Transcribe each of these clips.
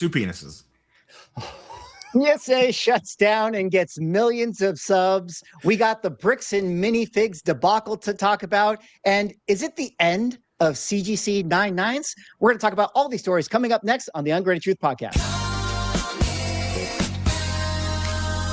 Two penises. PSA shuts down and gets millions of subs. We got the bricks and minifigs debacle to talk about. And is it the end of CGC 99s? We're going to talk about all these stories coming up next on the Ungraded Truth podcast.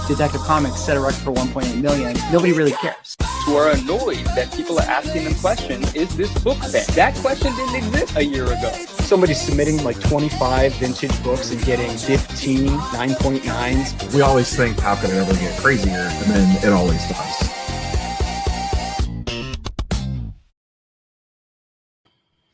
Debacle Comics set a record for 1.8 million. Nobody really cares. Who are annoyed that people are asking them questions, is this book banned? That question didn't exist a year ago. Somebody's submitting like 25 vintage books and getting 15 9.9s. We always think, how can it ever get crazier? And then it always does.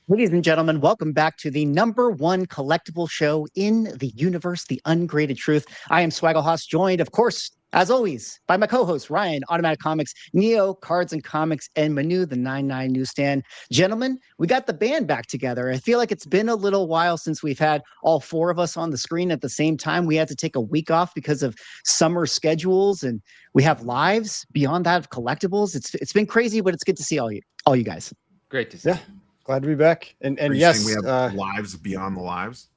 Ladies and gentlemen, welcome back to the #1 collectible show in the universe, The Ungraded Truth. I am Swaggle Haas, joined, of course, as always, by my co-host, Ryan, Automatic Comics, Neo, Cards and Comics, and Manu, the 99 Newsstand. Gentlemen, we got the band back together. I feel like it's been a little while since we've had all four of us on the screen at the same time. We had to take a week off because of summer schedules, and we have lives beyond that of collectibles. It's been crazy, but it's good to see all you guys. Great to see. Yeah, glad to be back. And yes, we have lives beyond the lives.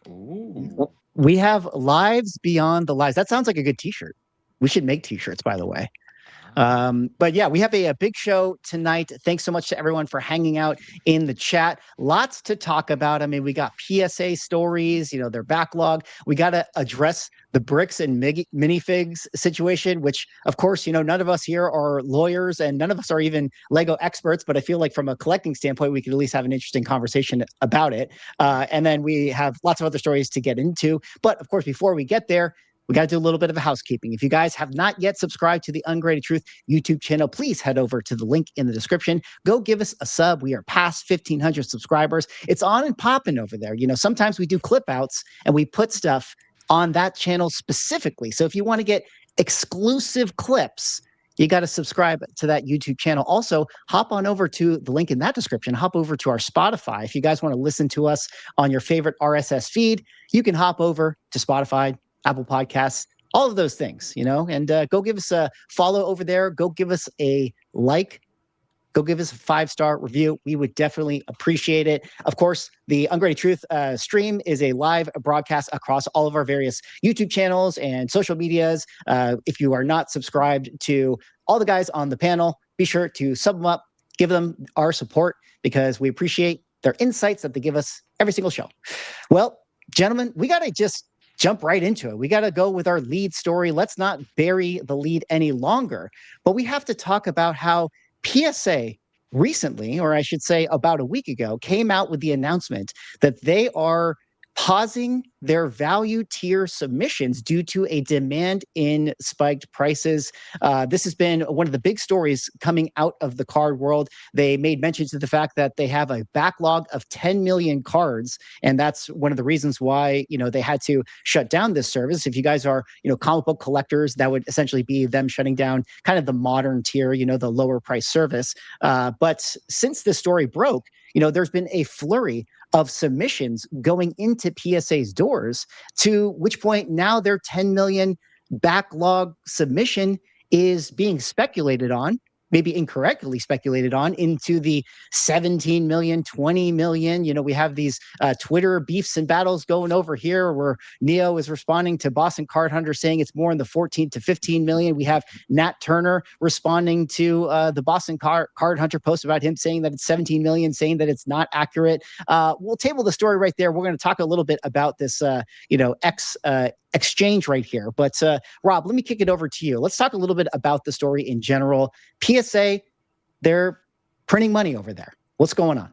Ooh. We have lives beyond the lives. That sounds like a good t-shirt. We should make t-shirts, by the way. But yeah, we have a big show tonight. Thanks so much to everyone for hanging out in the chat. Lots to talk about. I mean, we got PSA stories, their backlog. We got to address the bricks and minifigs situation, which, of course, none of us here are lawyers and none of us are even Lego experts. But I feel like from a collecting standpoint, we could at least have an interesting conversation about it. And then we have lots of other stories to get into. But of course, before we get there, we got to do a little bit of a housekeeping. If you guys have not yet subscribed to the Ungraded Truth YouTube channel, please head over to the link in the description. Go give us a sub. We are past 1,500 subscribers. It's on and popping over there. Sometimes we do clip outs and we put stuff on that channel specifically. So if you want to get exclusive clips, you got to subscribe to that YouTube channel. Also, hop on over to the link in that description. Hop over to our Spotify. If you guys want to listen to us on your favorite RSS feed, you can hop over to Spotify, Apple Podcasts, all of those things, and go give us a follow over there. Go give us a like. Go give us a 5-star review. We would definitely appreciate it. Of course, the Ungraded Truth stream is a live broadcast across all of our various YouTube channels and social medias. If you are not subscribed to all the guys on the panel, be sure to sub them up, give them our support because we appreciate their insights that they give us every single show. Well, gentlemen, we got to just jump right into it. We got to go with our lead story. Let's not bury the lead any longer, but we have to talk about how PSA recently, or I should say about a week ago, came out with the announcement that they are pausing their value tier submissions due to a demand in spiked prices. This has been one of the big stories coming out of the card world. They made mention to the fact that they have a backlog of 10 million cards, and that's one of the reasons why they had to shut down this service. If you guys are comic book collectors, that would essentially be them shutting down kind of the modern tier, the lower price service. But since this story broke, there's been a flurry of submissions going into PSA's doors, to which point now their 10 million backlog submission is being speculated on, maybe incorrectly speculated on, into the 17 million, 20 million. We have these Twitter beefs and battles going over here where Neo is responding to Boston Card Hunter saying it's more in the 14 to 15 million. We have Nat Turner responding to the Boston Card Hunter post about him saying that it's 17 million, saying that it's not accurate. We'll table the story right there. We're going to talk a little bit about this, exchange right here. But Rob, let me kick it over to you. Let's talk a little bit about the story in general. PSA, they're printing money over there. What's going on?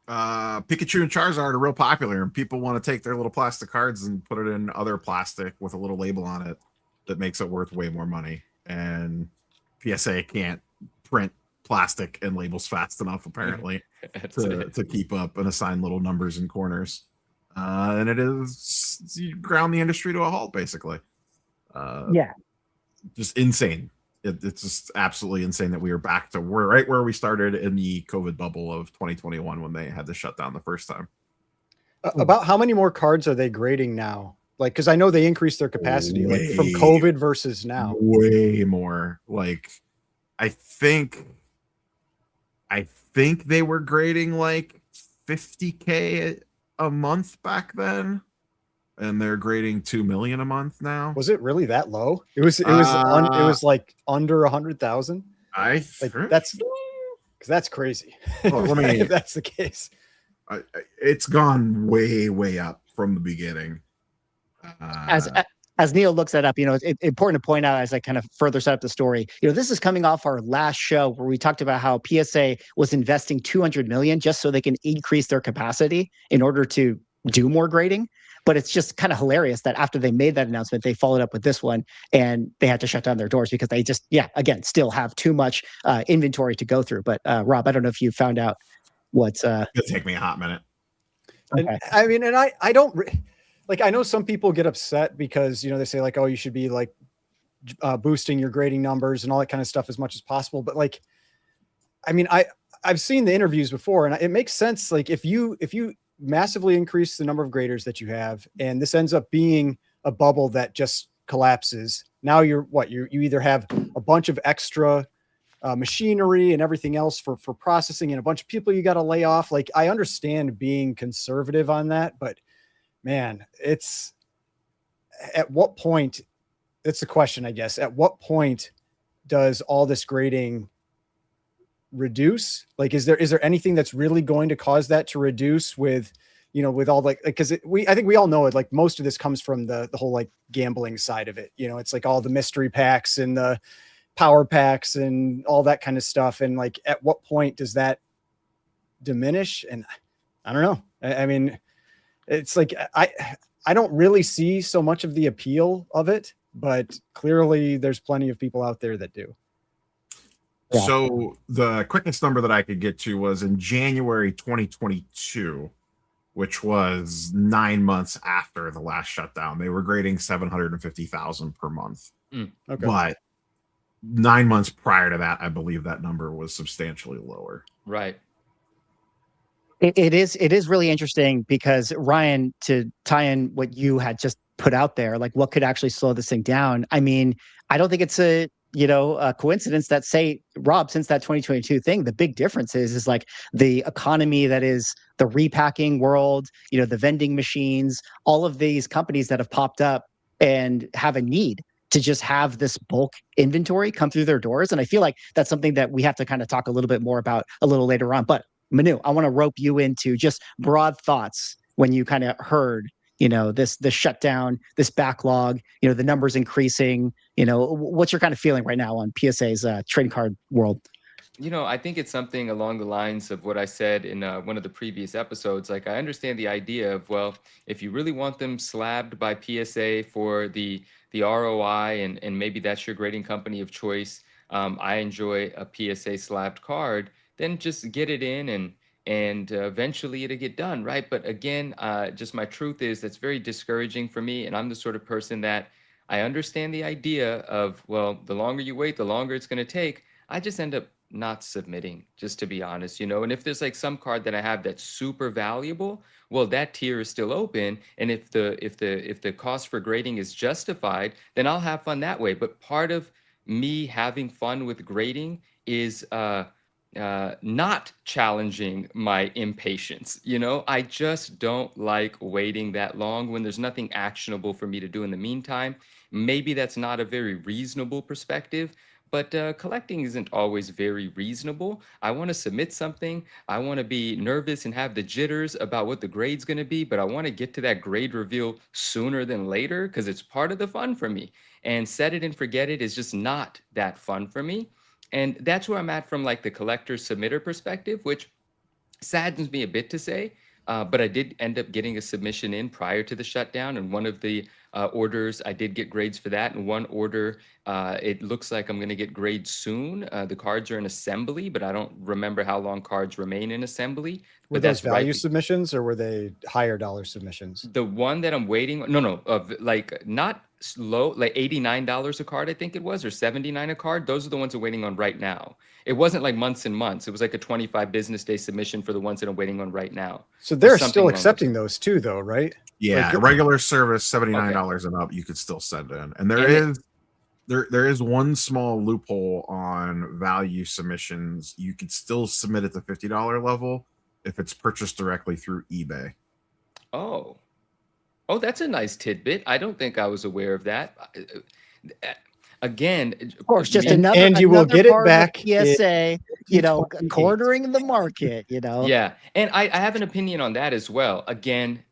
Pikachu and Charizard are real popular, and people want to take their little plastic cards and put it in other plastic with a little label on it that makes it worth way more money. And PSA can't print plastic and labels fast enough, apparently, to keep up and assign little numbers in corners. And it is, you ground the industry to a halt, basically. Yeah. Just insane. It's just absolutely insane that we are back to right where we started in the COVID bubble of 2021 when they had to shut down the first time. About how many more cards are they grading now? Like, because I know they increased their capacity from COVID versus now. Way more. Like, I think they were grading like 50K a month back then. and they're grading 2 million a month now. Was it really that low? It was like under 100,000. I Like think that's crazy. Well, let me- if that's the case. it's gone way up from the beginning. As Neil looks that up, it's important to point out as I kind of further set up the story. This is coming off our last show where we talked about how PSA was investing 200 million just so they can increase their capacity in order to do more grading. But it's just kind of hilarious that after they made that announcement, they followed up with this one and they had to shut down their doors because they just, again, still have too much inventory to go through. But Rob, I don't know if you found out what's. It'll take me a hot minute. Okay. And, I mean, and I don't. Like, I know some people get upset because, they say like, oh, you should be like boosting your grading numbers and all that kind of stuff as much as possible. But like, I mean, I've seen the interviews before and it makes sense. Like if you massively increase the number of graders that you have, and this ends up being a bubble that just collapses. Now you either have a bunch of extra machinery and everything else for processing and a bunch of people you got to lay off. Like I understand being conservative on that, but man, it's at what point, it's the question, I guess, at what point does all this grading reduce? Like, is there anything that's really going to cause that to reduce with, with all like, because I think we all know it, like most of this comes from the whole like gambling side of it. It's like all the mystery packs and the power packs and all that kind of stuff. And like, at what point does that diminish? And I don't know. I mean, it's like I don't really see so much of the appeal of it, but clearly there's plenty of people out there that do. Yeah. So the quickest number that I could get to was in January 2022, which was 9 months after the last shutdown. They were grading 750,000 per month. Okay. But 9 months prior to that, I believe that number was substantially lower. Right. It is really interesting because Ryan, to tie in what you had just put out there, like what could actually slow this thing down. I mean, I don't think it's a coincidence that, say, Rob, since that 2022 thing, the big difference is like the economy that is the repacking world, the vending machines, all of these companies that have popped up and have a need to just have this bulk inventory come through their doors. And I feel like that's something that we have to kind of talk a little bit more about a little later on. But Manu, I want to rope you into just broad thoughts when you kind of heard, this shutdown, this backlog, the numbers increasing, what's your kind of feeling right now on PSA's trading card world? I think it's something along the lines of what I said in one of the previous episodes. Like, I understand the idea of, well, if you really want them slabbed by PSA for the ROI and maybe that's your grading company of choice, I enjoy a PSA slabbed card, then just get it in and eventually it'll get done, right? But again, just my truth is that's very discouraging for me. And I'm the sort of person that I understand the idea of, well, the longer you wait, the longer it's going to take. I just end up not submitting, just to be honest, And if there's like some card that I have that's super valuable, well, that tier is still open. And if the cost for grading is justified, then I'll have fun that way. But part of me having fun with grading is not challenging my impatience. I just don't like waiting that long when there's nothing actionable for me to do in the meantime. Maybe that's not a very reasonable perspective, but collecting isn't always very reasonable. I want to submit something. I want to be nervous and have the jitters about what the grade's going to be, but I want to get to that grade reveal sooner than later because it's part of the fun for me. And set it and forget it is just not that fun for me. And that's where I'm at from like the collector submitter perspective, which saddens me a bit to say, but I did end up getting a submission in prior to the shutdown. And one of the orders, I did get grades for that. And one order, it looks like I'm going to get grades soon. The cards are in assembly, but I don't remember how long cards remain in assembly. Were those value submissions or were they higher dollar submissions? The one that I'm waiting on, no, like not low, like $89 a card, I think it was, or $79 a card. Those are the ones I'm waiting on right now. It wasn't like months and months. It was like a 25 business day submission for the ones that I'm waiting on right now. So they're still accepting those too, though, right? Yeah, like, regular service, $79 and up, you could still send in. And there is one small loophole on value submissions. You could still submit at the $50 level if it's purchased directly through eBay. Oh. Oh, that's a nice tidbit. I don't think I was aware of that. Again, Of course, just And- another and you will another get it part of back the PSA, you know, 28. cornering the market, you know. yeah. And I have an opinion on that as well. Again,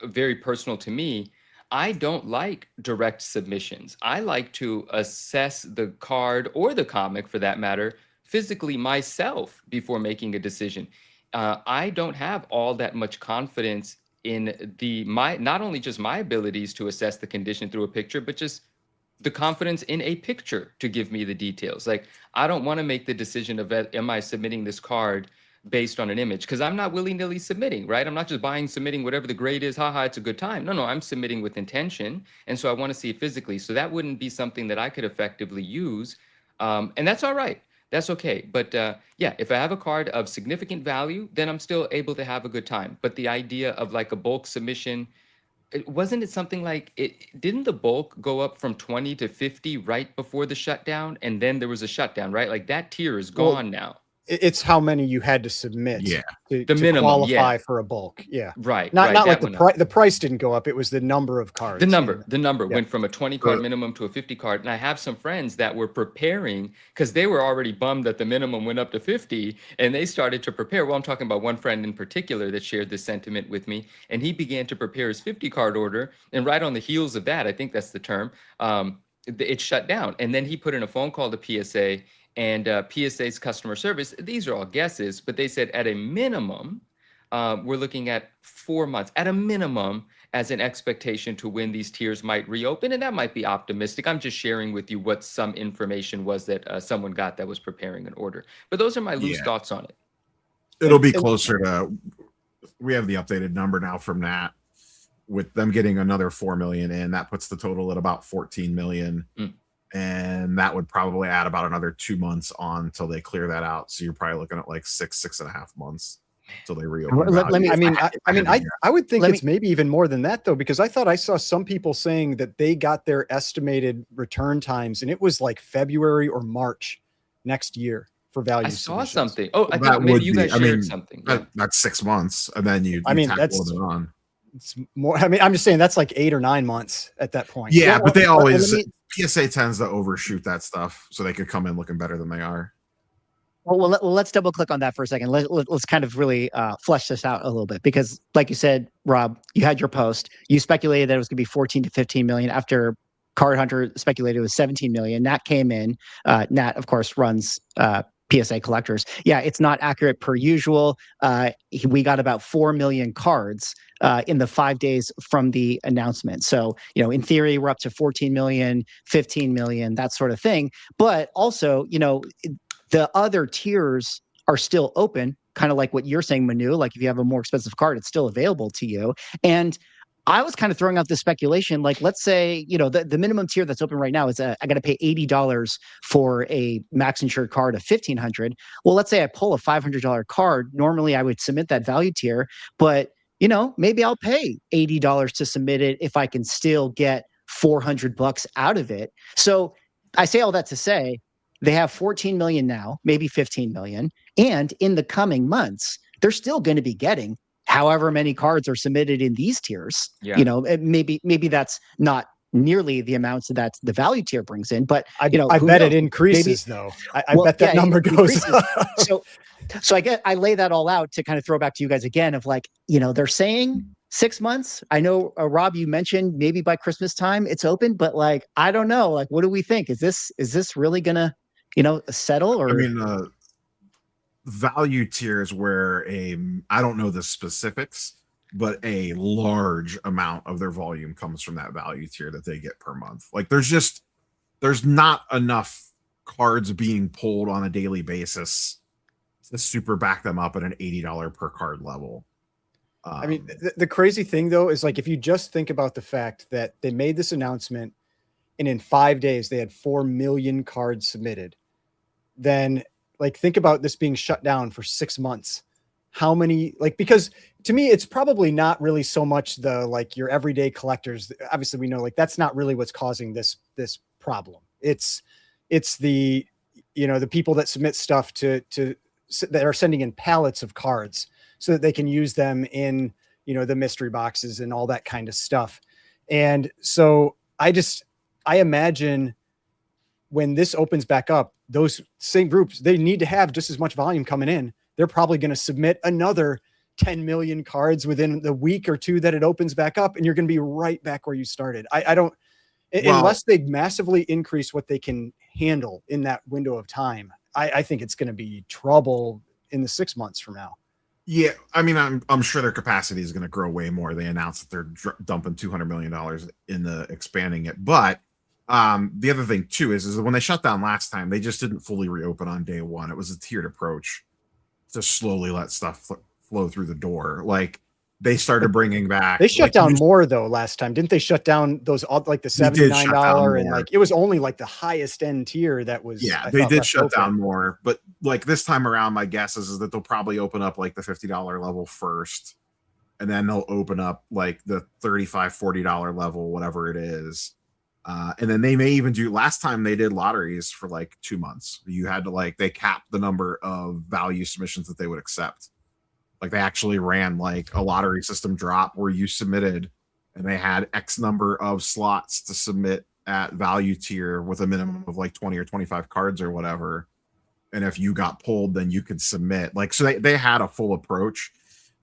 very personal to me. I don't like direct submissions. I like to assess the card or the comic for that matter physically myself before making a decision. I don't have all that much confidence in not only just my abilities to assess the condition through a picture, but just the confidence in a picture to give me the details. Like, I don't want to make the decision of am I submitting this card based on an image, because I'm not willy-nilly submitting, right? I'm not just submitting whatever the grade is. Haha, it's a good time. No, I'm submitting with intention, and so I want to see it physically. So that wouldn't be something that I could effectively use, and that's all right. That's okay. But yeah, if I have a card of significant value, then I'm still able to have a good time. But the idea of like a bulk submission, wasn't it something like didn't the bulk go up from 20 to 50 right before the shutdown, and then there was a shutdown, right? Like that tier is gone now. It's how many you had to submit Yeah. to minimum, qualify yeah. for a bulk. Yeah. Right. Not right, not like that the went up. price. The price didn't go up. It was the number of cards. The number Yeah. went from a 20 card Uh, minimum to a 50 card. And I have some friends that were preparing because they were already bummed that the minimum went up to 50, and they started to prepare. Well, I'm talking about one friend in particular that shared this sentiment with me, and he began to prepare his 50 card order. And right on the heels of that, I think that's the term, it shut down. And then he put in a phone call to PSA, and PSA's customer service, these are all guesses, but they said at a minimum, we're looking at 4 months at a minimum as an expectation to when these tiers might reopen. And that might be optimistic. I'm just sharing with you what some information was that someone got that was preparing an order. But those are my loose thoughts on it. It'll be closer to, we have the updated number now from Nat, with them getting another 4 million in. That puts the total at about 14 million. And that would probably add about another 2 months on until they clear that out. So you're probably looking at like 6.5 months until they reopen. Let me- I would think Let it's maybe even more than that though, because I thought I saw some people saying that they got their estimated return times, and it was like February or March next year for value. I saw submissions. something. Oh, I That thought maybe would you be- guys I shared mean, something. Yeah. That's 6 months, and then you I mean, tack that's- a little bit on. It's more. I mean, I'm just saying that's like 8 or 9 months at that point. Yeah, but they well, always let me- PSA tends to overshoot that stuff so they could come in looking better than they are. Well, let's double click on that for a second. Let's kind of really flesh this out a little bit, because like you said, Rob, you had your post. You speculated that it was going to be 14 to 15 million after Card Hunter speculated it was 17 million. Nat came in. Nat, of course, runs PSA collectors. Yeah, it's not accurate per usual. We got about 4 million cards in the 5 days from the announcement. So, you know, in theory, we're up to 14 million, 15 million, that sort of thing. But also, you know, the other tiers are still open, kind of like what you're saying, Manu. Like if you have a more expensive card, it's still available to you. And I was kind of throwing out this speculation, like let's say, you know, the minimum tier that's open right now is I got to pay $80 for a max insured card of $1,500. Well, let's say I pull a $500 card. Normally I would submit that value tier, but you know, maybe I'll pay $80 to submit it if I can still get $400 out of it. So I say all that to say, they have 14 million now, maybe 15 million. And in the coming months, they're still going to be getting however many cards are submitted in these tiers. Yeah. You know, maybe that's not nearly the amounts that the value tier brings in, but I you know, bet who it knows? increases though. I Well, bet that yeah, number it goes increases. up. So I lay that all out to kind of throw back to you guys again of like, you know, they're saying 6 months. I know, Rob, you mentioned maybe by Christmas time it's open, but like, I don't know. Like, what do we think? Is this really gonna, you know, settle? Or I mean, value tiers where I don't know the specifics, but a large amount of their volume comes from that value tier that they get per month. Like there's not enough cards being pulled on a daily basis to super back them up at an $80 per card level. I mean, the crazy thing though is like if you just think about the fact that they made this announcement and in 5 days they had 4 million cards submitted, then like think about this being shut down for 6 months. How many, like, because to me it's probably not really so much the like your everyday collectors. Obviously we know like that's not really what's causing this problem. It's the, you know, the people that submit stuff to that are sending in pallets of cards so that they can use them in, you know, the mystery boxes and all that kind of stuff. And so I imagine when this opens back up, those same groups, they need to have just as much volume coming in. They're probably going to submit another 10 million cards within the week or two that it opens back up, and you're going to be right back where you started. I don't, unless they massively increase what they can handle in that window of time, I think it's going to be trouble in the 6 months from now. Yeah, I mean, I'm sure their capacity is going to grow way more. They announced that they're dumping $200 million in the expanding it. But the other thing too is that when they shut down last time, they just didn't fully reopen on day one. It was a tiered approach to slowly let stuff flow through the door. Like they started bringing back. They shut down more though last time, didn't they? Shut down those like the $79 and like it was only like the highest end tier that was. Yeah, they did shut down more, but like this time around, my guess is that they'll probably open up like the $50 level first, and then they'll open up like the $35, $40 level, whatever it is. And then they may even do, last time they did lotteries for like 2 months. You had to like, they capped the number of value submissions that they would accept. Like they actually ran like a lottery system drop where you submitted and they had X number of slots to submit at value tier with a minimum of like 20 or 25 cards or whatever. And if you got pulled, then you could submit. Like, so they had a full approach.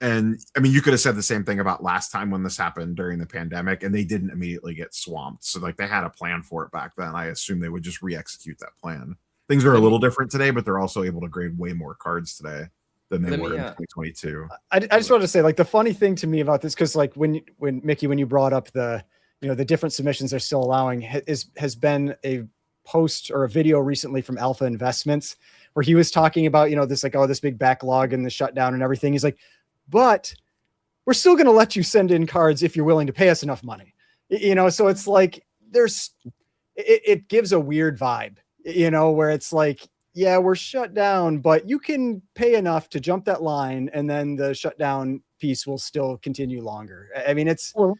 And I mean, you could have said the same thing about last time when this happened during the pandemic, and they didn't immediately get swamped. So like they had a plan for it back then. I assume they would just re-execute that plan. Things are a little different today, but they're also able to grade way more cards today than they were in 2022. I just wanted to say, like, the funny thing to me about this, because like when Mickey, when you brought up the, you know, the different submissions they're still allowing, has been a post or a video recently from Alpha Investments where he was talking about, you know, this like, oh, this big backlog and the shutdown and everything. He's like, but we're still going to let you send in cards if you're willing to pay us enough money, you know? So it's like, it gives a weird vibe, you know, where it's like, yeah, we're shut down, but you can pay enough to jump that line, and then the shutdown piece will still continue longer. I mean, it's. Well,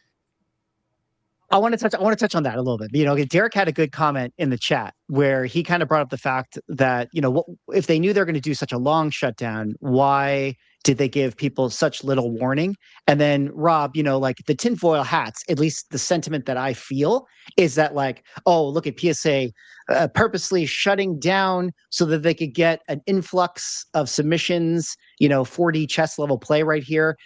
I want to touch on that a little bit. You know, Derek had a good comment in the chat where he kind of brought up the fact that, you know, if they knew they're going to do such a long shutdown, why did they give people such little warning? And then Rob, you know, like the tinfoil hats, at least the sentiment that I feel is that like, oh, look at PSA purposely shutting down so that they could get an influx of submissions, you know, 4D chess level play right here.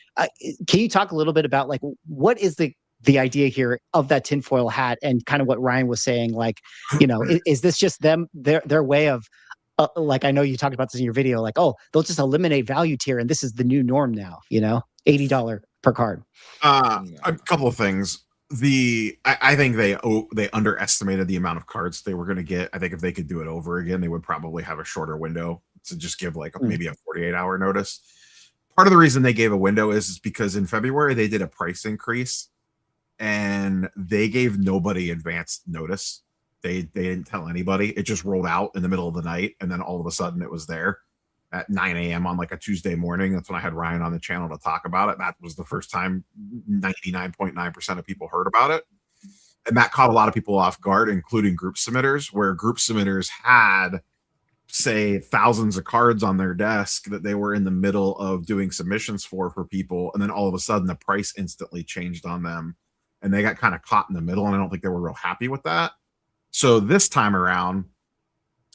Can you talk a little bit about like, what is the idea here of that tinfoil hat, and kind of what Ryan was saying, like, you know, is this just their way of, like, I know you talked about this in your video, like, oh, they'll just eliminate value tier and this is the new norm now, you know, $80 per card. A couple of things. I think they underestimated the amount of cards they were going to get. I think if they could do it over again, they would probably have a shorter window to just give like maybe a 48-hour notice. Part of the reason they gave a window is because in February they did a price increase and they gave nobody advanced notice. They didn't tell anybody. It just rolled out in the middle of the night, and then all of a sudden it was there at 9 a.m. on like a Tuesday morning. That's when I had Ryan on the channel to talk about it. That was the first time 99.9% of people heard about it. And that caught a lot of people off guard, including group submitters, where group submitters had, say, thousands of cards on their desk that they were in the middle of doing submissions for people. And then all of a sudden the price instantly changed on them, and they got kind of caught in the middle. And I don't think they were real happy with that. So this time around,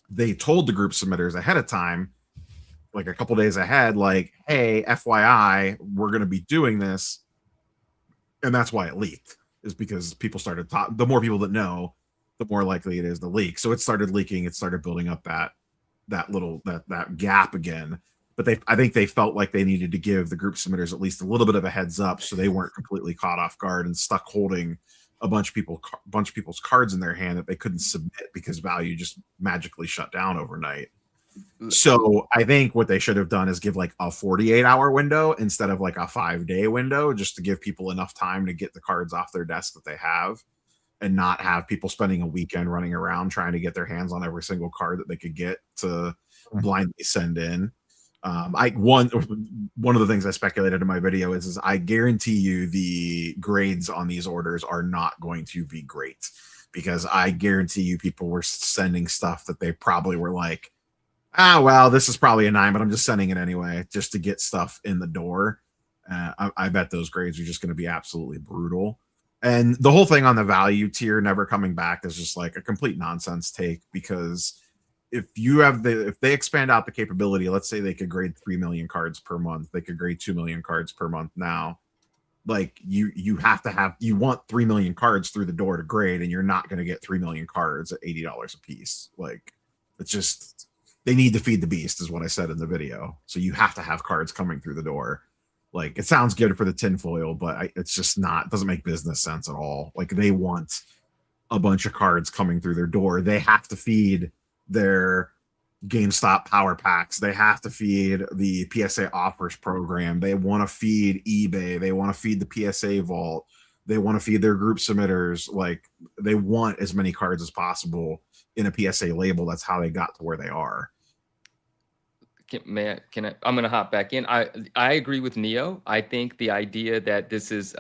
they told the group submitters ahead of time, like a couple days ahead, like, hey, FYI, we're going to be doing this. And that's why it leaked, is because people started talking. The more people that know, the more likely it is to leak. So it started leaking. It started building up that gap again. But I think they felt like they needed to give the group submitters at least a little bit of a heads up, so they weren't completely caught off guard and stuck holding a bunch of people's cards in their hand that they couldn't submit because value just magically shut down overnight. So I think what they should have done is give like a 48-hour window instead of like a 5-day window, just to give people enough time to get the cards off their desk that they have, and not have people spending a weekend running around trying to get their hands on every single card that they could get to blindly send in. One of the things I speculated in my video is I guarantee you the grades on these orders are not going to be great, because I guarantee you people were sending stuff that they probably were like, well, this is probably a 9, but I'm just sending it anyway, just to get stuff in the door. I bet those grades are just going to be absolutely brutal. And the whole thing on the value tier never coming back is just like a complete nonsense take, because if they expand out the capability, let's say they could grade 3 million cards per month, they could grade 2 million cards per month now. Like you want 3 million cards through the door to grade, and you're not going to get 3 million cards at $80 a piece. Like, it's just, they need to feed the beast is what I said in the video. So you have to have cards coming through the door. Like, it sounds good for the tinfoil, but it's just not, it doesn't make business sense at all. Like, they want a bunch of cards coming through their door. They have to feed their GameStop power packs. They have to feed the PSA offers program. They want to feed eBay. They want to feed the PSA vault. They want to feed their group submitters. Like, they want as many cards as possible in a PSA label. That's how they got to where they are. Can I? I'm going to hop back in. I agree with Neo. I think the idea that this is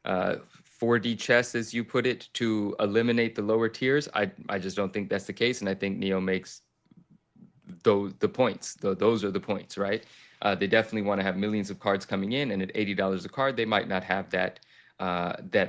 4D chess, as you put it, to eliminate the lower tiers, I just don't think that's the case. And I think Neo makes the points. Those are the points, right? They definitely want to have millions of cards coming in, and at $80 a card, they might not have that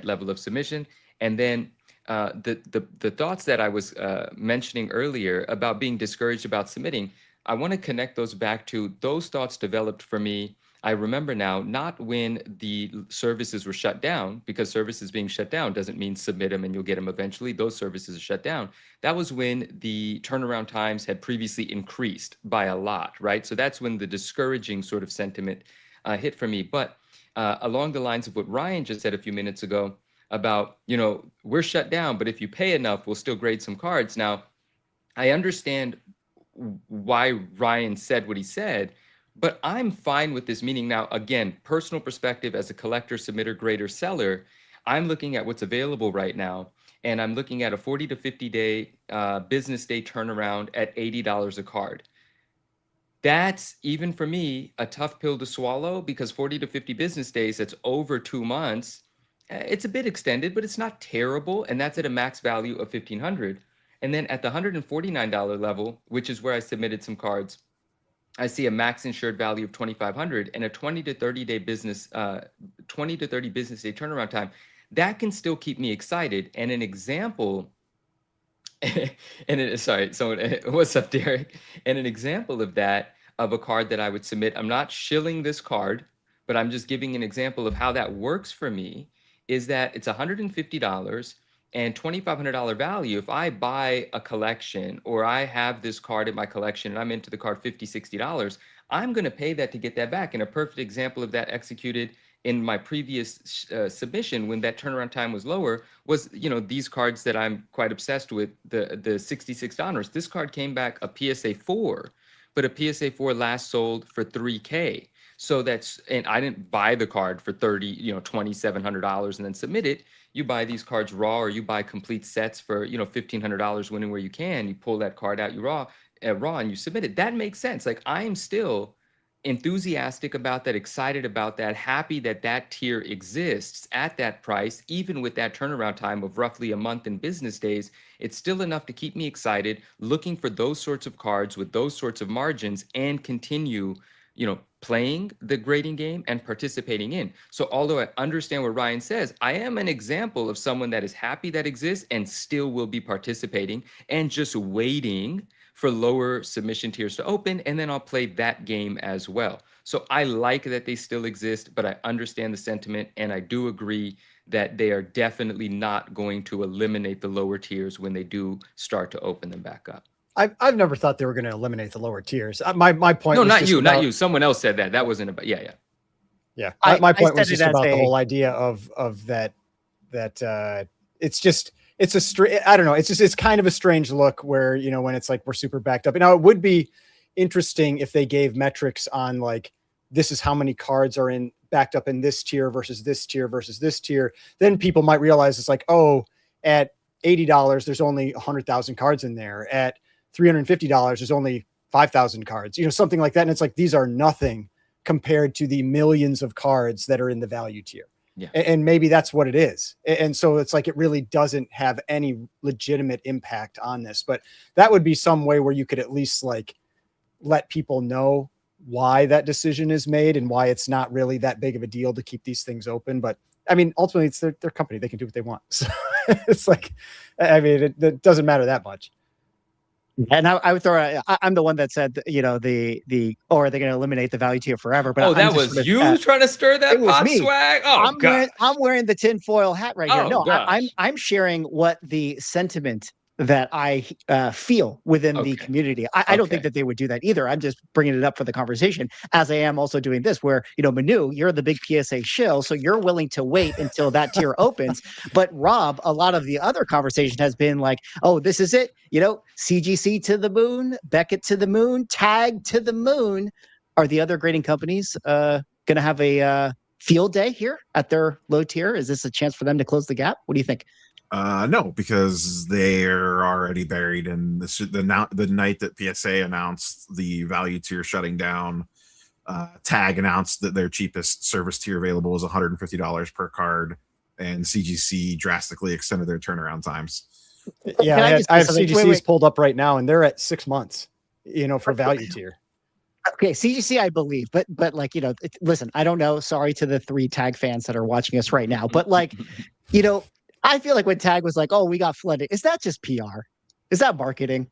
level of submission. And then the thoughts that I was mentioning earlier about being discouraged about submitting, I want to connect those back to those thoughts developed for me. I remember now, not when the services were shut down, because services being shut down doesn't mean submit them and you'll get them eventually. Those services are shut down. That was when the turnaround times had previously increased by a lot, right? So that's when the discouraging sort of sentiment hit for me. But along the lines of what Ryan just said a few minutes ago about, we're shut down, but if you pay enough, we'll still grade some cards. Now, I understand why Ryan said what he said, but I'm fine with this. Meaning, now, again, personal perspective as a collector, submitter, grader, seller, I'm looking at what's available right now, and I'm looking at a 40 to 50 day business day turnaround at $80 a card. That's, even for me, a tough pill to swallow, because 40 to 50 business days, that's over 2 months. It's a bit extended, but it's not terrible, and that's at a max value of $1,500. And then at the $149 level, which is where I submitted some cards, I see a max insured value of $2,500 and a 20 to 30 day business, 20 to 30 business day turnaround time. That can still keep me excited. And an example, what's up, Derek? And an example of that, of a card that I would submit, I'm not shilling this card, but I'm just giving an example of how that works for me, is that it's $150 and $2,500 value. If I buy a collection, or I have this card in my collection and I'm into the card $50, $60, I'm going to pay that to get that back. And a perfect example of that executed in my previous submission, when that turnaround time was lower, was, these cards that I'm quite obsessed with, the 66 honors. This card came back a PSA 4, but a PSA 4 last sold for $3K. So and I didn't buy the card for $2,700 and then submit it. You buy these cards raw, or you buy complete sets for, $1,500 winning where you can. You pull that card out, you raw, and you submit it. That makes sense. Like, I am still enthusiastic about that, excited about that, happy that that tier exists at that price, even with that turnaround time of roughly a month in business days. It's still enough to keep me excited, looking for those sorts of cards with those sorts of margins, and continue, playing the grading game and participating in. So although I understand what Ryan says, I am an example of someone that is happy that exists and still will be participating, and just waiting for lower submission tiers to open, and then I'll play that game as well. So I like that they still exist, but I understand the sentiment, and I do agree that they are definitely not going to eliminate the lower tiers when they do start to open them back up. I've never thought they were going to eliminate the lower tiers. My point. No, was not just you, about, not you. Someone else said that. That wasn't about. Yeah. My point was said just it as about the a- whole idea of that it's a straight. I don't know. It's kind of a strange look where, when it's like we're super backed up. Now, it would be interesting if they gave metrics on, like, this is how many cards are backed up in this tier versus this tier versus this tier. Then people might realize it's like, oh, at $80, there's only 100,000 cards in there. At $350, there's only 5,000 cards, something like that. And it's like, these are nothing compared to the millions of cards that are in the value tier. Yeah. And maybe that's what it is. And so it's like, it really doesn't have any legitimate impact on this, but that would be some way where you could at least, like, let people know why that decision is made and why it's not really that big of a deal to keep these things open. But I mean, ultimately it's their company. They can do what they want. So it's like, I mean, it doesn't matter that much. And I would throw. I'm the one that said, you know, or are they going to eliminate the value tier forever? But Oh, I'm that just was sort of, you trying to stir that it was pot me. swag? Oh, God. I'm wearing the tinfoil hat right here. Oh, No, gosh. I'm sharing what the sentiment that I feel within the Okay. community. I don't think Okay. that they would do that either. I'm just bringing it up for the conversation, as I am also doing this, where, you know, Manu, you're the big PSA shill, so you're willing to wait until that tier opens. But Rob, a lot of the other conversation has been like, oh, this is it. You know, CGC to the moon, Beckett to the moon, Tag to the moon. Are the other grading companies going to have a field day here at their low tier? Is this a chance for them to close the gap? What do you think? No, because they're already buried in the night that PSA announced the value tier shutting down. Tag announced that their cheapest service tier available is $150 per card, and CGC drastically extended their turnaround times. Yeah, I have CGCs pulled up right now, and they're at 6 months, you know, for value tier. Okay, CGC, I believe, but like, you know, listen, I don't know. Sorry to the 3 Tag fans that are watching us right now, but like, you know, I feel like when Tag was like, "Oh, we got flooded," is that just PR? Is that marketing?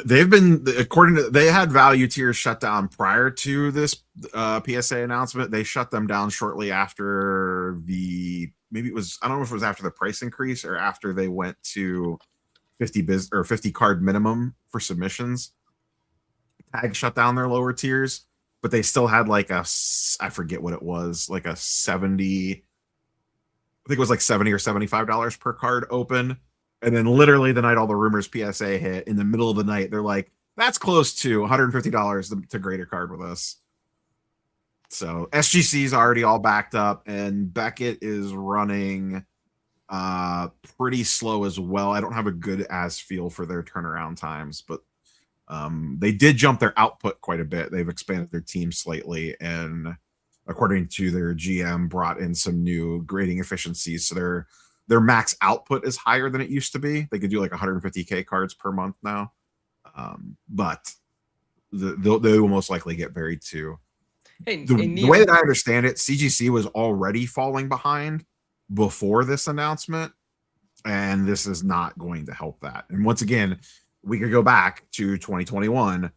They've been, according to, they had value tiers shut down prior to this PSA announcement. They shut them down shortly after maybe it was, I don't know if it was after the price increase or after they went to 50 card minimum for submissions. Tag shut down their lower tiers, but they still had like I forget what it was, like a 70, I think it was like $70 or $75 per card open. And then literally the night all the rumors PSA hit, in the middle of the night, they're like, that's close to $150 to grade a card with us. So SGC is already all backed up, and Beckett is running pretty slow as well. I don't have a good as feel for their turnaround times, but they did jump their output quite a bit. They've expanded their team slightly, and according to their GM, brought in some new grading efficiencies. So their max output is higher than it used to be. They could do like 150K cards per month now. But they will most likely get buried too. Hey, The way that I understand it, CGC was already falling behind before this announcement, and this is not going to help that. And once again, we could go back to 2021.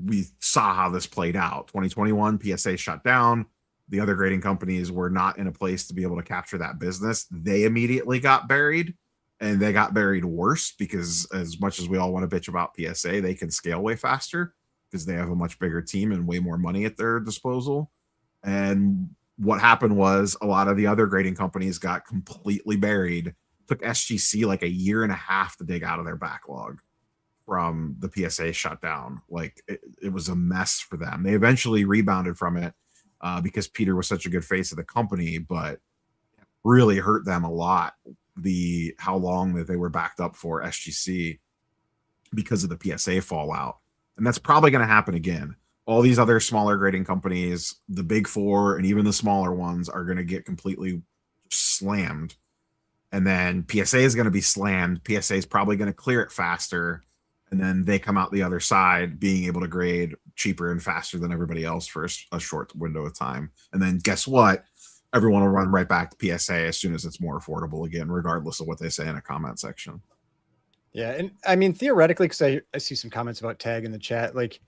We saw how this played out. 2021, PSA shut down. The other grading companies were not in a place to be able to capture that business. They immediately got buried, and they got buried worse because, as much as we all want to bitch about PSA, they can scale way faster because they have a much bigger team and way more money at their disposal. And what happened was a lot of the other grading companies got completely buried. Took SGC like a year and a half to dig out of their backlog from the PSA shutdown. Like it was a mess for them. They eventually rebounded from it because Peter was such a good face of the company, but really hurt them a lot how long that they were backed up for SGC because of the PSA fallout. And that's probably going to happen again. All these other smaller grading companies, the big 4 and even the smaller ones, are going to get completely slammed. And then PSA is going to be slammed. PSA is probably going to clear it faster. And then they come out the other side being able to grade cheaper and faster than everybody else for a short window of time. And then guess what? Everyone will run right back to PSA as soon as it's more affordable again, regardless of what they say in a comment section. Yeah. And I mean, theoretically, because I see some comments about Tag in the chat, like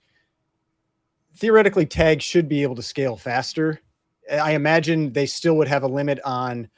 theoretically Tag should be able to scale faster. I imagine they still would have a limit on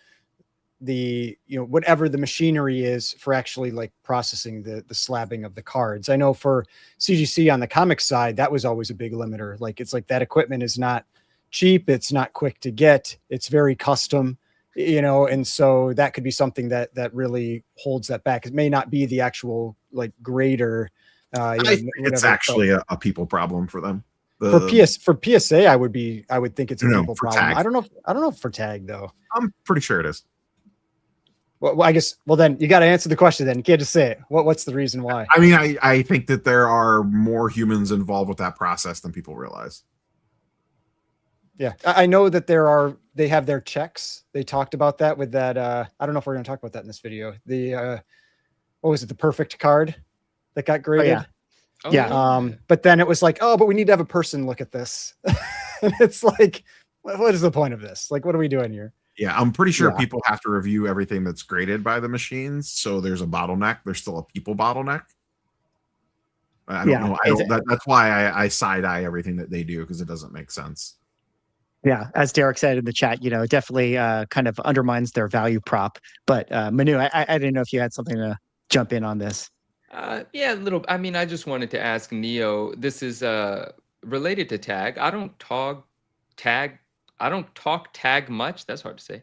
the, you know, whatever the machinery is for actually like processing the slabbing of the cards. I know for CGC on the comic side, that was always a big limiter. Like, it's like that equipment is not cheap. It's not quick to get. It's very custom, you know? And so that could be something that really holds that back. It may not be the actual like grader. I think it's actually a people problem for them. For PSA, I would think it's a people problem. Tag. I don't know if for Tag though. I'm pretty sure it is. Well, I guess. Well, then you got to answer the question. Then you can't just say it. What's the reason why? I mean, I think that there are more humans involved with that process than people realize. Yeah, I know that they have their checks. They talked about that with that. I don't know if we're going to talk about that in this video. The what was it? The perfect card that got graded. Yeah. But then it was like, oh, but we need to have a person look at this. And it's like, What is the point of this? Like, what are we doing here? Yeah, I'm pretty sure Yeah. people have to review everything that's graded by the machines. So there's a bottleneck. There's still a people bottleneck. I don't know. That's why I side eye everything that they do, because it doesn't make sense. Yeah, as Derek said in the chat, it definitely kind of undermines their value prop. But Manu, I didn't know if you had something to jump in on this. Yeah, a little. I mean, I just wanted to ask Neo. This is related to tag. I don't talk tag much. That's hard to say.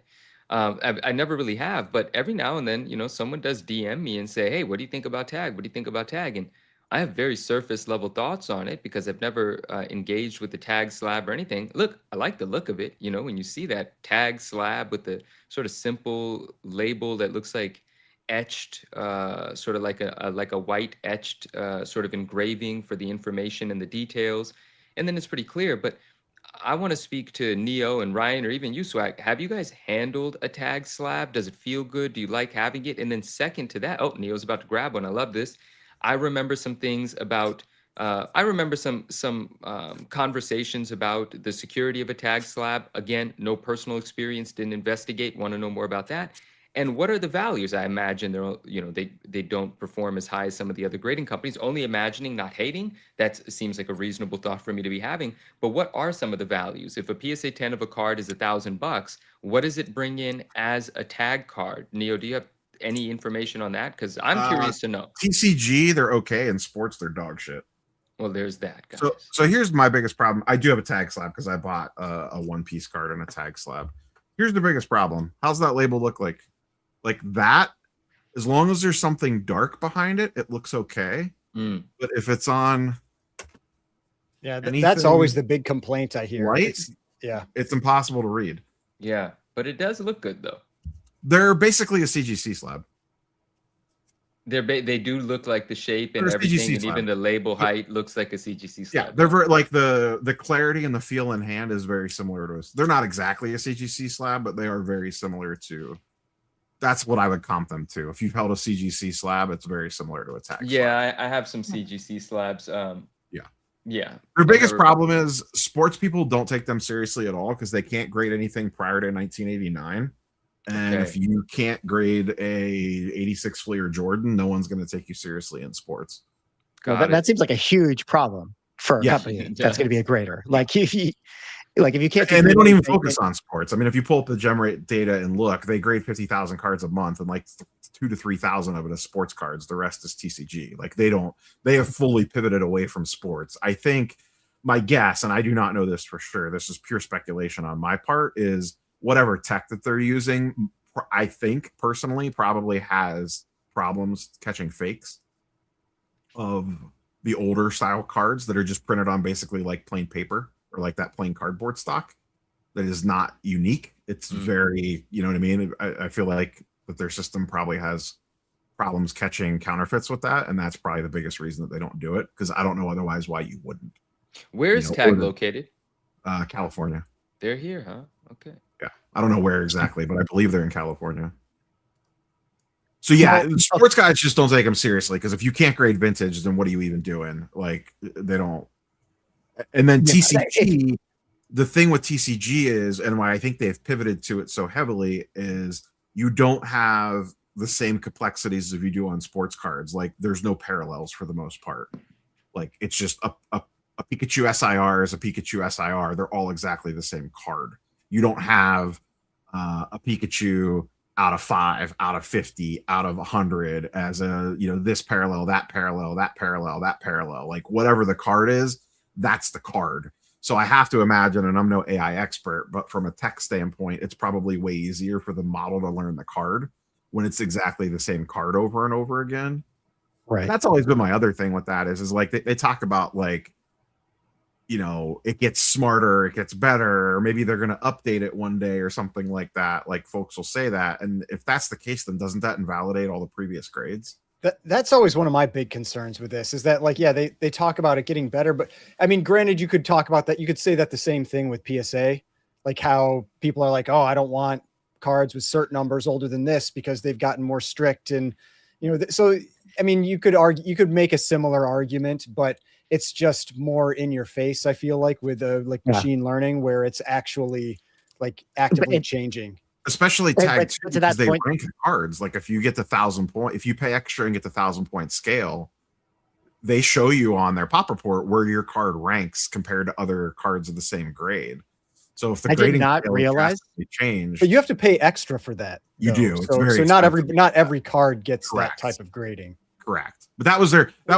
I never really have, but every now and then, someone does DM me and say, "Hey, what do you think about tag? What do you think about tag?" And I have very surface level thoughts on it because I've never engaged with the tag slab or anything. Look, I like the look of it. When you see that tag slab with the sort of simple label that looks like etched, sort of like a white etched sort of engraving for the information and the details, and then it's pretty clear. But I want to speak to Neo and Ryan, or even you, Swag. Have you guys handled a tag slab? Does it feel good? Do you like having it? And then second to that, oh, Neo's about to grab one. I love this. I remember some things about. I remember some conversations about the security of a tag slab. Again, no personal experience, didn't investigate. Want to know more about that. And what are the values? I imagine they don't perform as high as some of the other grading companies. Only imagining, not hating. That seems like a reasonable thought for me to be having. But what are some of the values? If a PSA 10 of a card is $1,000, what does it bring in as a tag card? Neo, do you have any information on that? Because I'm curious to know. TCG, they're okay. In sports, they're dog shit. Well, there's that, guys. So here's my biggest problem. I do have a tag slab because I bought a one-piece card and a tag slab. Here's the biggest problem. How's that label look like? Like that, as long as there's something dark behind it, it looks okay. But if it's on, that's always the big complaint I hear. Right? It's impossible to read. Yeah, but it does look good though. They're basically a CGC slab. They do look like the shape and everything, and even the label height looks like a CGC slab. Yeah, they're very, like the clarity and the feel in hand is very similar to us. They're not exactly a CGC slab, but they are very similar to. That's what I would comp them to. If you've held a CGC slab, it's very similar to a tag slab. Yeah, I have some CGC slabs. Yeah. Their biggest problem is sports people don't take them seriously at all because they can't grade anything prior to 1989. And if you can't grade a 86 Fleer Jordan, no one's going to take you seriously in sports. Well, that seems like a huge problem for a company that's going to be a grader. Like if you can't, and they don't even focus on sports. I mean, if you pull up the gem rate data and look, they grade 50,000 cards a month, and like 2,000 to 3,000 of it is sports cards. The rest is TCG. Like they have fully pivoted away from sports. I think my guess, and I do not know this for sure, this is pure speculation on my part, is whatever tech that they're using, I think personally probably has problems catching fakes of the older style cards that are just printed on basically like plain paper or like that plain cardboard stock that is not unique. It's very, you know what I mean? I feel like that their system probably has problems catching counterfeits with that. And that's probably the biggest reason that they don't do it, because I don't know otherwise why you wouldn't. Where's Tag located? California. They're here, huh? Okay. Yeah. I don't know where exactly, but I believe they're in California. So yeah, sports guys just don't take them seriously, because if you can't grade vintage, then what are you even doing? Like they don't. And then TCG, the thing with TCG is, and why I think they've pivoted to it so heavily, is you don't have the same complexities as you do on sports cards. Like there's no parallels for the most part. Like it's just a Pikachu SIR is a Pikachu SIR. They're all exactly the same card. You don't have a Pikachu out of 5, out of 50, out of 100 as a, this parallel, that parallel, that parallel, that parallel. Like whatever the card is, that's the card. So I have to imagine, and I'm no AI expert, but from a tech standpoint, it's probably way easier for the model to learn the card when it's exactly the same card over and over again. Right. And that's always been my other thing with that is like they talk about like, it gets smarter, it gets better, or maybe they're going to update it one day or something like that. Like folks will say that. And if that's the case, then doesn't that invalidate all the previous grades? That's always one of my big concerns with this is that, like, yeah, they talk about it getting better, but I mean, granted, you could talk about that. You could say that the same thing with PSA, like how people are like, oh, I don't want cards with certain numbers older than this because they've gotten more strict. And, so, I mean, you could argue, you could make a similar argument, but It's just more in your face. I feel like with like Yeah. machine learning, where it's actually like actively changing. Especially But- tag but two, to that because they point- rank the cards. Like if you get the 1,000 point, if you pay extra and get the 1,000 point scale, they show you on their pop report where your card ranks compared to other cards of the same grade. So if the I did grading not scale realize- drastically changed, But you have to pay extra for that. You though. do. It's So, very so not expensive. every card gets Correct. that type of grading. correct. But that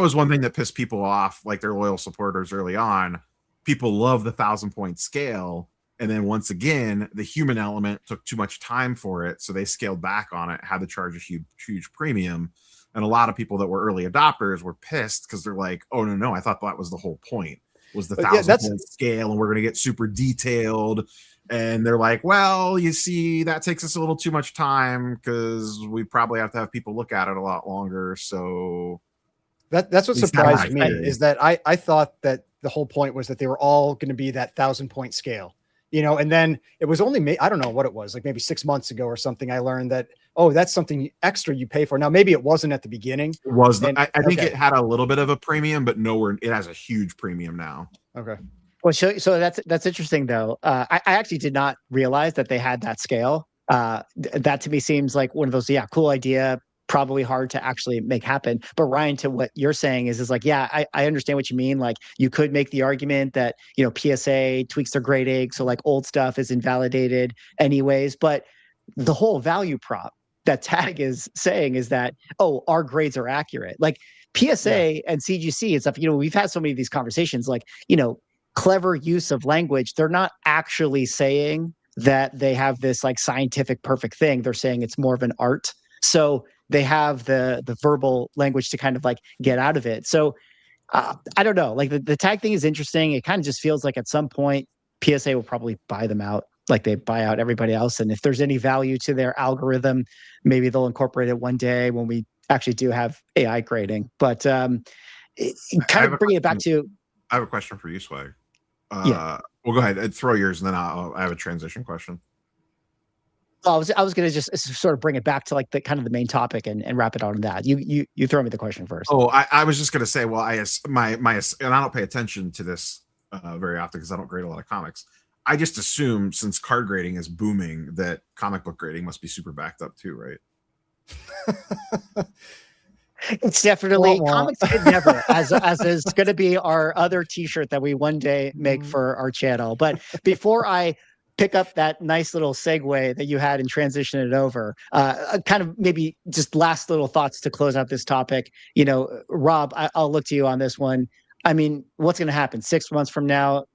was one thing that pissed people off, like their loyal supporters early on. People love the 1,000 point scale. And then once again, the human element took too much time for it. So they scaled back on it, had to charge a huge premium. And a lot of people that were early adopters were pissed because they're like, oh, no, I thought that was the whole point, was the 1,000 point scale. And we're going to get super detailed. And they're like, well, you see, that takes us a little too much time because we probably have to have people look at it a lot longer. So that's what surprised me theory. is that I thought that the whole point was that they were all going to be that 1,000-point scale, you know, and then it was only, I don't know what it was, like maybe 6 months ago or something. I learned that, oh, that's something extra you pay for. Now, maybe it wasn't at the beginning. It was, And- I think okay. it had a little bit of a premium, but nowhere, it has a huge premium now. Okay. Well, so that's interesting though. I actually did not realize that they had that scale. That to me seems like one of those, cool idea, probably hard to actually make happen. But Ryan, to what you're saying is like, I understand what you mean. Like you could make the argument that, PSA tweaks their grading, so like old stuff is invalidated anyways. But the whole value prop that Tag is saying is that, oh, our grades are accurate. Like PSA and CGC and stuff, we've had so many of these conversations, like, clever use of language. They're not actually saying that they have this like scientific perfect thing. They're saying it's more of an art. So they have the verbal language to kind of like get out of it. So I don't know, like the tag thing is interesting. It kind of just feels like at some point PSA will probably buy them out, like they buy out everybody else. And if there's any value to their algorithm, maybe they'll incorporate it one day when we actually do have AI grading. But kind of bringing it back to, I have a question for you, Swag. Yeah. Well, go ahead. Throw yours, and then I have a transition question. I was going to just sort of bring it back to like the kind of the main topic and wrap it on that. You throw me the question first. Oh, I was just going to say, well, my and I don't pay attention to this very often because I don't grade a lot of comics. I just assume since card grading is booming that comic book grading must be super backed up too, right? It's definitely Wah, wah. comics kid never, as is going to be our other T-shirt that we one day make for our channel. But before I pick up that nice little segue that you had and transition it over, kind of maybe just last little thoughts to close out this topic. Rob, I'll look to you on this one. I mean, what's going to happen 6 months from now,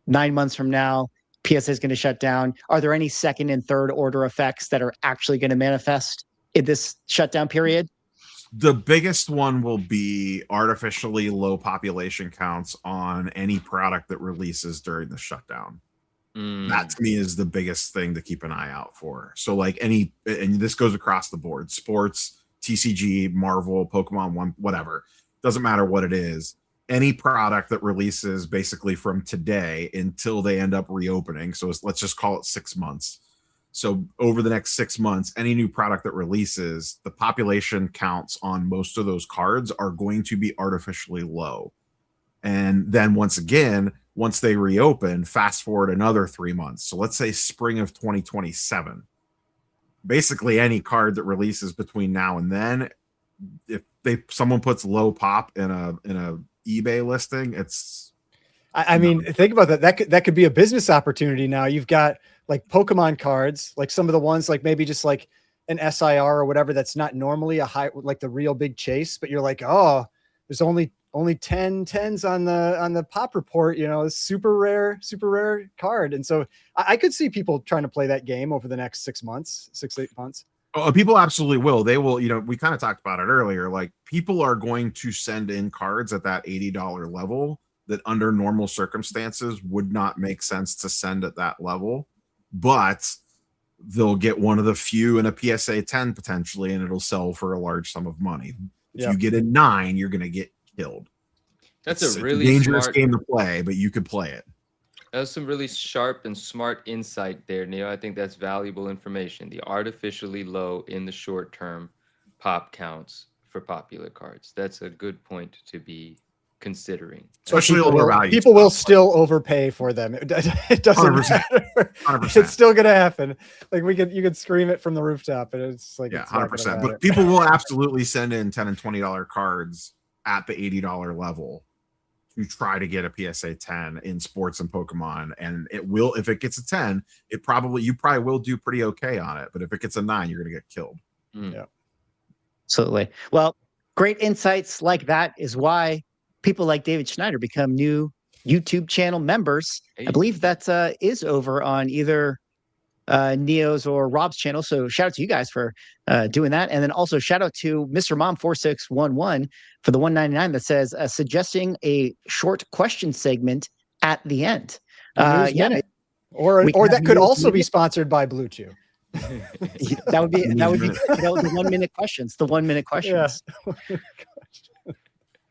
9 months from now? PSA is going to shut down. Are there any second and third order effects that are actually going to manifest in this shutdown period? The biggest one will be artificially low population counts on any product that releases during the shutdown. That to me is the biggest thing to keep an eye out for. So like and this goes across the board, sports, TCG, Marvel, Pokemon, One, whatever, doesn't matter what it is. Any product that releases basically from today until they end up reopening. So let's just call it 6 months. So over the next 6 months, any new product that releases, the population counts on most of those cards are going to be artificially low. And then once again, once they reopen, fast forward another 3 months. So let's say spring of 2027. Basically, any card that releases between now and then, if someone puts low pop in a eBay listing, it's. I mean, think about that. That could be a business opportunity. Now you've got like Pokemon cards, like some of the ones like maybe just like an SIR or whatever that's not normally a high, like the real big chase, but you're like, oh, there's only 10 10s on the pop report, it's super rare card. And so I could see people trying to play that game over the next 6 months, 8 months. Oh, people absolutely will. They will, we kind of talked about it earlier. Like people are going to send in cards at that $80 level that under normal circumstances would not make sense to send at that level, but they'll get one of the few in a PSA 10 potentially, and it'll sell for a large sum of money. If you get a 9, you're going to get killed. That's It's a really dangerous smart game to play, but you could play it. That was some really sharp and smart insight there, Neil. I think that's valuable information. The artificially low in the short term pop counts for popular cards. That's a good point to be considering. Especially People older will, value. people will still overpay for them. It doesn't 100%. matter. 100%. It's still gonna happen. Like you could scream it from the rooftop, and it's like Yeah, it's not 100%. gonna But matter. people will absolutely send in $10 and $20 cards at the $80 level to try to get a PSA 10 in sports and Pokemon. And it will, if it gets a 10, you probably will do pretty okay on it. But if it gets a 9, you're gonna get killed. Yeah. Absolutely. Well, great insights like that is why people like David Schneider become new YouTube channel members. I believe that is over on either Neo's or Rob's channel. So shout out to you guys for doing that. And then also shout out to Mr. Mom 4611 for the 199 that says suggesting a short question segment at the end. News Yeah, Minute. Or that could also be sponsored by Blue Chew. that would be the 1 minute questions. The 1 minute questions. Yeah.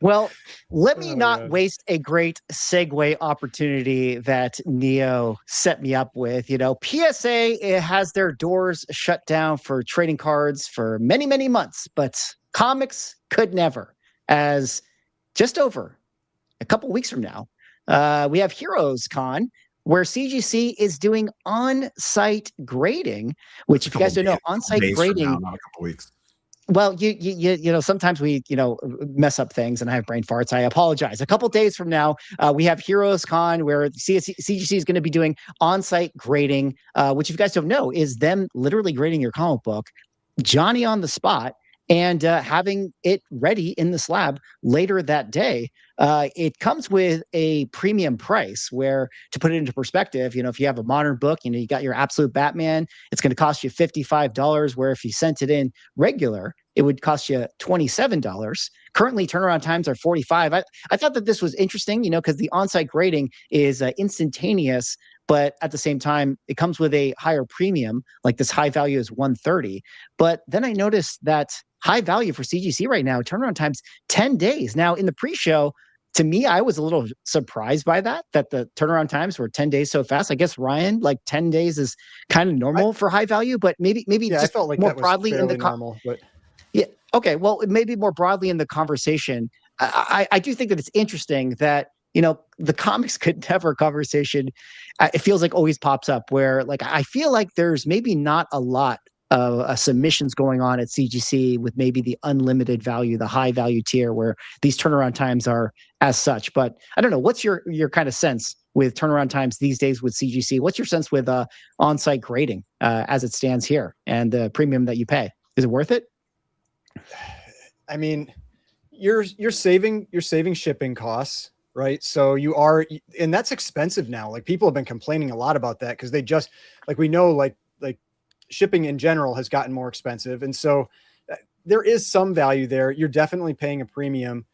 Well, let me Oh, not God. waste a great segue opportunity that Neo set me up with. You know, PSA it has their doors shut down for trading cards for many, many months, but comics could never. As just over a couple weeks from now, we have Heroes Con, where CGC is doing on-site grading, which, if you guys don't know, on-site grading. Now, not a couple weeks. Well, you know, sometimes we, mess up things and I have brain farts. I apologize. A couple days from now, we have Heroes Con where CGC is going to be doing on-site grading, which, if you guys don't know, is them literally grading your comic book, Johnny on the spot, and having it ready in the slab later that day. It comes with a premium price where, to put it into perspective, if you have a modern book, you got your Absolute Batman, it's going to cost you $55, where if you sent it in regular, it would cost you $27. Currently, turnaround times are 45. I thought that this was interesting, because the on-site grading is instantaneous, but at the same time, it comes with a higher premium, like this high value is 130. But then I noticed that high value for CGC right now, turnaround times 10 days. Now, in the pre-show, to me, I was a little surprised by that the turnaround times were 10 days so fast. I guess, Ryan, like 10 days is kind of normal for high value, but maybe Yeah, just I felt like more that was broadly in the normal, but yeah. Okay. Well, maybe more broadly in the conversation, I do think that it's interesting that, the comics could never conversation, it feels like always pops up where, like, I feel like there's maybe not a lot of submissions going on at CGC with maybe the unlimited value, the high value tier where these turnaround times are as such. But I don't know, what's your kind of sense with turnaround times these days with CGC? What's your sense with on-site grading as it stands here and the premium that you pay? Is it worth it? I mean, you're saving shipping costs, right? So and that's expensive now. Like, people have been complaining a lot about that because they just, like, we know, like shipping in general has gotten more expensive. And so there is some value there. You're definitely paying a premium.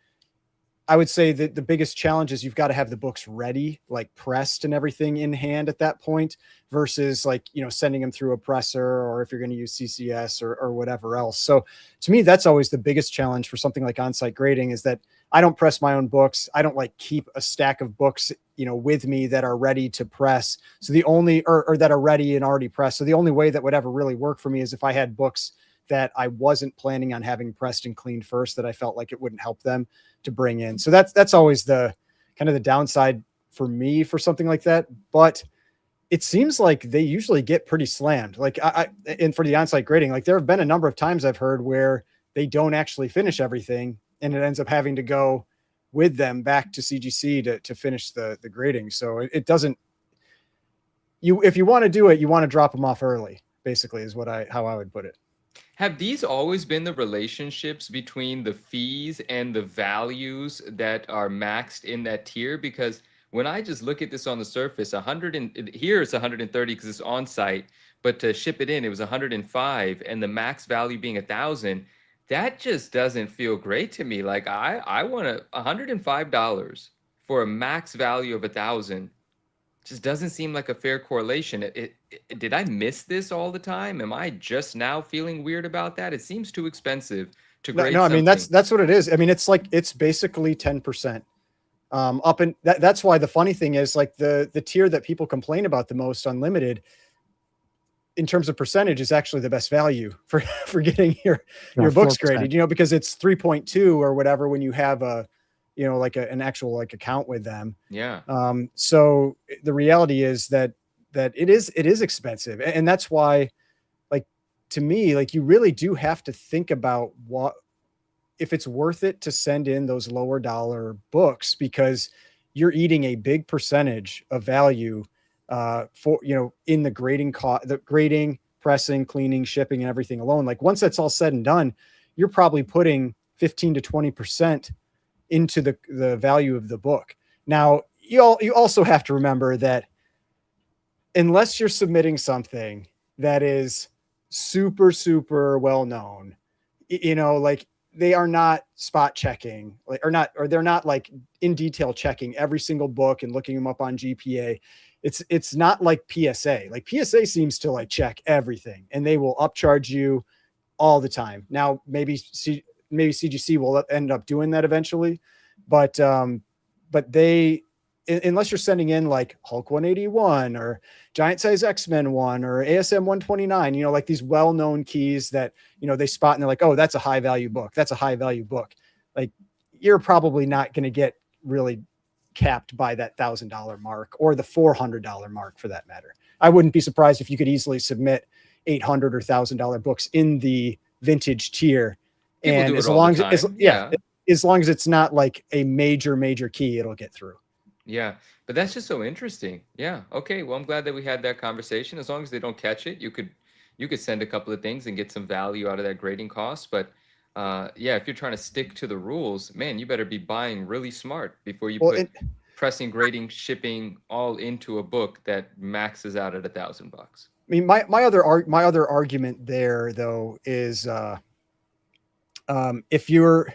I would say that the biggest challenge is you've got to have the books ready, like pressed and everything in hand at that point, versus like, sending them through a presser, or if you're going to use CCS or whatever else. So to me, that's always the biggest challenge for something like on-site grading, is that I don't press my own books. I don't like keep a stack of books, with me that are ready to press. So the only, or that are ready and already pressed. So the only way that would ever really work for me is if I had books that I wasn't planning on having pressed and cleaned first, that I felt like it wouldn't help them to bring in. So that's always the kind of the downside for me for something like that. But it seems like they usually get pretty slammed. Like and for the on-site grading, like there have been a number of times I've heard where they don't actually finish everything, and it ends up having to go with them back to CGC to finish the grading. So it doesn't, if you want to do it, you want to drop them off early, basically, is how I would put it. Have these always been the relationships between the fees and the values that are maxed in that tier? Because when I just look at this on the surface, here it's 130 because it's on site, but to ship it in, it was 105, and the max value being 1,000. That just doesn't feel great to me. Like, I want $105 for a max value of 1,000. Just doesn't seem like a fair correlation. Did I miss this all the time? Am I just now feeling weird about that? It seems too expensive to grade. No, I mean, that's what it is. I mean, it's basically 10%. That's why the funny thing is, like, the tier that people complain about the most, Unlimited, in terms of percentage, is actually the best value for getting your books 4%. graded, because it's 3.2 or whatever when you have a like an actual like account with them. Yeah. So the reality is that it is expensive, and that's why, like, to me, like, you really do have to think about if it's worth it to send in those lower dollar books, because you're eating a big percentage of value for, in the grading cost, the grading, pressing, cleaning, shipping, and everything alone. Like, once that's all said and done, you're probably putting 15 to 20% into the value of the book. Now, you also have to remember that unless you're submitting something that is super, super well known, like, they are not spot checking, or they're not like in detail checking every single book and looking them up on GPA. It's not like PSA. Like, PSA seems to like check everything, and they will upcharge you all the time. Now, maybe CGC will end up doing that eventually, but they, unless you're sending in like Hulk 181 or Giant Size X-Men 1 or ASM 129, like these well-known keys that, they spot and they're like, oh, that's a high value book. That's a high value book. Like, you're probably not going to get really capped by that $1,000 mark, or the $400 mark for that matter. I wouldn't be surprised if you could easily submit $800 or $1,000 books in the vintage tier. People And do it as all long the as, time. as long as it's not like a major key, it'll get through. Yeah, but that's just so interesting. Yeah. Okay. Well, I'm glad that we had that conversation. As long as they don't catch it, you could send a couple of things and get some value out of that grading cost. But yeah, if you're trying to stick to the rules, man, you better be buying really smart before you put pressing, grading, shipping all into a book that maxes out at $1,000. I mean, my other argument there though is if you're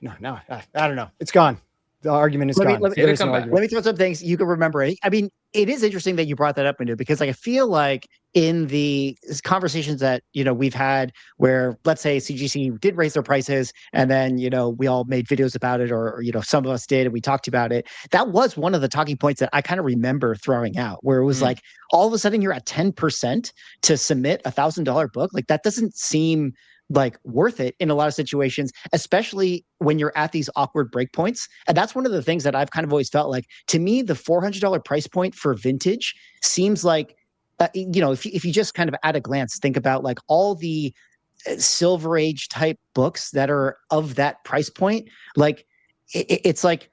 no, I don't know, it's gone. The argument is gone. Let me throw some things you can remember. I mean, it is interesting that you brought that up, into, because like, I feel like in the conversations that, we've had where, let's say, CGC did raise their prices, and then, we all made videos about it, or some of us did, and we talked about it. That was one of the talking points that I kind of remember throwing out, where it was like, all of a sudden you're at 10% to submit $1,000 book. Like, that doesn't seem like worth it in a lot of situations, especially when you're at these awkward breakpoints. And that's one of the things that I've kind of always felt like, to me, the $400 price point for vintage seems like, if you just kind of at a glance think about like all the Silver Age type books that are of that price point, like it's like,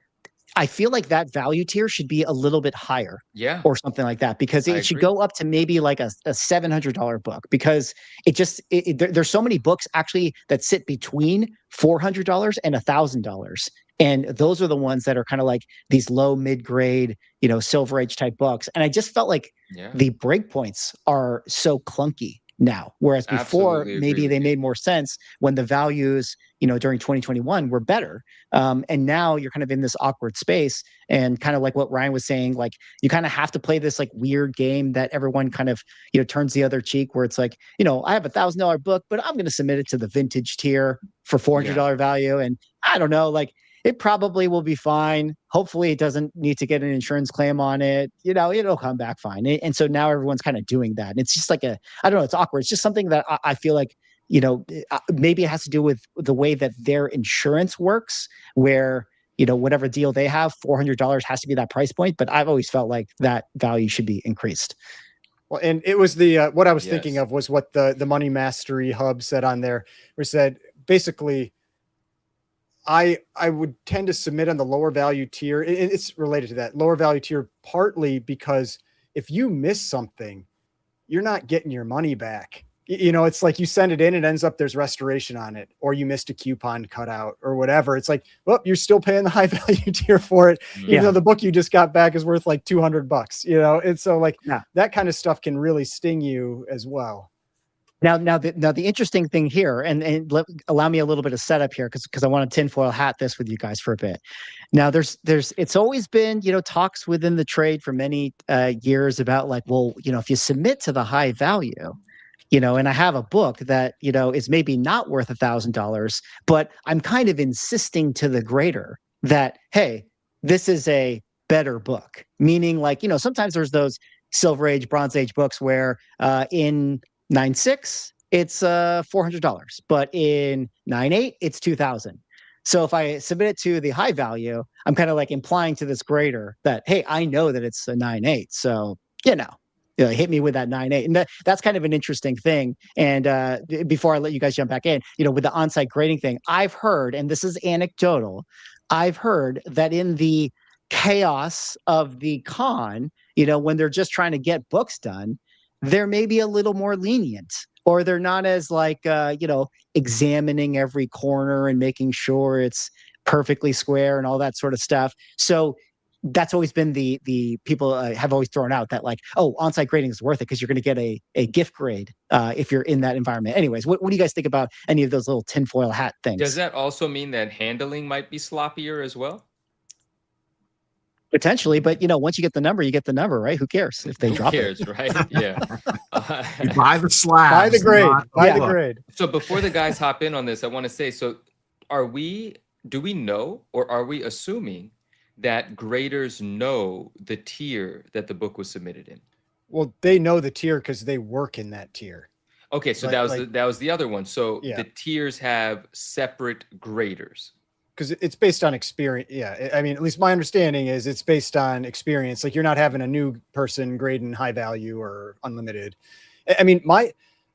I feel like that value tier should be a little bit higher, or something like that, because it should go up to maybe like a $700 book, because there's so many books actually that sit between $400 and $1,000. And those are the ones that are kind of like these low mid-grade, Silver Age type books. And I just felt like the breakpoints are so clunky now, whereas before maybe they made more sense when the values, during 2021 were better. And now you're kind of in this awkward space, and kind of like what Ryan was saying, like, you kind of have to play this like weird game that everyone kind of, turns the other cheek, where it's like, I have $1,000 book, but I'm going to submit it to the vintage tier for $400 value. And I don't know, like, it probably will be fine. Hopefully it doesn't need to get an insurance claim on it. It'll come back fine. And so now everyone's kind of doing that. And it's just like I don't know, it's awkward. It's just something that I feel like, maybe it has to do with the way that their insurance works, where, whatever deal they have, $400 has to be that price point. But I've always felt like that value should be increased. Well, and it was what I was thinking of was what the Money Mastery Hub said on there, where said basically, I would tend to submit on the lower value tier. It's related to that lower value tier, partly because if you miss something, you're not getting your money back. It's like you send it in, it ends up there's restoration on it, or you missed a coupon cutout or whatever. It's like, well, you're still paying the high value tier for it, even though the book you just got back is worth like $200. And so like that kind of stuff can really sting you as well. Now the interesting thing here, and allow me a little bit of setup here, because I want to tinfoil hat this with you guys for a bit. Now it's always been, talks within the trade for many years about like, well, if you submit to the high value, and I have a book that, is maybe not worth $1,000, but I'm kind of insisting to the grader that, hey, this is a better book. Meaning, like, sometimes there's those Silver Age, Bronze Age books where in 9.6 it's $400, but in 9.8 it's $2,000. So if I submit it to the high value, I'm kind of like implying to this grader that, hey, I know that it's a 9.8. So, hit me with that 9.8. And that's kind of an interesting thing. And before I let you guys jump back in, with the on-site grading thing, I've heard, and this is anecdotal, I've heard that in the chaos of the con, when they're just trying to get books done, they're maybe a little more lenient, or they're not as like, examining every corner and making sure it's perfectly square and all that sort of stuff. So that's always been the people have always thrown out that like, oh, on-site grading is worth it because you're going to get a gift grade if you're in that environment. Anyways, what do you guys think about any of those little tinfoil hat things? Does that also mean that handling might be sloppier as well? Potentially, but once you get the number, you get the number, right? Who cares if they drop it? Who cares, right? Yeah. You buy the slab. Buy the grade. Buy the grade. So before the guys hop in on this, I want to say, so do we know, or are we assuming that graders know the tier that the book was submitted in? Well, they know the tier because they work in that tier. Okay, so that was the other one. So the tiers have separate graders. Because it's based on experience. Yeah, I mean, at least my understanding is it's based on experience. Like you're not having a new person grading high value or unlimited. I mean,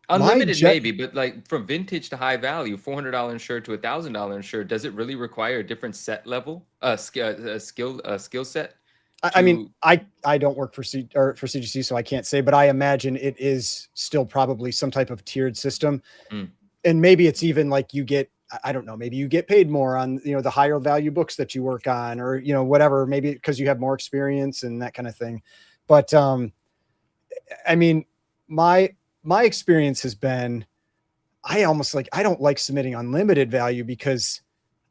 unlimited maybe, but like from vintage to high value, $400 insured to $1,000 insured, does it really require a different set level, skill set? I mean, I don't work for CGC, so I can't say, but I imagine it is still probably some type of tiered system, and maybe it's even like you get. I don't know, maybe you get paid more on, the higher value books that you work on, or, whatever, maybe because you have more experience and that kind of thing. But, I mean, my experience has been, I don't like submitting unlimited value because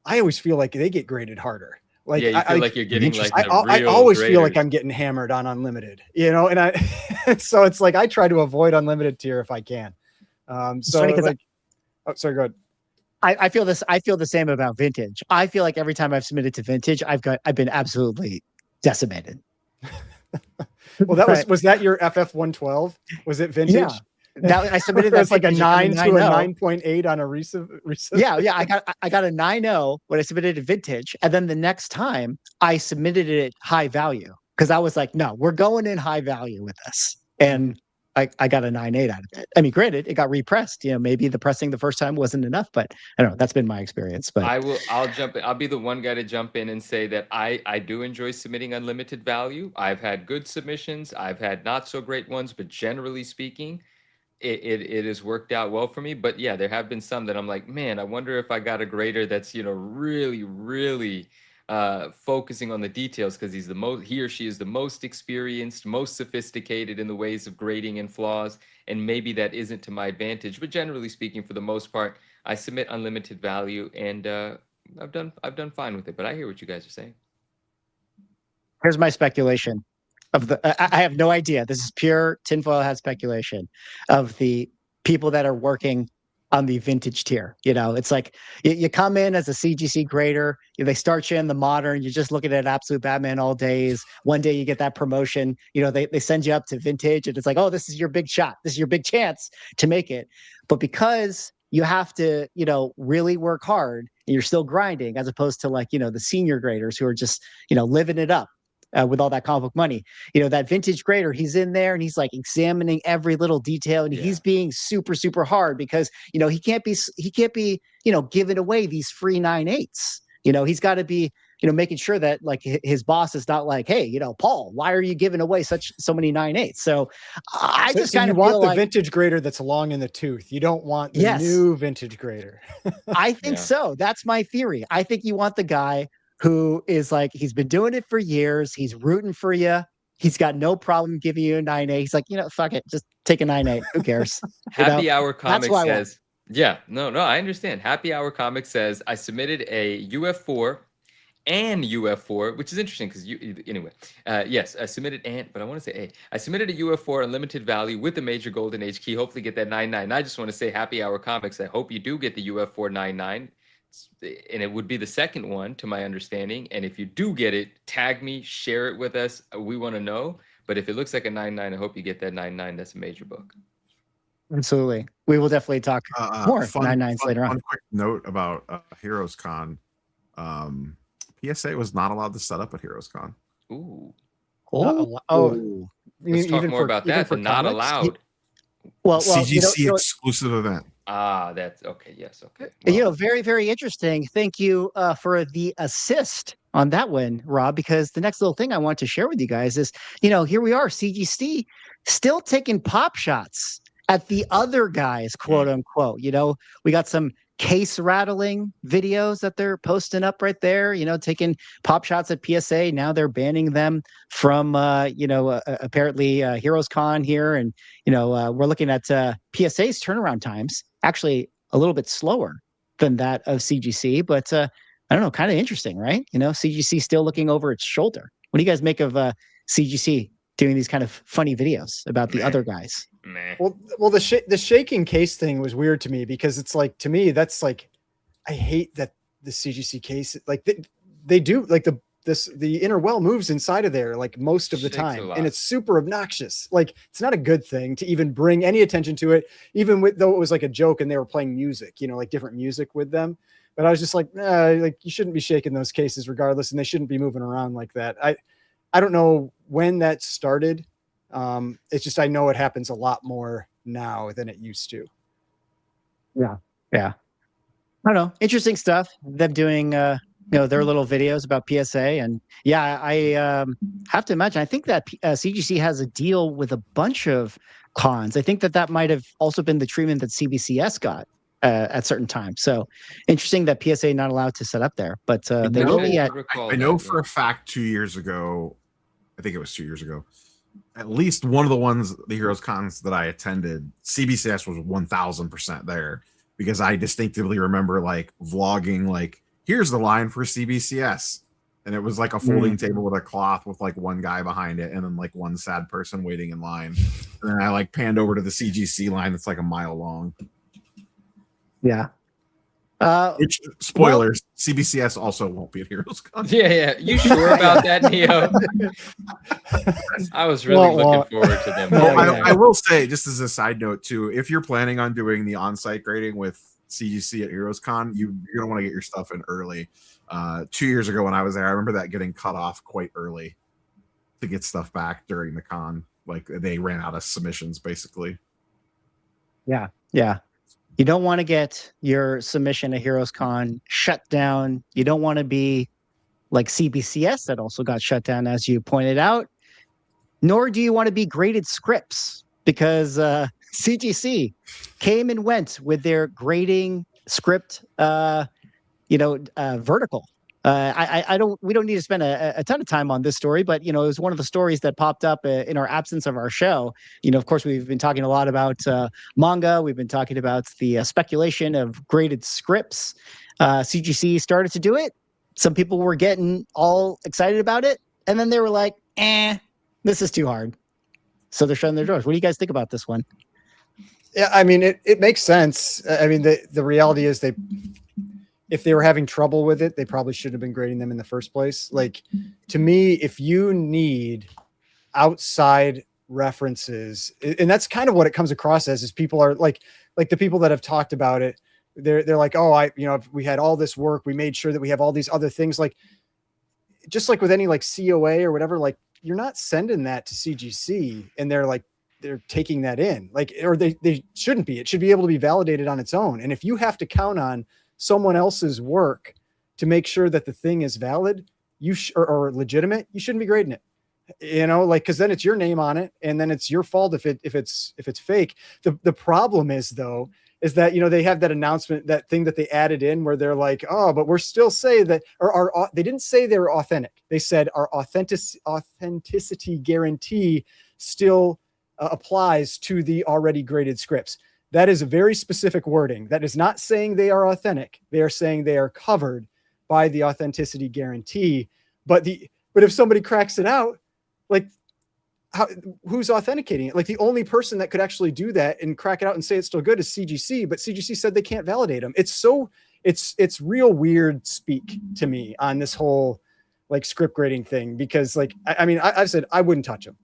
I always feel like they get graded harder. Like, yeah, you feel like you're getting like I always feel like I'm getting hammered on unlimited, and so it's like, I try to avoid unlimited tier if I can. Sorry, go ahead. I feel this. I feel the same about vintage. I feel like every time I've submitted to vintage, I've been absolutely decimated. Well, was that your FF 112? Was it vintage? Yeah. That I submitted that. It's like a 9 to a 9.8 on a recent. Yeah, I got a 9.0 when I submitted to vintage, and then the next time I submitted it high value because I was like, no, we're going in high value with this, and I got a 9.8 out of it. I mean, granted, it got repressed. Maybe the pressing the first time wasn't enough, but I don't know. That's been my experience. But I'll jump in. I'll be the one guy to jump in and say that I do enjoy submitting unlimited value. I've had good submissions. I've had not so great ones, but generally speaking, it has worked out well for me. But yeah, there have been some that I'm like, man, I wonder if I got a grader that's really, really focusing on the details because he or she is the most experienced, most sophisticated in the ways of grading and flaws, and maybe that isn't to my advantage. But generally speaking, for the most part, I submit unlimited value, and I've done fine with it. But I hear what you guys are saying. Here's my speculation I have no idea. This is pure tinfoil hat speculation of the people that are working on the vintage tier. It's like you come in as a CGC grader, they start you in the modern, you're just looking at Absolute Batman all days. One day you get that promotion, they send you up to vintage, and it's like, oh, this is your big shot. This is your big chance to make it. But because you have to, really work hard and you're still grinding, as opposed to like, the senior graders who are just, living it up. With all that comic book money, that vintage grader, he's in there and he's like examining every little detail, and he's being super, super hard because he can't be giving away these free 9.8s. He's got to be making sure that like his boss is not like, hey, Paul, why are you giving away so many 9.8s? So I just kind of want the vintage grader that's long in the tooth. You don't want the new vintage grader. I think so. That's my theory. I think you want the guy who is like, he's been doing it for years. He's rooting for you. He's got no problem giving you a 9.8. He's like, fuck it. Just take a 9.8. Who cares? Happy Hour Comics says, I understand. Happy Hour Comics says, I submitted a UF4 and UF4, which is interesting because yes, I submitted but I want to say A. I submitted a UF4 unlimited value with the major golden age key. Hopefully get that 9.9. I just want to say Happy Hour Comics, I hope you do get the UF4 9.9. And it would be the second one, to my understanding. And if you do get it, tag me, share it with us. We want to know. But if it looks like a 9.9, I hope you get that 9.9. That's a major book. Absolutely. We will definitely talk more 9.9s later on. One quick note about Heroes Con. PSA was not allowed to set up at Heroes Con. Ooh. You Let's mean talk even more about even that. for The not comics? allowed. Well, CGC exclusive event. Ah, that's okay. Yes. Okay. Very, very interesting. Thank you for the assist on that one, Rob, because the next little thing I want to share with you guys is, here we are, CGC, still taking pop shots at the other guys, quote unquote. We got some case rattling videos that they're posting up right there, taking pop shots at PSA. Now they're banning them from, apparently Heroes Con here. And, we're looking at PSA's turnaround times, actually a little bit slower than that of CGC, but I don't know, kind of interesting, right? CGC still looking over its shoulder. What do you guys make of CGC doing these kind of funny videos about the other guys? Well, the shaking case thing was weird to me because it's like, to me, that's like, I hate that the CGC case, like they do like the inner well moves inside of there like most of the time, and it's super obnoxious. Like, it's not a good thing to even bring any attention to it, even though it was like a joke and they were playing music, like different music with them. But I was just like, like, you shouldn't be shaking those cases regardless, and they shouldn't be moving around like that. I don't know when that started. It's just, I know it happens a lot more now than it used to. Yeah. I don't know. Interesting stuff. Them doing, their little videos about PSA. And yeah, I have to imagine, I think that CGC has a deal with a bunch of cons. I think that might have also been the treatment that CBCS got at certain times. So interesting that PSA not allowed to set up there, but they will be at. I know for a fact 2 years ago, I think it was 2 years ago, at least one of the Heroes Cons that I attended, CBCS was 1000% there, because I distinctively remember like vlogging, like, here's the line for CBCS. And it was like a folding table with a cloth with like one guy behind it and then like one sad person waiting in line. And then I like panned over to the CGC line that's like a mile long. Yeah. Which, spoilers, CBCS also won't be at Heroes Con. Yeah. You sure about that, Neo? I was really looking forward to them. I will say, just as a side note too, if you're planning on doing the on-site grading with CGC at Heroes Con, you're gonna want to get your stuff in early. 2 years ago when I was there, I remember that getting cut off quite early to get stuff back during the con. Like, they ran out of submissions basically. Yeah. You don't want to get your submission at Heroes Con shut down. You don't want to be like CBCS that also got shut down, as you pointed out. Nor do you want to be graded scripts, because CGC came and went with their grading script, vertical. We don't need to spend a ton of time on this story, but it was one of the stories that popped up in our absence of our show. Of course, we've been talking a lot about manga. We've been talking about the speculation of graded scripts. CGC started to do it. Some people were getting all excited about it, and then they were like, this is too hard. So they're shutting their doors. What do you guys think about this one? Yeah, I mean, it makes sense. I mean, the reality is if they were having trouble with it, they probably shouldn't have been grading them in the first place. Like, to me, if you need outside references, and that's kind of what it comes across as, is people are like the people that have talked about it, they're like, oh, we had all this work, we made sure that we have all these other things, like, just like with any like COA or whatever, like, you're not sending that to CGC and they're taking that in, like, or they shouldn't be. It should be able to be validated on its own. And if you have to count on someone else's work to make sure that the thing is valid, or legitimate, you shouldn't be grading it. Like, because then it's your name on it, and then it's your fault if it's fake. The problem is that they have that announcement, that thing that they added in where they're like, oh, but we're still say that, or they didn't say they were authentic. They said our authenticity guarantee still applies to the already graded scripts. That is a very specific wording. That is not saying they are authentic. They are saying they are covered by the authenticity guarantee. But if somebody cracks it out, like, who's authenticating it? Like, the only person that could actually do that and crack it out and say it's still good is CGC, but CGC said they can't validate them. It's real weird speak to me on this whole like script grading thing, because like, I mean, I've said I wouldn't touch them.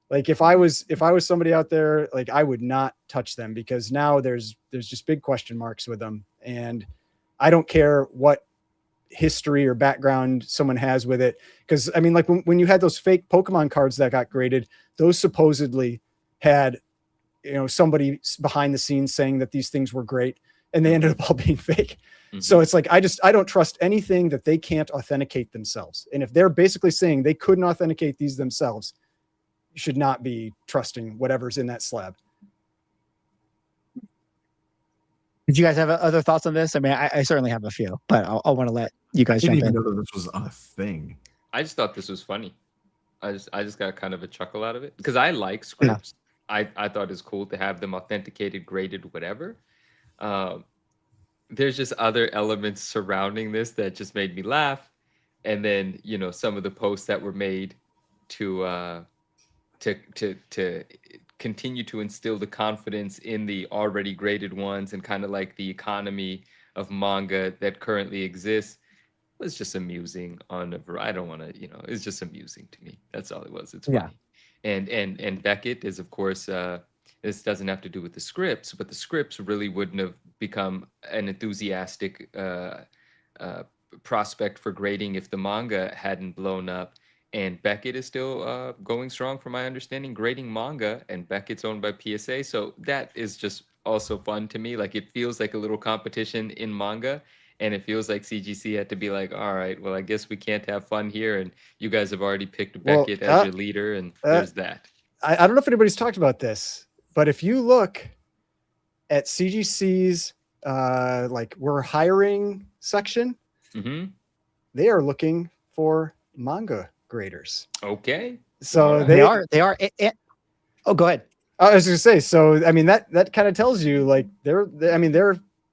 Like, if I was somebody out there, like, I would not touch them, because now there's just big question marks with them. And I don't care what history or background someone has with it. Because I mean, like when you had those fake Pokemon cards that got graded, those supposedly had, you know, somebody behind the scenes saying that these things were great, and they ended up all being fake. So it's like, I don't trust anything that they can't authenticate themselves. And if they're basically saying they couldn't authenticate these themselves, you should not be trusting whatever's in that slab. Did you guys have other thoughts on this? I mean, I certainly have a few, but I'll want to let you I guys didn't jump even in. know that this was a thing. I just thought this was funny. I just got kind of a chuckle out of it because I like scripts. I thought it was cool to have them authenticated, graded, whatever. There's just other elements surrounding this that just made me laugh. And then, you know, some of the posts that were made to continue to instill the confidence in the already graded ones and kind of like the economy of manga that currently exists was just amusing on a I don't want to, you know, it's just amusing to me. That's all it was. It's funny. And Beckett is, of course, this doesn't have to do with the scripts, but the scripts really wouldn't have become an enthusiastic prospect for grading if the manga hadn't blown up. And Beckett is still going strong, from my understanding, grading manga, and Beckett's owned by PSA. So that is just also fun to me. Like, it feels like a little competition in manga, and it feels like CGC had to be like, all right, well, I guess we can't have fun here. And you guys have already picked Beckett as your leader, and there's that. I don't know if anybody's talked about this, but if you look at CGC's like we're hiring section, they are looking for manga graders. Okay. So They are. Oh, go ahead. I was gonna say, so I mean that kind of tells you like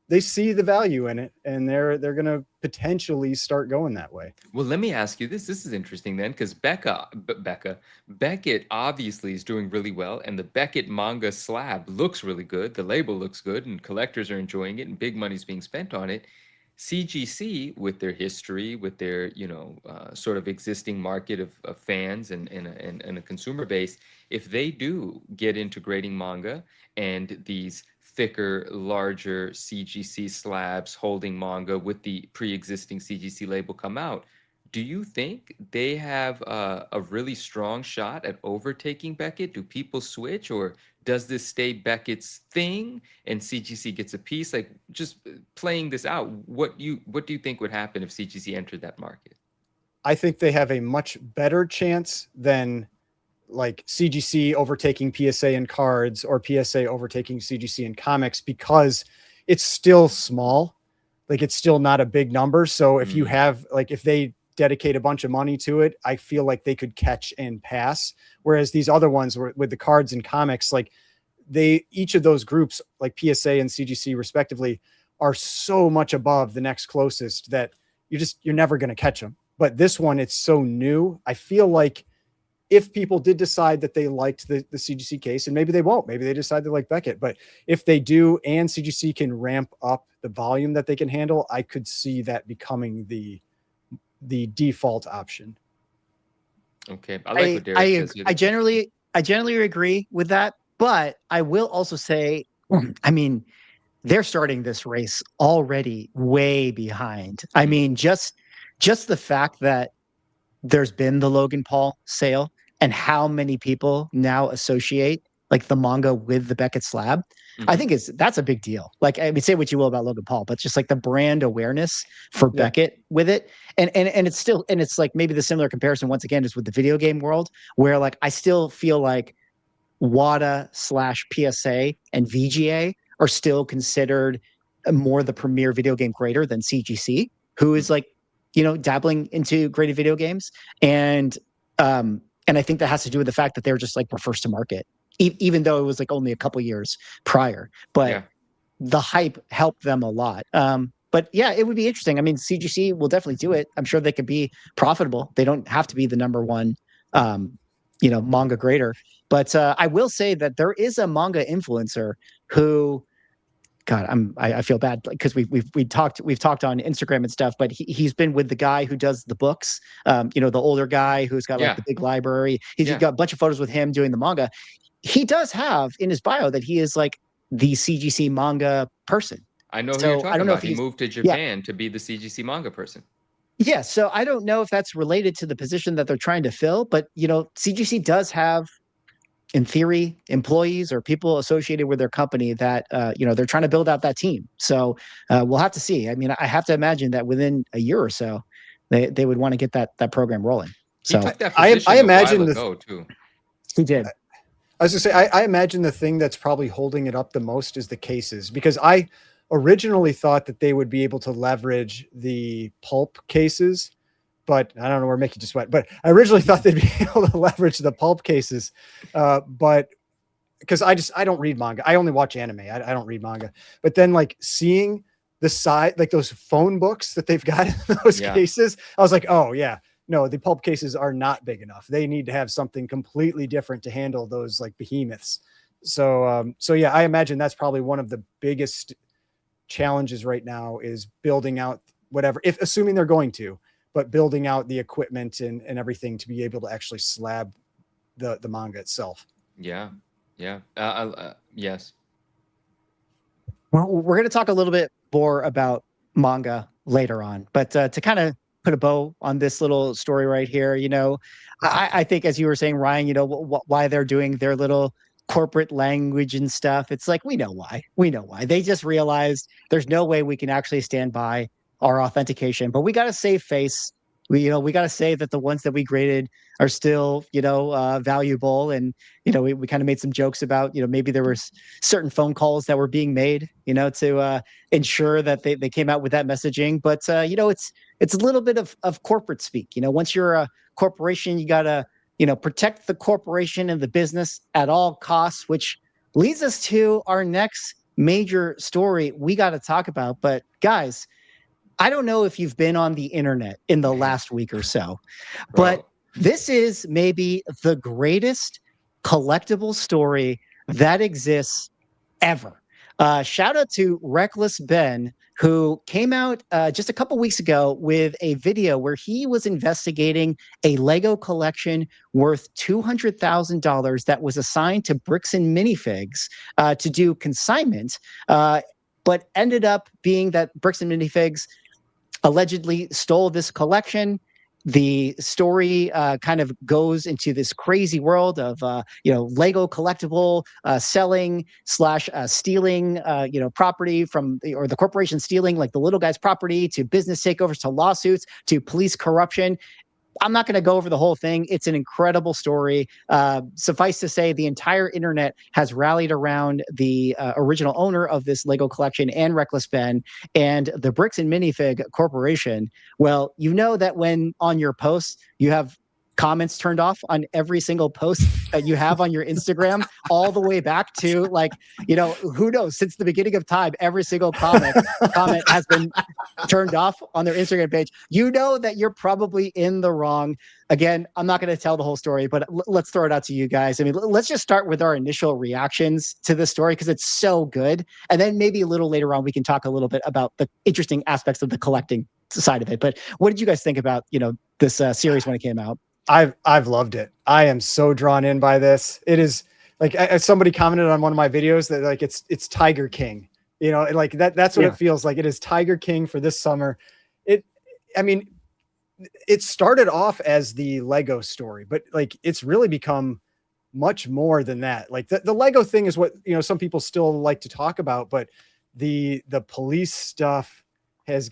they see the value in it, and they're gonna potentially start going that way. Well, let me ask you this. This is interesting then, because Beckett obviously is doing really well, and the Beckett manga slab looks really good. The label looks good, and collectors are enjoying it, and big money's being spent on it. CGC, with their history, with their sort of existing market of fans and a consumer base, if they do get into grading manga and these thicker, larger CGC slabs holding manga with the pre-existing CGC label come out, do you think they have a really strong shot at overtaking Beckett? Do people switch, or does this stay Beckett's thing and CGC gets a piece? Like, just playing this out, what do you think would happen if CGC entered that market? I think they have a much better chance than like CGC overtaking PSA in cards or PSA overtaking CGC in comics, because it's still small. Like, it's still not a big number. So if you have, like, if they dedicate a bunch of money to it, I feel like they could catch and pass. Whereas these other ones with the cards and comics, like each of those groups, like PSA and CGC respectively, are so much above the next closest that you're never going to catch them. But this one, it's so new. I feel like if people did decide that they liked the CGC case, and maybe they won't, maybe they decide they like Beckett, but if they do, and CGC can ramp up the volume that they can handle, I could see that becoming the default option. Okay. I like what Derek says. I generally agree with that, but I will also say, I mean, they're starting this race already way behind. I mean, just the fact that there's been the Logan Paul sale and how many people now associate like the manga with the Beckett slab, I think that's a big deal. Like, I mean, say what you will about Logan Paul, but just like the brand awareness for Beckett with it. And it's still, and it's like maybe the similar comparison once again is with the video game world, where like I still feel like WATA/PSA and VGA are still considered more the premier video game grader than CGC, who is like, dabbling into graded video games. And I think that has to do with the fact that they're just like, we're first to market, even though it was like only a couple years prior, but the hype helped them a lot. But yeah, it would be interesting. I mean, CGC will definitely do it. I'm sure they could be profitable. They don't have to be the number one, manga grader. But I will say that there is a manga influencer who, God, I feel bad because we've talked on Instagram and stuff, but he's been with the guy who does the books, the older guy who's got like the big library. He's got a bunch of photos with him doing the manga. He does have in his bio that he is like the CGC manga person. I know who you're talking about. He moved to Japan to be the CGC manga person. Yeah, so I don't know if that's related to the position that they're trying to fill, but CGC does have, in theory, employees or people associated with their company that they're trying to build out that team. So we'll have to see. I mean, I have to imagine that within a year or so, they would want to get that program rolling. He So took that I position a imagine while the ago too. he did. I was gonna say, I imagine the thing that's probably holding it up the most is the cases, because I originally thought that they would be able to leverage the pulp cases, but I don't know where Mickey just went. But I originally thought they'd be able to leverage the pulp cases, but because I don't read manga, I only watch anime. I don't read manga. But then like seeing the side, like those phone books that they've got in those cases, I was like, oh yeah. No, the pulp cases are not big enough. They need to have something completely different to handle those like behemoths. So yeah, I imagine that's probably one of the biggest challenges right now is building out whatever, if assuming they're going to, but building out the equipment and everything to be able to actually slab the manga itself. Yeah. Yes. Well, we're going to talk a little bit more about manga later on, but to kind of put a bow on this little story right here, I think, as you were saying, Ryan, why they're doing their little corporate language and stuff. It's like, we know why. They just realized there's no way we can actually stand by our authentication, but we got to save face. We got to say that the ones that we graded are still, valuable. And, we kind of made some jokes about, maybe there was certain phone calls that were being made, to ensure that they came out with that messaging. But, it's a little bit of corporate speak. Once you're a corporation, you got to, protect the corporation and the business at all costs, which leads us to our next major story we got to talk about. But guys, I don't know if you've been on the internet in the last week or so, but this is maybe the greatest collectible story that exists ever. Shout out to Reckless Ben, who came out just a couple weeks ago with a video where he was investigating a Lego collection worth $200,000 that was assigned to Bricks and Minifigs to do consignment, but ended up being that Bricks and Minifigs allegedly stole this collection. The story kind of goes into this crazy world of, Lego collectible selling / stealing, property from, or the corporation stealing like the little guy's property, to business takeovers, to lawsuits, to police corruption. I'm not going to go over the whole thing. It's an incredible story. Suffice to say, the entire internet has rallied around the original owner of this Lego collection and Reckless Ben and the Bricks and Minifig Corporation. Well, you know that when on your posts, you have comments turned off on every single post that you have on your Instagram, all the way back to who knows, since the beginning of time, every single comment has been turned off on their Instagram page. You know that you're probably in the wrong. Again, I'm not going to tell the whole story, but let's throw it out to you guys. I mean, let's just start with our initial reactions to this story because it's so good. And then maybe a little later on, we can talk a little bit about the interesting aspects of the collecting side of it. But what did you guys think about, this series when it came out? I've loved it. I am so drawn in by this. It is like, as somebody commented on one of my videos that like it's Tiger King, like that's what it feels like. It is Tiger King for this summer. It started off as the Lego story, but like it's really become much more than that. Like the Lego thing is what, some people still like to talk about, but the police stuff is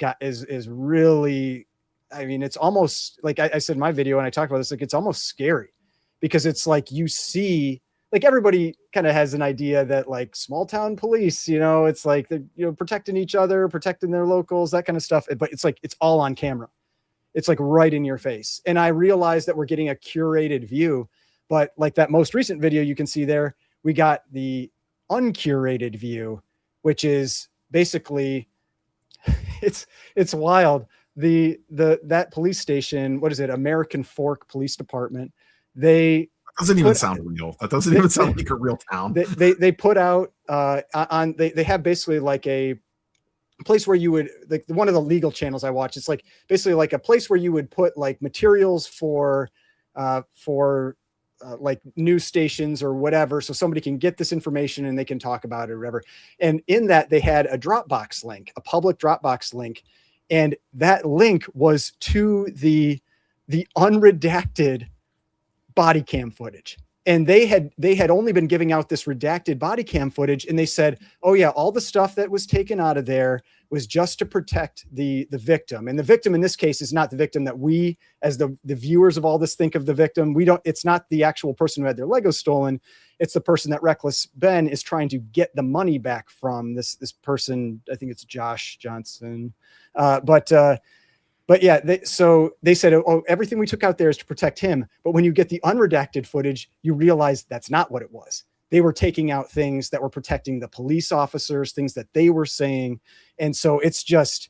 really, it's almost like I said in my video, and I talked about this, like it's almost scary because it's like you see, like everybody kind of has an idea that like small town police, it's like they're protecting each other, protecting their locals, that kind of stuff. But it's like it's all on camera. It's like right in your face. And I realize that we're getting a curated view, but like that most recent video you can see there, we got the uncurated view, which is basically it's wild. That police station, what is it? American Fork Police Department. That doesn't even sound real. That doesn't even sound like a real town. They put out they have basically like a place where you would, like one of the legal channels I watch, it's like basically like a place where you would put like materials for like news stations or whatever, so somebody can get this information and they can talk about it or whatever. And in that they had a Dropbox link, a public Dropbox link. And that link was to the unredacted body cam footage. And they had only been giving out this redacted body cam footage, and they said, oh yeah, all the stuff that was taken out of there was just to protect the victim. And the victim in this case is not the victim that we, as the viewers of all this, think of the victim. It's not the actual person who had their Lego stolen. It's the person that Reckless Ben is trying to get the money back from, this person. I think it's Josh Johnson. But yeah, so they said, oh, everything we took out there is to protect him. But when you get the unredacted footage, you realize that's not what it was. They were taking out things that were protecting the police officers, things that they were saying. And so it's just,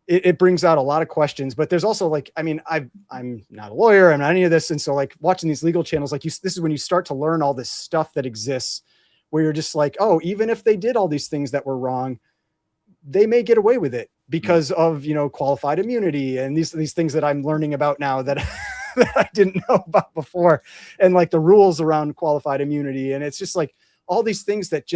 it brings out a lot of questions. But there's also like, I mean, I'm not a lawyer, I'm not any of this. And so like watching these legal channels, like this is when you start to learn all this stuff that exists, where you're just like, oh, even if they did all these things that were wrong, they may get away with it because of, qualified immunity and these things that I'm learning about now that, that I didn't know about before, and like the rules around qualified immunity. And it's just like all these things that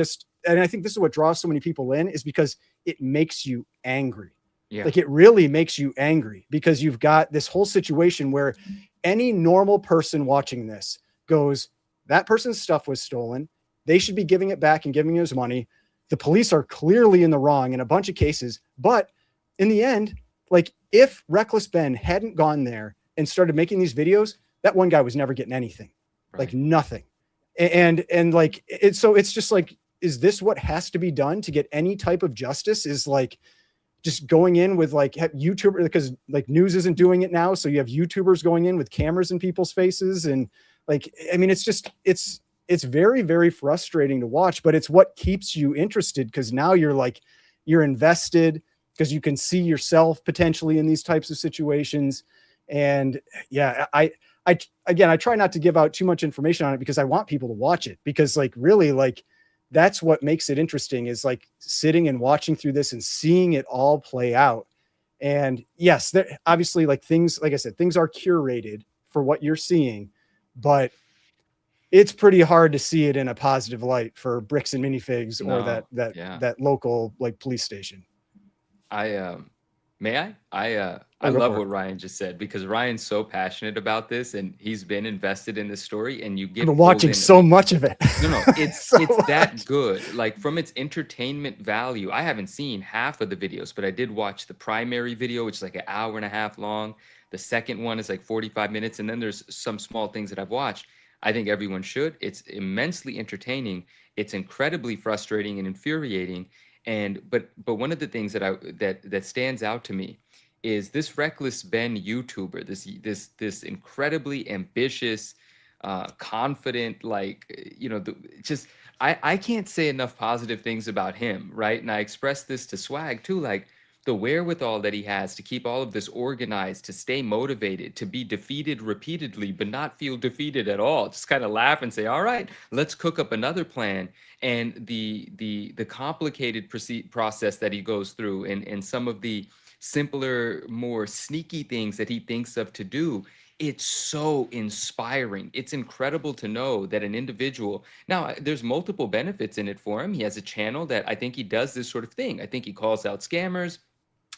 and I think this is what draws so many people in, is because it makes you angry. Yeah. Like it really makes you angry, because you've got this whole situation where any normal person watching this goes, that person's stuff was stolen. They should be giving it back and giving his money. The police are clearly in the wrong in a bunch of cases. But in the end, like if Reckless Ben hadn't gone there and started making these videos, that one guy was never getting anything, like nothing. And like, so it's just like, is this what has to be done to get any type of justice? Is like just going in with like YouTuber, because like news isn't doing it now. So you have YouTubers going in with cameras in people's faces. And like, I mean, it's just, it's very, very frustrating to watch, but it's what keeps you interested, because now you're invested, because you can see yourself potentially in these types of situations. And yeah, I try not to give out too much information on it, because I want people to watch it, because like really, like that's what makes it interesting, is like sitting and watching through this and seeing it all play out. And yes, there obviously, like things, like I said, things are curated for what you're seeing, but it's pretty hard to see it in a positive light for Bricks and Minifigs or that local like police station. I love what Ryan just said, because Ryan's so passionate about this and he's been invested in this story, and you get I've been watching so much of it. No, it's that good. Like from its entertainment value, I haven't seen half of the videos, but I did watch the primary video, which is like an hour and a half long. The second one is like 45 minutes. And then there's some small things that I've watched. I think everyone should. It's immensely entertaining. It's incredibly frustrating and infuriating. But one of the things that stands out to me is this Reckless Ben YouTuber, this incredibly ambitious, confident, like, I can't say enough positive things about him, right? And I expressed this to Swag too, like the wherewithal that he has to keep all of this organized, to stay motivated, to be defeated repeatedly, but not feel defeated at all. Just kind of laugh and say, all right, let's cook up another plan. And the complicated process that he goes through, and some of the simpler, more sneaky things that he thinks of to do, it's so inspiring. It's incredible to know that an individual, now there's multiple benefits in it for him. He has a channel that I think he does this sort of thing. I think he calls out scammers.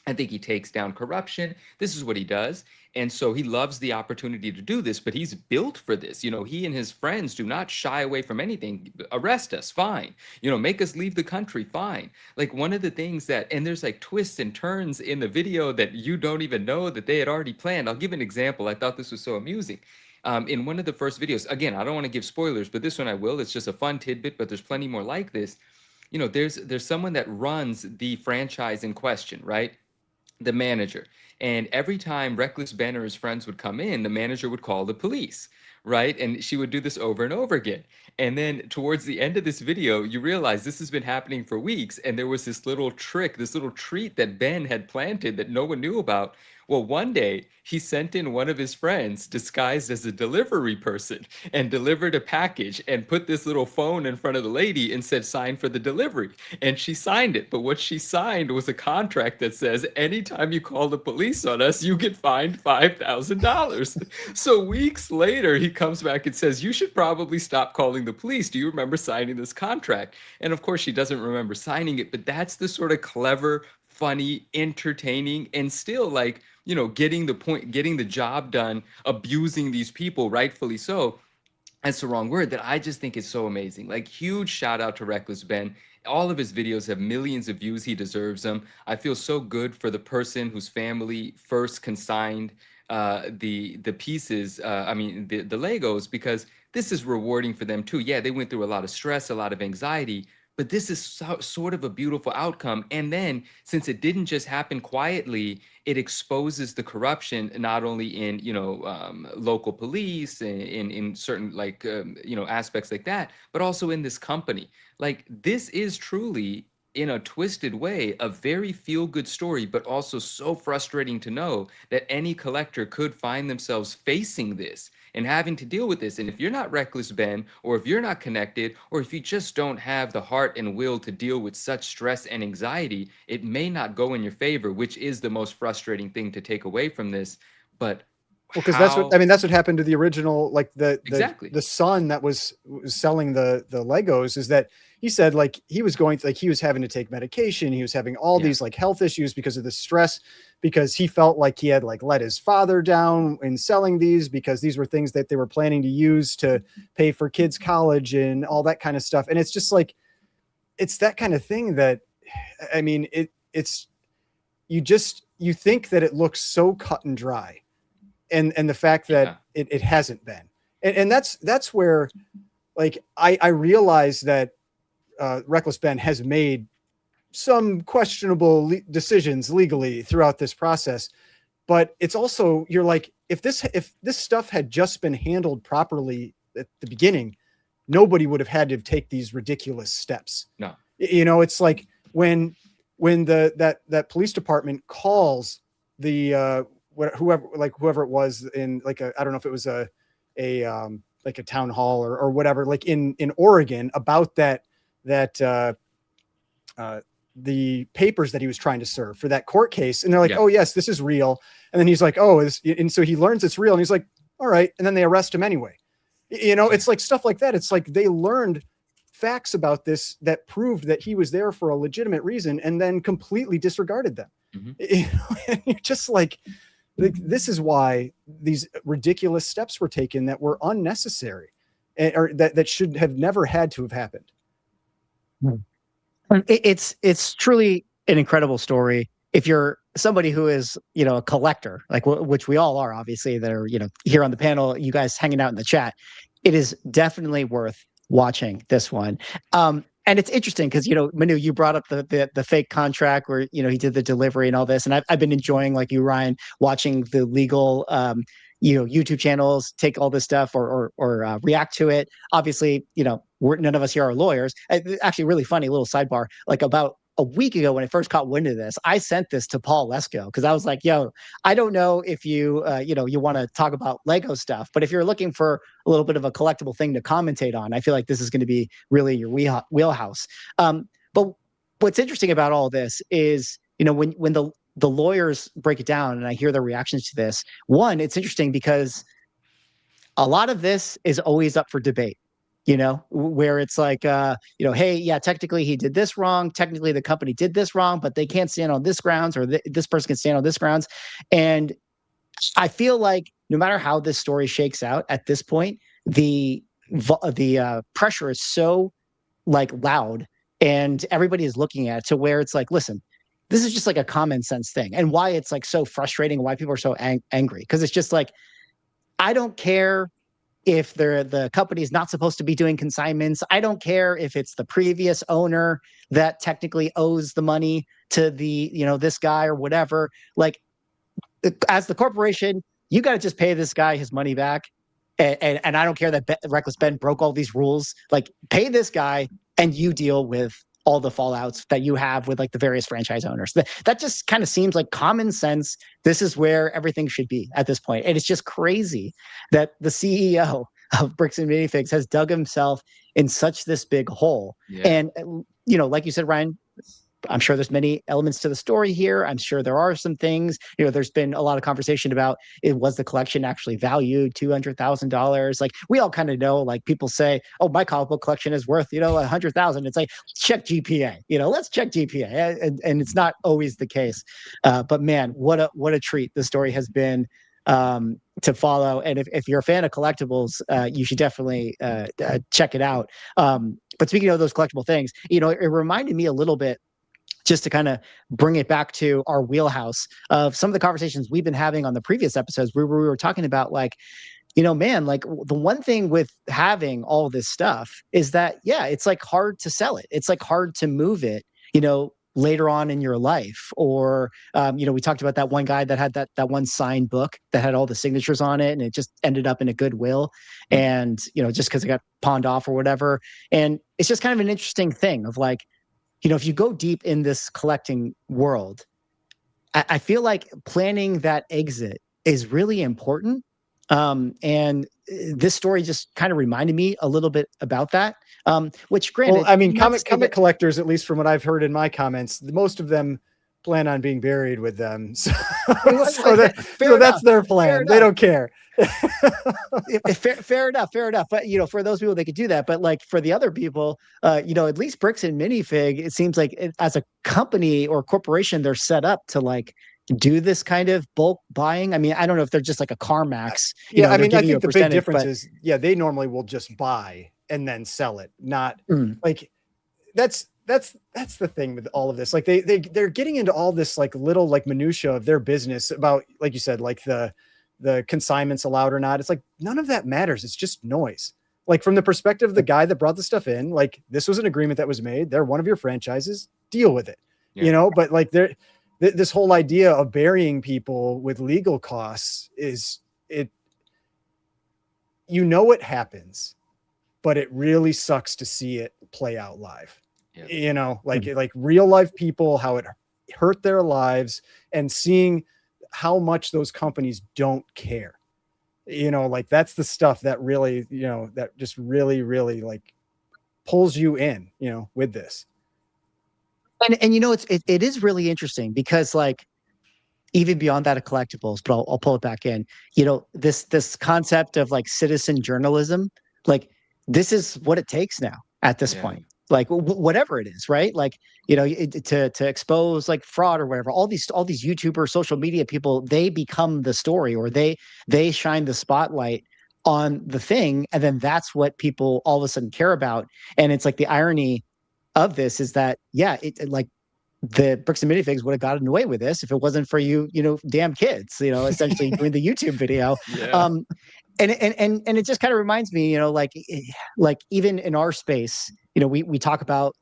I think he takes down corruption. This is what he does. And so he loves the opportunity to do this, but he's built for this. He and his friends do not shy away from anything. Arrest us, fine. Make us leave the country, fine. Like one of the things and there's like twists and turns in the video that you don't even know that they had already planned. I'll give an example. I thought this was so amusing. In one of the first videos, again, I don't want to give spoilers, but this one I will. It's just a fun tidbit, but there's plenty more like this. There's someone that runs the franchise in question, right? The manager. And every time Reckless Ben or his friends would come in, the manager would call the police, right? And she would do this over and over again. And then towards the end of this video, you realize this has been happening for weeks. And there was this little trick, this little treat that Ben had planted that no one knew about. Well, one day he sent in one of his friends disguised as a delivery person and delivered a package and put this little phone in front of the lady and said, sign for the delivery. And she signed it. But what she signed was a contract that says, anytime you call the police on us, you get fined $5,000. So weeks later, he comes back and says, you should probably stop calling the police. Do you remember signing this contract? And of course, she doesn't remember signing it, but that's the sort of clever, funny, entertaining, and still like, you know, getting the point, getting the job done, abusing these people, rightfully so. That's the wrong word. That I just think is so amazing. Like, huge shout out to Reckless Ben. All of his videos have millions of views. He deserves them. I feel so good for the person whose family first consigned the pieces. I mean the Legos, because this is rewarding for them too. Yeah, they went through a lot of stress, a lot of anxiety, but this is sort of a beautiful outcome. And then, since it didn't just happen quietly, it exposes the corruption not only in, you know, local police and in certain like you know, aspects like that, but also in this company. Like, this is truly, in a twisted way, a very feel-good story, but also so frustrating to know that any collector could find themselves facing this and having to deal with this. And if you're not Reckless Ben, or if you're not connected, or if you just don't have the heart and will to deal with such stress and anxiety, it may not go in your favor, which is the most frustrating thing to take away from this. But well, because that's what I mean. That's what happened to the original, like Exactly. the son that was selling the Legos, is that he said like he was going like he was having to take medication. He was having all these like health issues because of the stress, because he felt like he had like let his father down in selling these, because these were things that they were planning to use to pay for kids' college and all that kind of stuff. And it's just like, it's that kind of thing that, I mean, it's you think that it looks so cut and dry. And the fact that it hasn't been, and that's where, like, I realize that Reckless Ben has made some questionable decisions legally throughout this process, but it's also, you're like, if this stuff had just been handled properly at the beginning, nobody would have had to take these ridiculous steps. No, you know, it's like when that police department calls the whoever it was in like I don't know if it was a like a town hall or whatever, like in Oregon, about the papers that he was trying to serve for that court case. And they're like, oh yes, this is real. And then he's like, oh, and so he learns it's real, and he's like, all right. And then they arrest him anyway. You know, it's like stuff like that. It's like they learned facts about this that proved that he was there for a legitimate reason, and then completely disregarded them. You know, and you're just like, this is why these ridiculous steps were taken that were unnecessary, or that should have never had to have happened. It's truly an incredible story. If you're somebody who is, you know, a collector, like which we all are, obviously, that are, you know, here on the panel, you guys hanging out in the chat, it is definitely worth watching this one. And it's interesting because, you know, Manu, you brought up the fake contract where, you know, he did the delivery and all this. And I've been enjoying, like you, Ryan, watching the legal, you know, YouTube channels take all this stuff or react to it. Obviously, you know, none of us here are lawyers. Actually, really funny little sidebar, like about a week ago when I first caught wind of this, I sent this to Paul Lesko because I was like, yo, I don't know if you, you know, you want to talk about Lego stuff, but if you're looking for a little bit of a collectible thing to commentate on, I feel like this is going to be really your wheelhouse. But what's interesting about all this is, you know, when the lawyers break it down and I hear their reactions to this, one, it's interesting because a lot of this is always up for debate. You know, where it's like, you know, hey, yeah, technically he did this wrong. Technically the company did this wrong, but they can't stand on this grounds, or this person can stand on this grounds. And I feel like no matter how this story shakes out at this point, the pressure is so like loud, and everybody is looking at it to where it's like, listen, this is just like a common sense thing. And why it's like so frustrating, why people are so angry, because it's just like, I don't care if the company is not supposed to be doing consignments. I don't care if it's the previous owner that technically owes the money to the, you know, this guy or whatever. Like, as the corporation, you got to just pay this guy his money back. And I don't care that Reckless Ben broke all these rules. Like, pay this guy and you deal with all the fallouts that you have with like the various franchise owners. That just kind of seems like common sense. This is where everything should be at this point. And it's just crazy that the CEO of Bricks and Minifigs has dug himself in such this big hole. Yeah. And, you know, like you said, Ryan, I'm sure there's many elements to the story here. I'm sure there are some things, there's been a lot of conversation about, was the collection actually valued $200,000? Like, we all kind of know, like, people say, oh, my comic book collection is worth, 100,000. It's like, check GPA, let's check GPA. And it's not always the case. But man, what a treat the story has been to follow. And if you're a fan of collectibles, you should definitely check it out. But speaking of those collectible things, it reminded me a little bit, just to kind of bring it back to our wheelhouse of some of the conversations we've been having on the previous episodes, where we were talking about, like, man, like, the one thing with having all this stuff is that, yeah, it's like hard to sell it. It's like hard to move it, later on in your life. Or, we talked about that one guy that had that one signed book that had all the signatures on it, and it just ended up in a Goodwill, and, just because it got pawned off or whatever. And it's just kind of an interesting thing of, like, if you go deep in this collecting world, I feel like planning that exit is really important. And this story just kind of reminded me a little bit about that. Which, granted, well, I mean, comic collectors, at least from what I've heard in my comments, most of them plan on being buried with them. So, that's their plan. They don't care. Fair enough. But, for those people, they could do that. But, like, for the other people, at least Bricks and Minifig, it seems like as a company or corporation, they're set up to, like, do this kind of bulk buying. I mean, I don't know if they're just like a CarMax. I mean, I think the big difference is, they normally will just buy and then sell it. Not like that's the thing with all of this. Like, they're getting into all this, like, little, like, minutia of their business about, like you said, like the consignments allowed or not. It's like, none of that matters. It's just noise. Like, from the perspective of the guy that brought the stuff in, like, this was an agreement that was made. They're one of your franchises, deal with it, but, like, this whole idea of burying people with legal costs it happens, but it really sucks to see it play out live. Like real life people, how it hurt their lives, and seeing how much those companies don't care. Like, that's the stuff that really, that just really, really, like, pulls you in, with this. And it is really interesting because, like, even beyond that of collectibles, but I'll pull it back in, this concept of, like, citizen journalism, like, this is what it takes now at this point. Like, whatever it is, right? Like, to expose, like, fraud or whatever, all these YouTubers, social media people, they become the story, or they shine the spotlight on the thing. And then that's what people all of a sudden care about. And it's like, the irony of this is that, like, the Bricks and Minifigs would have gotten away with this if it wasn't for you damn kids, essentially doing the YouTube video. And it just kind of reminds me, like even in our space, we talk about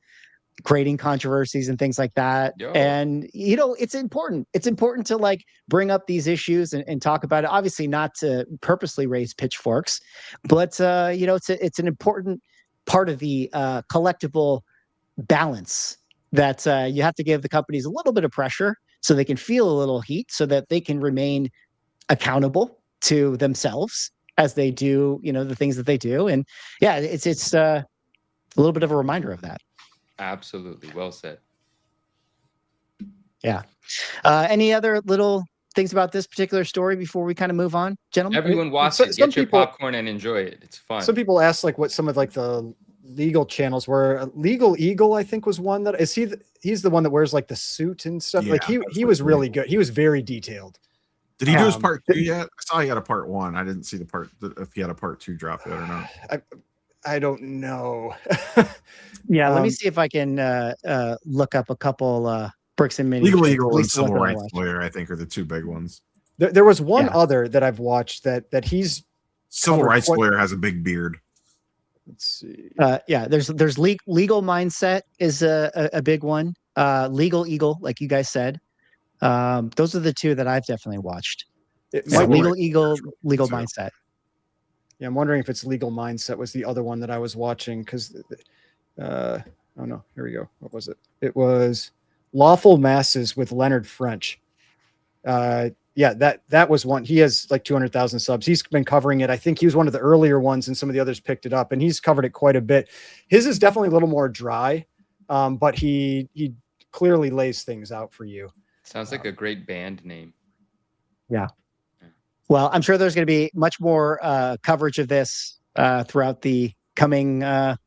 grading controversies and things like that. And, it's important to, like, bring up these issues and talk about it. Obviously not to purposely raise pitchforks, but, it's an important part of the collectible balance that you have to give the companies a little bit of pressure so they can feel a little heat, so that they can remain accountable to themselves as they do, the things that they do. And it's a little bit of a reminder of that. Absolutely. Well said. Yeah. Any other little things about this particular story before we kind of move on, gentlemen? Everyone watch it. Get your popcorn and enjoy it. It's fun. Some people ask, like, what some of, like, the legal channels were. Legal Eagle, I think, was one that he's the one that wears, like, the suit and stuff. Like, he was really good. He was very detailed. Did he do his part 2 yet? I saw he had a part 1. I didn't see the part, if he had a part 2 drop yet or not. I don't know. Let me see if I can look up a couple Bricks and Minis. Legal Eagle and Civil Rights Lawyer, I think, are the 2 big ones. There was one other that I've watched that he's Civil Rights Lawyer has a big beard. Let's see. There's Legal Mindset is a big one. Legal Eagle, like you guys said. Those are the 2 that I've definitely watched. Legal Eagle, Legal Mindset. Yeah, I'm wondering if it's Legal Mindset was the other one that I was watching, because oh no, here we go. What was it? It was Lawful Masses with Leonard French. That was one. He has like 200,000 subs. He's been covering it. I think he was one of the earlier ones, and some of the others picked it up, and he's covered it quite a bit. His is definitely a little more dry, but he clearly lays things out for you. Sounds like a great band name. Well, I'm sure there's going to be much more coverage of this throughout the coming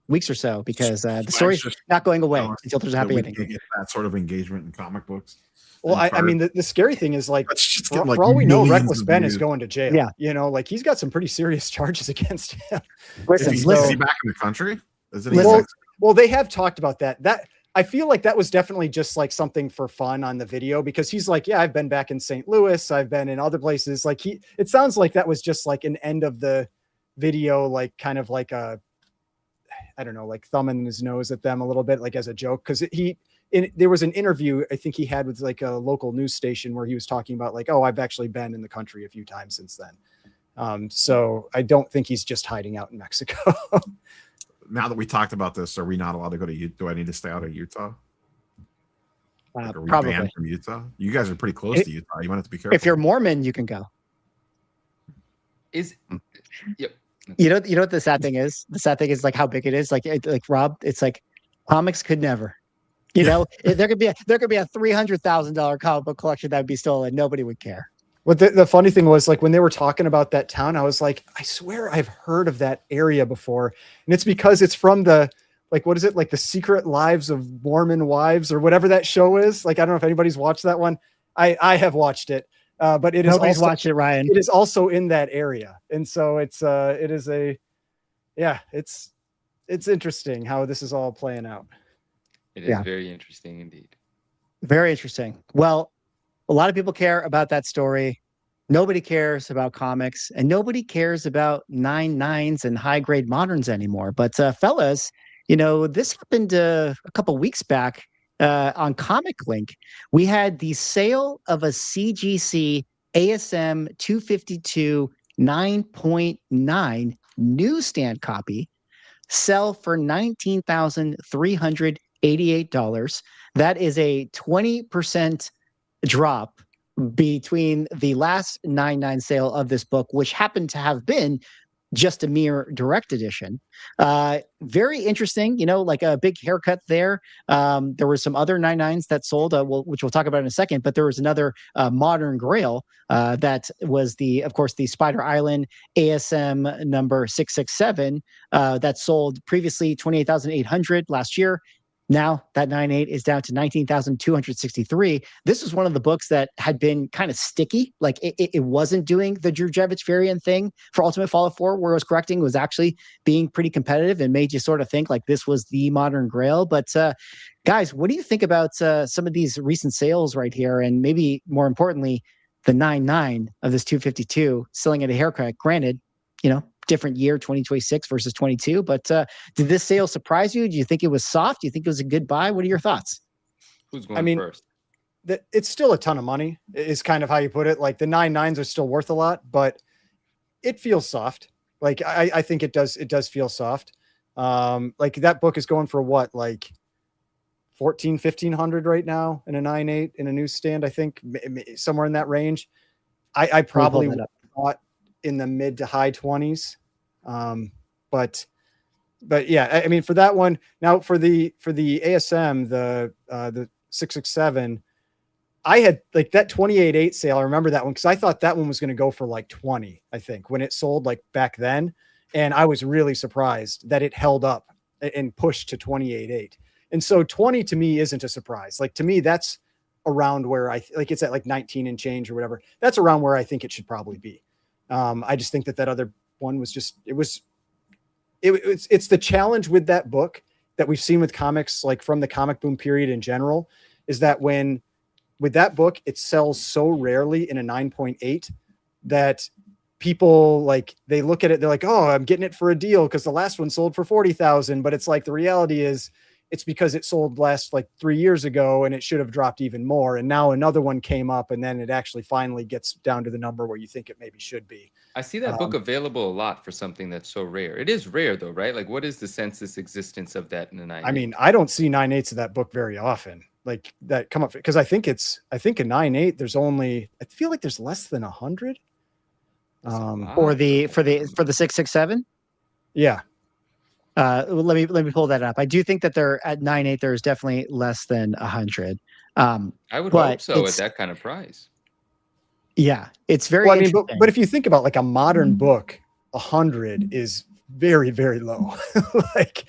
weeks or so, because the story's not going away until there's a happy ending. Can't get that sort of engagement in comic books. Well, I mean, the scary thing is, like, for all we know, Reckless Ben is going to jail. Yeah. You know, like, he's got some pretty serious charges against him. Listen, Is he back in the country? Well, they have talked about that. I feel like that was definitely just like something for fun on the video, because he's like, yeah, I've been back in St. Louis. I've been in other places. Like, it sounds like that was just like an end of the video, like kind of like a, I don't know, like thumbing his nose at them a little bit, like as a joke. Cause there was an interview I think he had with like a local news station where he was talking about like, oh, I've actually been in the country a few times since then. So I don't think he's just hiding out in Mexico. Now that we talked about this, are we not allowed to go to Utah? Do I need to stay out of Utah? Like, are we probably banned from Utah? You guys are pretty close to Utah. You want to be careful. If you're Mormon, you can go. Yep. You know what the sad thing is? The sad thing is like how big it is. Like Rob, it's like comics could never. You know, there could be a $300,000 comic book collection that would be stolen. Nobody would care. What the funny thing was, like, when they were talking about that town, I was like, I swear I've heard of that area before. And it's because it's from the, like, what is it? Like the Secret Lives of Mormon Wives or whatever that show is. Like, I don't know if anybody's watched that one. I have watched it, but Nobody's watched it, Ryan. It is also in that area. And so it's interesting how this is all playing out. It is very interesting indeed. Very interesting. Well, a lot of people care about that story. Nobody cares about comics, and nobody cares about 9.9s and high grade moderns anymore. But fellas, you know, this happened a couple weeks back on Comic Link. We had the sale of a CGC ASM 252 9.9 newsstand copy sell for $19,388. That is a 20% drop between the last 9.9 sale of this book, which happened to have been just a mere direct edition. Very interesting, you know, like a big haircut there. There were some other 9.9s that sold, which we'll talk about in a second, but there was another modern grail that was of course, the Spider Island ASM number 667 that sold previously 28,800 last year. Now that 9.8 is down to 19,263. This was one of the books that had been kind of sticky. Like it wasn't doing the Djurjevic variant thing for Ultimate Fallout 4, where it was correcting, was actually being pretty competitive and made you sort of think like this was the modern grail. But guys, what do you think about some of these recent sales right here? And maybe more importantly, the 9.9 of this 252 selling at a haircut. Granted, you know, different year, 2026 versus 22. But did this sale surprise you? Do you think it was soft? Do you think it was a good buy? What are your thoughts? Who's going first? It's still a ton of money, is kind of how you put it. Like the 9.9s are still worth a lot, but it feels soft. Like I think it does feel soft. Like that book is going for what, like 1,500 right now in a 9.8 in a newsstand, I think somewhere in that range. I probably thought in the mid to high 20s. But yeah, I mean, for that one, now for the ASM, the 667, I had like that 28.8 sale. I remember that one because I thought that one was going to go for like 20, I think, when it sold like back then. And I was really surprised that it held up and pushed to 28.8. And so 20 to me isn't a surprise. Like to me, that's around where like it's at like 19 and change or whatever. That's around where I think it should probably be. I just think that other one was just, it's the challenge with that book that we've seen with comics, like from the comic boom period in general, is that with that book, it sells so rarely in a 9.8 that people like, they look at it, they're like, oh, I'm getting it for a deal because the last one sold for 40,000. But it's like, the reality is it's because it sold last like 3 years ago and it should have dropped even more. And now another one came up and then it actually finally gets down to the number where you think it maybe should be. I see that book available a lot for something that's so rare. It is rare though, right? Like what is the census existence of that in the 9.8? I mean, I don't see 9.8s of that book very often. Like that come up because I think a 9.8, there's only, I feel like there's less than 100. For the 667. Yeah. Let me pull that up. I do think that they're at 9.8. There's definitely less than 100. I would But hope so at it's that kind of price. yeah, it's very Well, I mean, interesting. but if you think about like a modern book, 100 is very, very low. like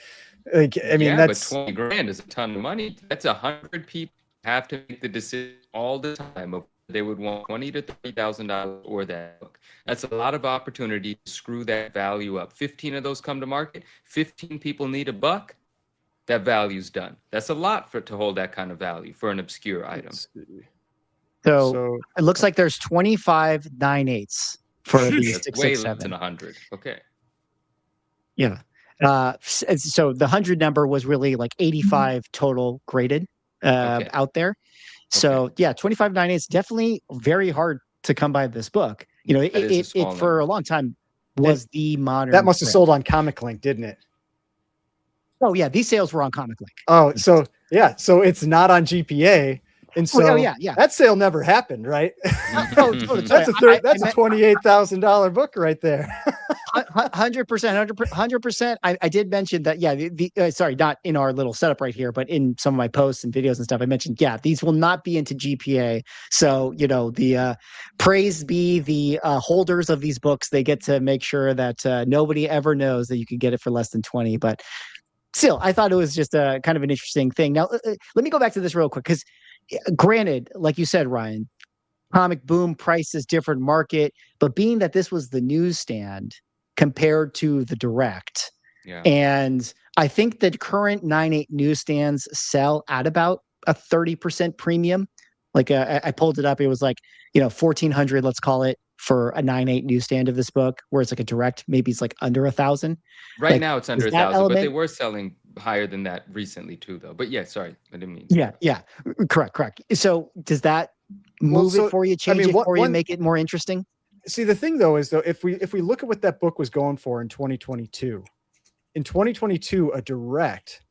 I mean, Yeah, but that's 20 grand is a ton of money. That's 100 people have to make the decision all the time of they would want $20,000 to $30,000 or that book. That's a lot of opportunity to screw that value up. 15 of those come to market. 15 people need a buck. That value's done. That's a lot to hold that kind of value for an obscure item. So it looks like there's 25 9.8s for the That's way less 667. than 100. Okay. Yeah. So the 100 number was really like 85 total graded Okay. out there. So yeah, 25 9.8s definitely very hard to come by this book. You know, That is a small it for number. a long time was the modern. that must have print. sold on Comic Link, didn't it? Oh yeah, these sales were on Comic Link. Oh, so yeah, so it's not on GPA, and so yeah. that sale never happened, right? Oh, That's a that's a $28,000 book right there. 100%. I did mention that. Yeah, sorry, not in our little setup right here, but in some of my posts and videos and stuff, I mentioned, yeah, these will not be into GPA. So, you know, the praise be the holders of these books. They get to make sure that nobody ever knows that you can get it for less than 20. But still, I thought it was just a kind of an interesting thing. Now, let me go back to this real quick, because granted, like you said, Ryan, comic boom, price is different, market, but being that this was the newsstand compared to the direct, and I think that current 9.8 newsstands sell at about a 30% premium. Like I pulled it up, it was like, you know, 1,400, let's call it, for a 9.8 newsstand of this book, where it's like a direct, maybe it's like under 1,000. Right Like, now it's under is that 1,000, but they element- were selling higher than that recently too, though. But yeah, sorry, I didn't mean. Yeah, correct. So does that move so, it for you, change I mean, it for you, make it more interesting? See, the thing though is though, if we look at what that book was going for in 2022, a direct,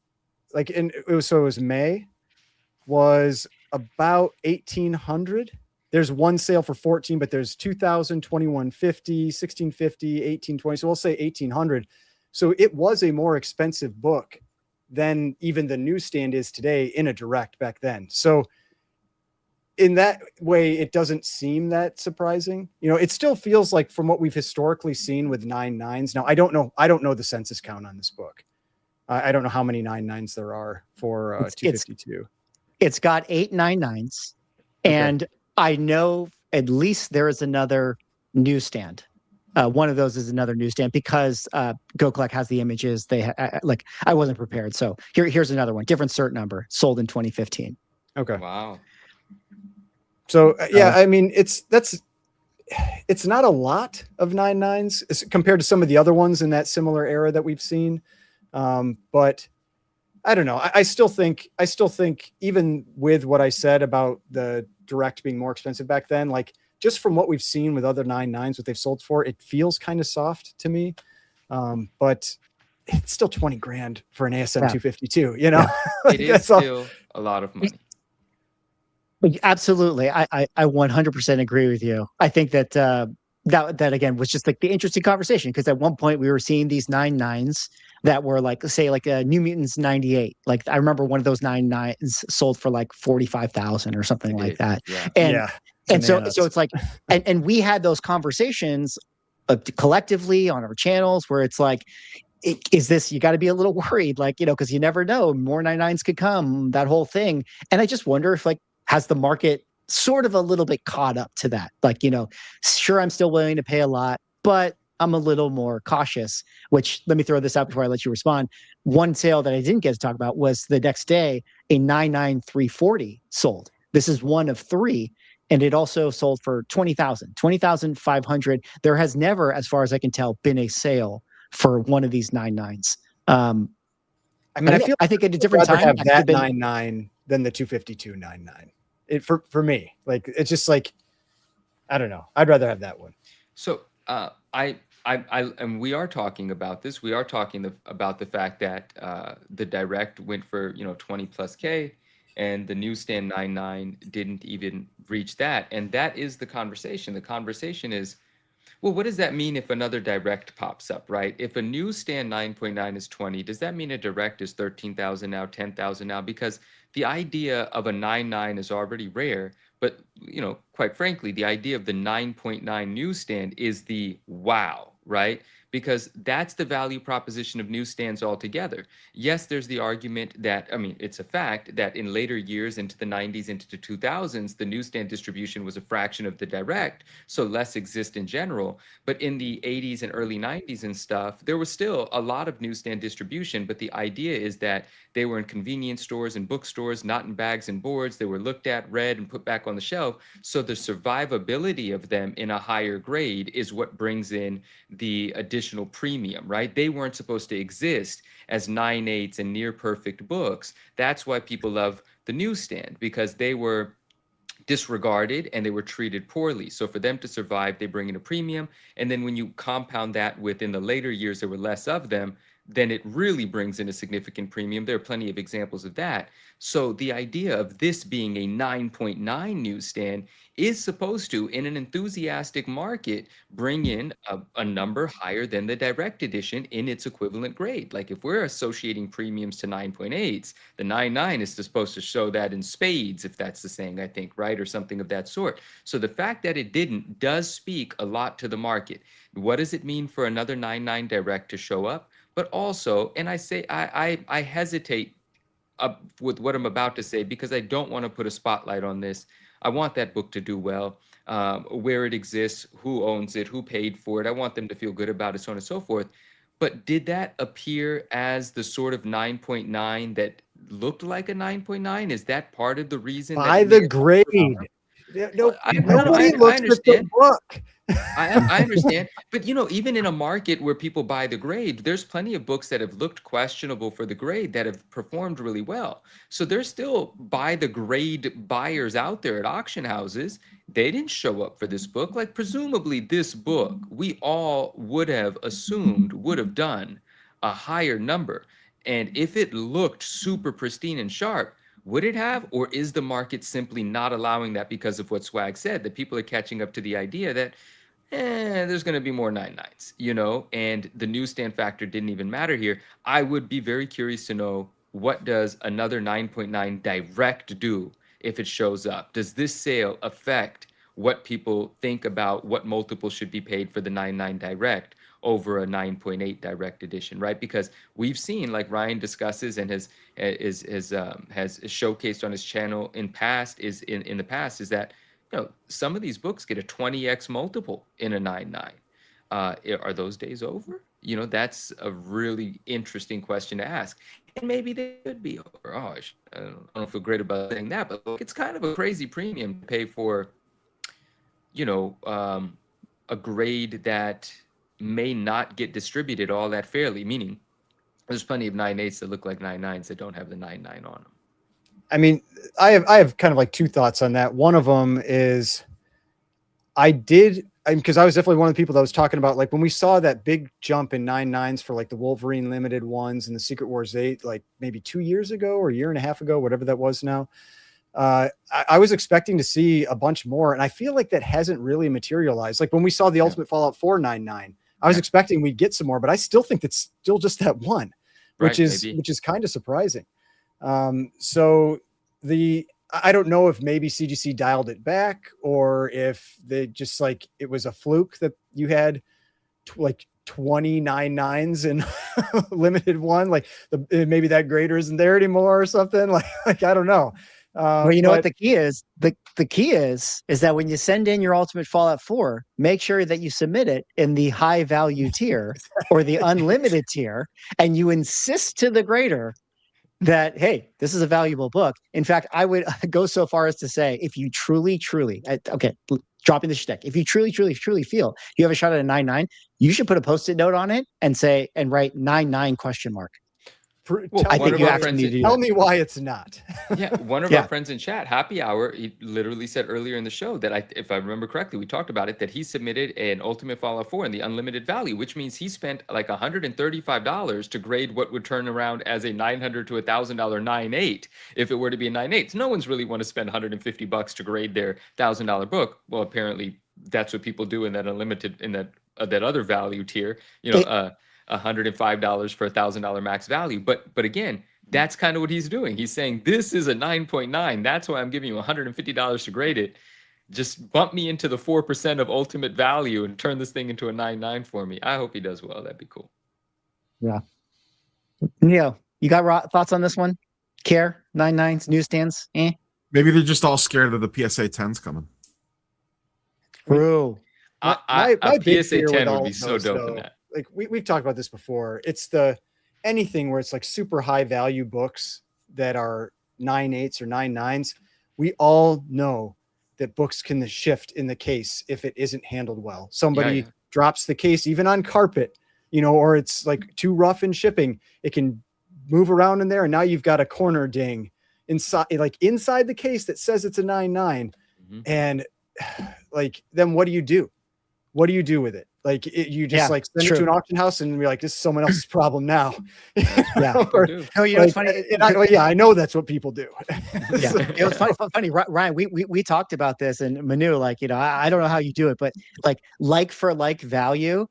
like it was May, was about 1,800. There's one sale for 14, but there's 2,000, 2,150, 1,650, 1,820. So we'll say 1,800. So it was a more expensive book than even the newsstand is today in a direct back then. So in that way, it doesn't seem that surprising. You know, it still feels like, from what we've historically seen with 9.9s. Now, I don't know the census count on this book. I don't know how many 9.9s there are for 252. It's got 8 9.9s, and I know at least there is another newsstand. One of those is another newsstand, because Go Collect has the images. They like, I wasn't prepared, so here's another one, different cert number, sold in 2015. Okay. Wow. So yeah, I mean, it's not a lot of 9.9s compared to some of the other ones in that similar era that we've seen. But I don't know. I still think even with what I said about the direct being more expensive back then, like, just from what we've seen with other 9.9s, what they've sold for, it feels kind of soft to me. But it's still 20 grand for an ASM 252, you know. It is still a lot of money. Absolutely. I 100% agree with you. I think that that again was just like the interesting conversation, because at one point we were seeing these 9.9s that were like, say, like a New Mutants 98. Like, I remember one of those 9.9s sold for like 45,000 or something like that. Yeah. And so it's like, and we had those conversations collectively on our channels, where it's like, is this, you got to be a little worried, like, you know, because you never know, more 9.9s could come, that whole thing. And I just wonder if, like, has the market sort of a little bit caught up to that? Like, you know, sure, I'm still willing to pay a lot, but I'm a little more cautious. Which, let me throw this out before I let you respond. One sale that I didn't get to talk about was the next day, a 9.9 340 sold. This is one of 3. And it also sold for 20,500. There has never, as far as I can tell, been a sale for one of these 9.9s. I mean, I think at a different time, have that 9.9 than the 252 9.9. It for me, like, it's just like, I don't know. I'd rather have that one. So and we are talking about this. We are talking about the fact that the direct went for 20+K, and the newsstand 9.9 didn't even reach that. And that is the conversation. The conversation is, Well, what does that mean if another direct pops up, right? If a newsstand 9.9 is 20, does that mean a direct is 13,000 now, 10,000 now? Because the idea of a 9.9 is already rare, but quite frankly, the idea of the 9.9 newsstand is the wow, right? Because that's the value proposition of newsstands altogether. Yes, there's the argument that, I mean, it's a fact that in later years into the 90s, into the 2000s, the newsstand distribution was a fraction of the direct, so less exist in general. But in the 80s and early 90s and stuff, there was still a lot of newsstand distribution, but the idea is that they were in convenience stores and bookstores, not in bags and boards. They were looked at, read, and put back on the shelf. So the survivability of them in a higher grade is what brings in the additional premium, right? They weren't supposed to exist as 9/8 and near perfect books. That's why people love the newsstand, because they were disregarded and they were treated poorly. So for them to survive, they bring in a premium. And then when you compound that within the later years, there were less of them, then it really brings in a significant premium. There are plenty of examples of that. So the idea of this being a 9.9 newsstand is supposed to, in an enthusiastic market, bring in a number higher than the direct edition in its equivalent grade. Like if we're associating premiums to 9.8s, the 9.9 is supposed to show that in spades, if that's the saying, I think, right? Or something of that sort. So the fact that it didn't does speak a lot to the market. What does it mean for another 9.9 direct to show up? But also, and I say I hesitate with what I'm about to say because I don't want to put a spotlight on this. I want that book to do well, where it exists, who owns it, who paid for it. I want them to feel good about it, so on and so forth. But did that appear as the sort of 9.9 that looked like a 9.9? Is that part of the reason? By the grade. Well, Nobody I looks at the understand. book. I understand, but even in a market where people buy the grade, there's plenty of books that have looked questionable for the grade that have performed really well. So there's still buy the grade buyers out there at auction houses. They didn't show up for this book. Like presumably this book, we all would have assumed would have done a higher number. And if it looked super pristine and sharp, would it have, or is the market simply not allowing that because of what Swag said, that people are catching up to the idea that there's going to be more 9.9s, and the newsstand factor didn't even matter here. I would be very curious to know, what does another 9.9 direct do if it shows up? Does this sale affect what people think about what multiple should be paid for the 9.9 direct over a 9.8 direct edition, right? Because we've seen, like Ryan discusses and has showcased on his channel in the past, is that some of these books get a 20x multiple in a 9.9. Are those days over? That's a really interesting question to ask. And maybe they could be over. Oh, I don't feel great about saying that, but look, it's kind of a crazy premium to pay for, a grade that may not get distributed all that fairly, meaning there's plenty of 9.8s that look like 9.9s that don't have the 9.9 on them. I mean, I have kind of like two thoughts on that. One of them is because I was definitely one of the people that was talking about, like, when we saw that big jump in 9.9s for like the Wolverine limited ones and the Secret Wars 8, like maybe 2 years ago or a year and a half ago, whatever that was now. I was expecting to see a bunch more, and I feel like that hasn't really materialized. Like when we saw the Ultimate Fallout 4 9.9, I was expecting we'd get some more, but I still think it's still just that one, which is kind of surprising. So I don't know if maybe CGC dialed it back, or if they just like, it was a fluke that you had like 29 9s in limited one, like maybe that grader isn't there anymore or something. Like I don't know. Well, what the key is? The key is that when you send in your Ultimate Fallout 4, make sure that you submit it in the high value tier or the unlimited tier, and you insist to the grader that, hey, this is a valuable book. In fact, I would go so far as to say, if you truly, dropping the shtick, if you truly feel you have a shot at a 9.9, you should put a Post-it note on it and write 9.9 question mark. I think you actually need to tell me why it's not. Yeah, one of our friends in chat, Happy Hour, he literally said earlier in the show that if I remember correctly, we talked about it, that he submitted an Ultimate Fallout 4 in the unlimited value, which means he spent like $135 to grade what would turn around as a $900 to $1,000 9.8 if it were to be a 9.8. No one's really want to spend $150 to grade their $1,000 book. Well, apparently that's what people do in that unlimited, in that other value tier, you know, $105 for $1,000 max value. But again, that's kind of what he's doing. He's saying, this is a 9.9. That's why I'm giving you $150 to grade it. Just bump me into the 4% of ultimate value and turn this thing into a 9.9 for me. I hope he does well. That'd be cool. Yeah. Neo, you got thoughts on this one? Care 9.9s, newsstands? Maybe they're just all scared of the PSA 10s coming. True. My a big PSA fear with 10 all would be of so those, dope though, in that. like we've talked about this before. It's anything where it's like super high value books that are 9.8s or 9.9s. We all know that books can shift in the case if it isn't handled well. Somebody drops the case even on carpet, you know, or it's like too rough in shipping. It can move around in there, and now you've got a corner ding inside the case that says it's a 9.9. And like, then what do you do? What do you do with it? Like, you just like send it to an auction house and be like, this is someone else's problem now. Or, no, you know, it's funny. I know that's what people do. Yeah, it was funny, Ryan. We talked about this, and Manu, like, you know, I don't know how you do it, but like for like value,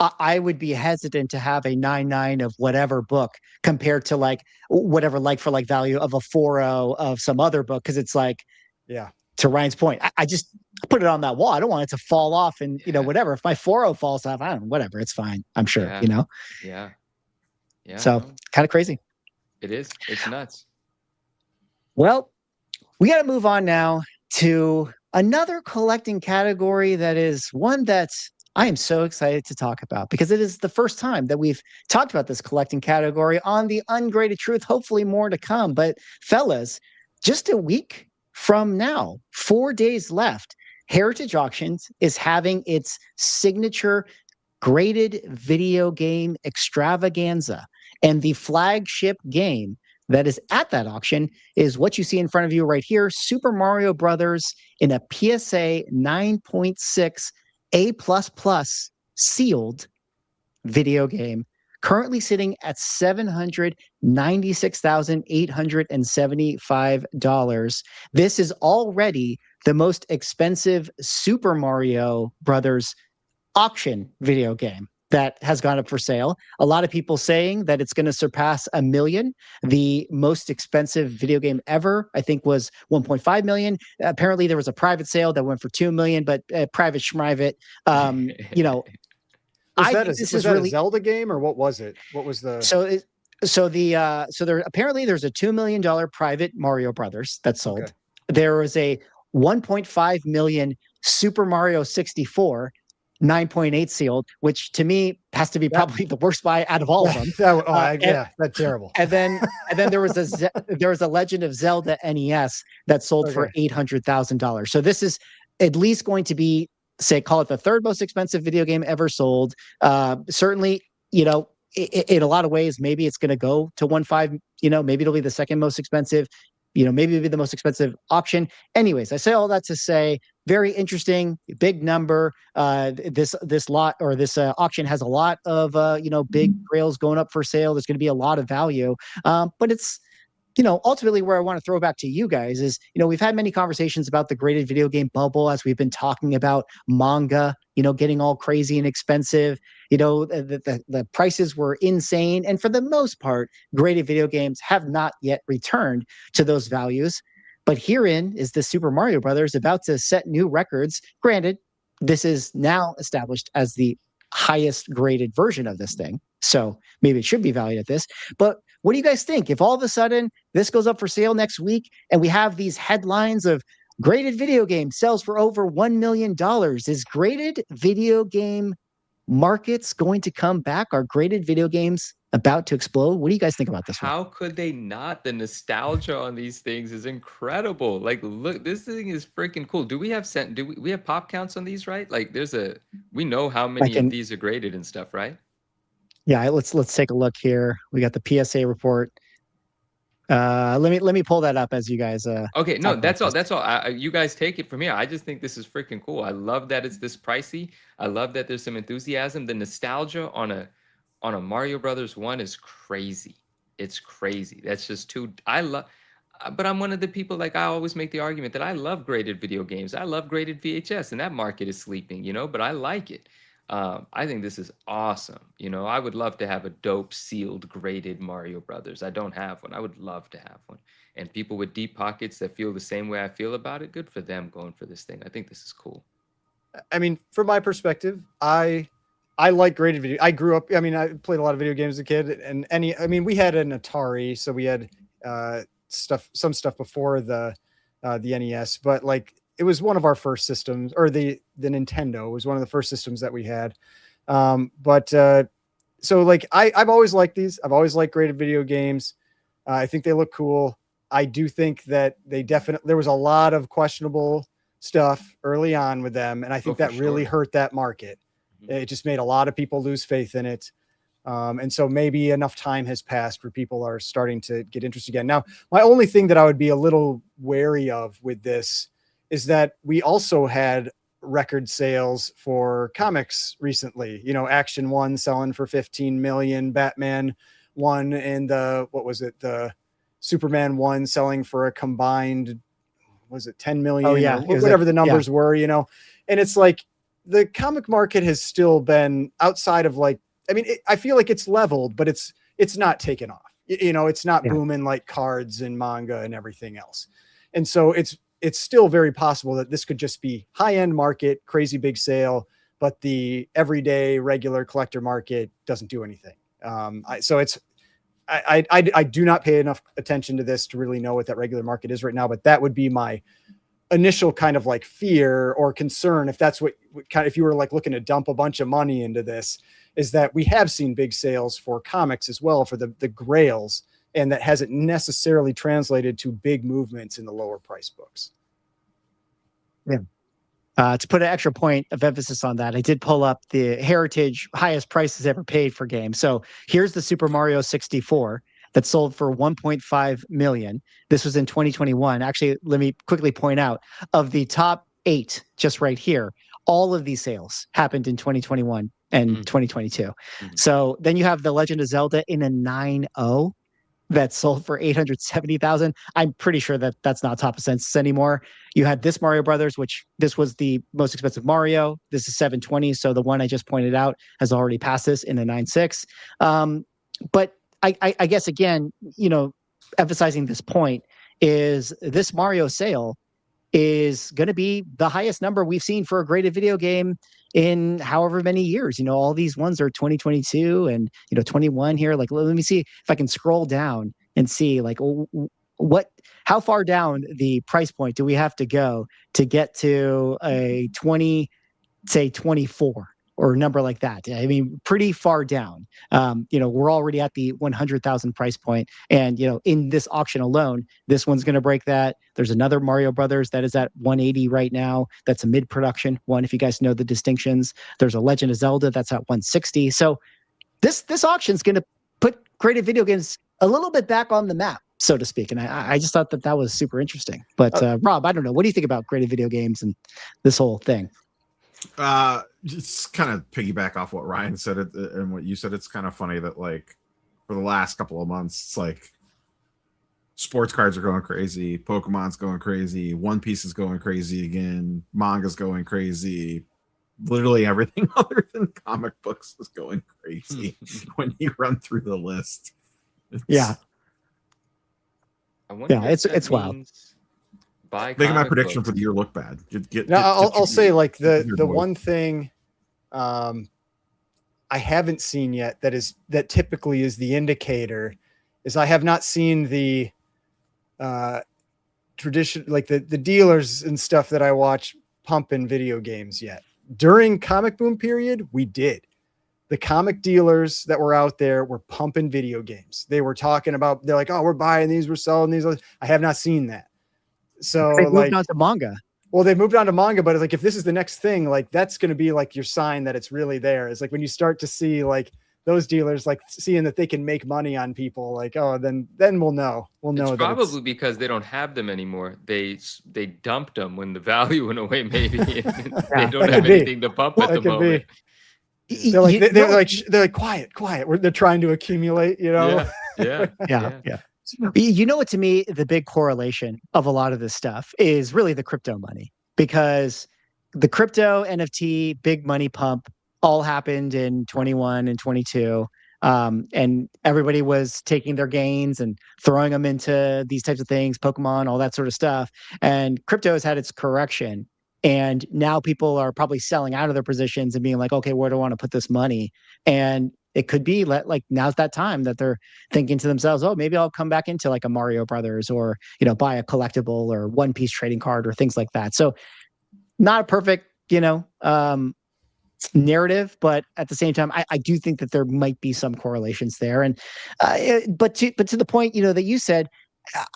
I would be hesitant to have a 9.9 of whatever book compared to like whatever like for like value of a 4.0 of some other book, because it's like, to Ryan's point, I just put it on that wall. I don't want it to fall off, and you know, whatever. If my 4.0 falls off, I don't know, whatever, it's fine. I'm sure, you know. Yeah. So kind of crazy. It is. It's nuts. Well, we got to move on now to another collecting category that is one that I am so excited to talk about, because it is the first time that we've talked about this collecting category on the Ungraded Truth. Hopefully more to come. But fellas, just a week from now, 4 days left, Heritage Auctions is having its signature graded video game extravaganza. And the flagship game that is at that auction is what you see in front of you right here, Super Mario Brothers in a PSA 9.6 A++ sealed video game, currently sitting at $796,875. This is already the most expensive Super Mario Brothers auction video game that has gone up for sale. A lot of people saying that it's going to surpass $1 million. The most expensive video game ever, I think, was $1.5 million. Apparently, there was a private sale that went for $2 million, but private schmivate. You know, was that a Zelda game, or what was it? What was the so there apparently there's a $2 million private Mario Brothers that sold. Okay. There was a $1.5 million Super Mario 64 9.8 sealed, which to me has to be probably the worst buy out of all of them. That's terrible. And then there was a Legend of Zelda NES that sold for $800,000. So this is at least going to be, say, call it the third most expensive video game ever sold. Certainly, you know, in a lot of ways, maybe it's going to go to 1.5. You know, maybe it'll be the second most expensive. You know, maybe it'll be the most expensive auction. Anyways, I say all that to say, very interesting, big number. This auction has a lot of big grails going up for sale. There's going to be a lot of value, but it's, you know, ultimately where I want to throw back to you guys is, you know, we've had many conversations about the graded video game bubble as we've been talking about manga, you know, getting all crazy and expensive. You know, the prices were insane. And for the most part, graded video games have not yet returned to those values. But herein is the Super Mario Brothers about to set new records. Granted, this is now established as the highest graded version of this thing, so maybe it should be valued at this. But what do you guys think if all of a sudden this goes up for sale next week and we have these headlines of graded video game sells for over $1 million? Is graded video game markets going to come back? Are graded video games about to explode? What do you guys think about this? How could they not? The nostalgia on these things is incredible. Like, look, this thing is freaking cool. Do we have we have pop counts on these, right? Like, we know how many of these are graded and stuff, right? Yeah, let's take a look here. We got the PSA report. Let me pull that up as you guys. Okay, no, that's all. That's all. You guys take it from here. I just think this is freaking cool. I love that it's this pricey. I love that there's some enthusiasm. The nostalgia on a Mario Brothers 1 is crazy. It's crazy. That's just too. but I'm one of the people, like, I always make the argument that I love graded video games. I love graded VHS, and that market is sleeping, but I like it. I think this is awesome. I would love to have a dope sealed graded Mario Brothers. I don't have one. I would love to have one. And people with deep pockets that feel the same way I feel about it, good for them going for this thing. I think this is cool. I mean, from my perspective, I like graded video. I grew up, I played a lot of video games as a kid, and we had an Atari, so we had some stuff before the NES, but like it was one of our first systems, or the Nintendo was one of the first systems that we had. So like I've always liked these. I've always liked graded video games. I think they look cool. I do think that there was a lot of questionable stuff early on with them, and I think that really hurt that market. It just made a lot of people lose faith in it. And so maybe enough time has passed where people are starting to get interested again. Now, my only thing that I would be a little wary of with this is that we also had record sales for comics recently. Action 1 selling for 15 million, Batman 1 and the Superman 1 selling for a combined, was it 10 million? Oh, yeah. Whatever the numbers were, and it's like the comic market has still been outside of like, I feel like it's leveled, but it's not taken off. It's not booming like cards and manga and everything else. And so it's still very possible that this could just be high-end market, crazy big sale, but the everyday regular collector market doesn't do anything. I do not pay enough attention to this to really know what that regular market is right now, but that would be my initial kind of like fear or concern. If that's if you were like looking to dump a bunch of money into this, is that we have seen big sales for comics as well for the grails, and that hasn't necessarily translated to big movements in the lower price books. Yeah. To put an extra point of emphasis on that, I did pull up the Heritage highest prices ever paid for games. So here's the Super Mario 64 that sold for 1.5 million. This was in 2021. Actually, let me quickly point out, of the top 8, just right here, all of these sales happened in 2021 and 2022. So then you have the Legend of Zelda in a 9.0 that sold for 870,000. I'm pretty sure that that's not top of census anymore. You had this Mario Brothers, which this was the most expensive Mario. This is 720. So the one I just pointed out has already passed this in a 9.6. But I guess, again, emphasizing this point is this Mario sale is going to be the highest number we've seen for a graded video game in however many years. All these ones are 2022 and 21 here. Like, let me see if I can scroll down and see like how far down the price point do we have to go to get to a 24 or a number like that. Pretty far down. We're already at the 100,000 price point, and in this auction alone, this one's going to break that. There's another Mario Brothers that is at 180 right now. That's a mid-production one, if you guys know the distinctions. There's a Legend of Zelda that's at 160. So this auction's going to put graded video games a little bit back on the map, so to speak. And I just thought that was super interesting. But Rob, I don't know. What do you think about graded video games and this whole thing? Just kind of piggyback off what Ryan said and what you said. It's kind of funny that like for the last couple of months, it's like sports cards are going crazy, Pokemon's going crazy, One Piece is going crazy again, manga's going crazy. Literally everything other than comic books is going crazy when you run through the list. Yeah. It's wild. Make my prediction for the year look bad. I'll say like the one thing I haven't seen yet that typically is the indicator is I have not seen the tradition, like the dealers and stuff that I watch pumping video games yet. During comic boom period, we did. The comic dealers that were out there were pumping video games. They were talking about, they're like, oh, we're buying these, we're selling these. I have not seen that. So they moved on to manga. Well, they moved on to manga, but it's like if this is the next thing, like that's going to be like your sign that it's really there. It's like when you start to see like those dealers like seeing that they can make money on people, like, oh, then we'll know. We'll know. It's probably because they don't have them anymore. They dumped them when the value went away. Maybe they don't have anything to pump at the moment. They're like quiet. They're trying to accumulate. Yeah. Yeah. You know what, to me, the big correlation of a lot of this stuff is really the crypto money, because the crypto NFT big money pump all happened in 21 and 22. And everybody was taking their gains and throwing them into these types of things, Pokemon, all that sort of stuff. And crypto has had its correction. And now people are probably selling out of their positions and being like, okay, where do I want to put this money? And it could be like now's that time that they're thinking to themselves, oh, maybe I'll come back into like a Mario Brothers, or, buy a collectible or One Piece trading card or things like that. So not a perfect, narrative, but at the same time, I do think that there might be some correlations there. And but to the point, that you said,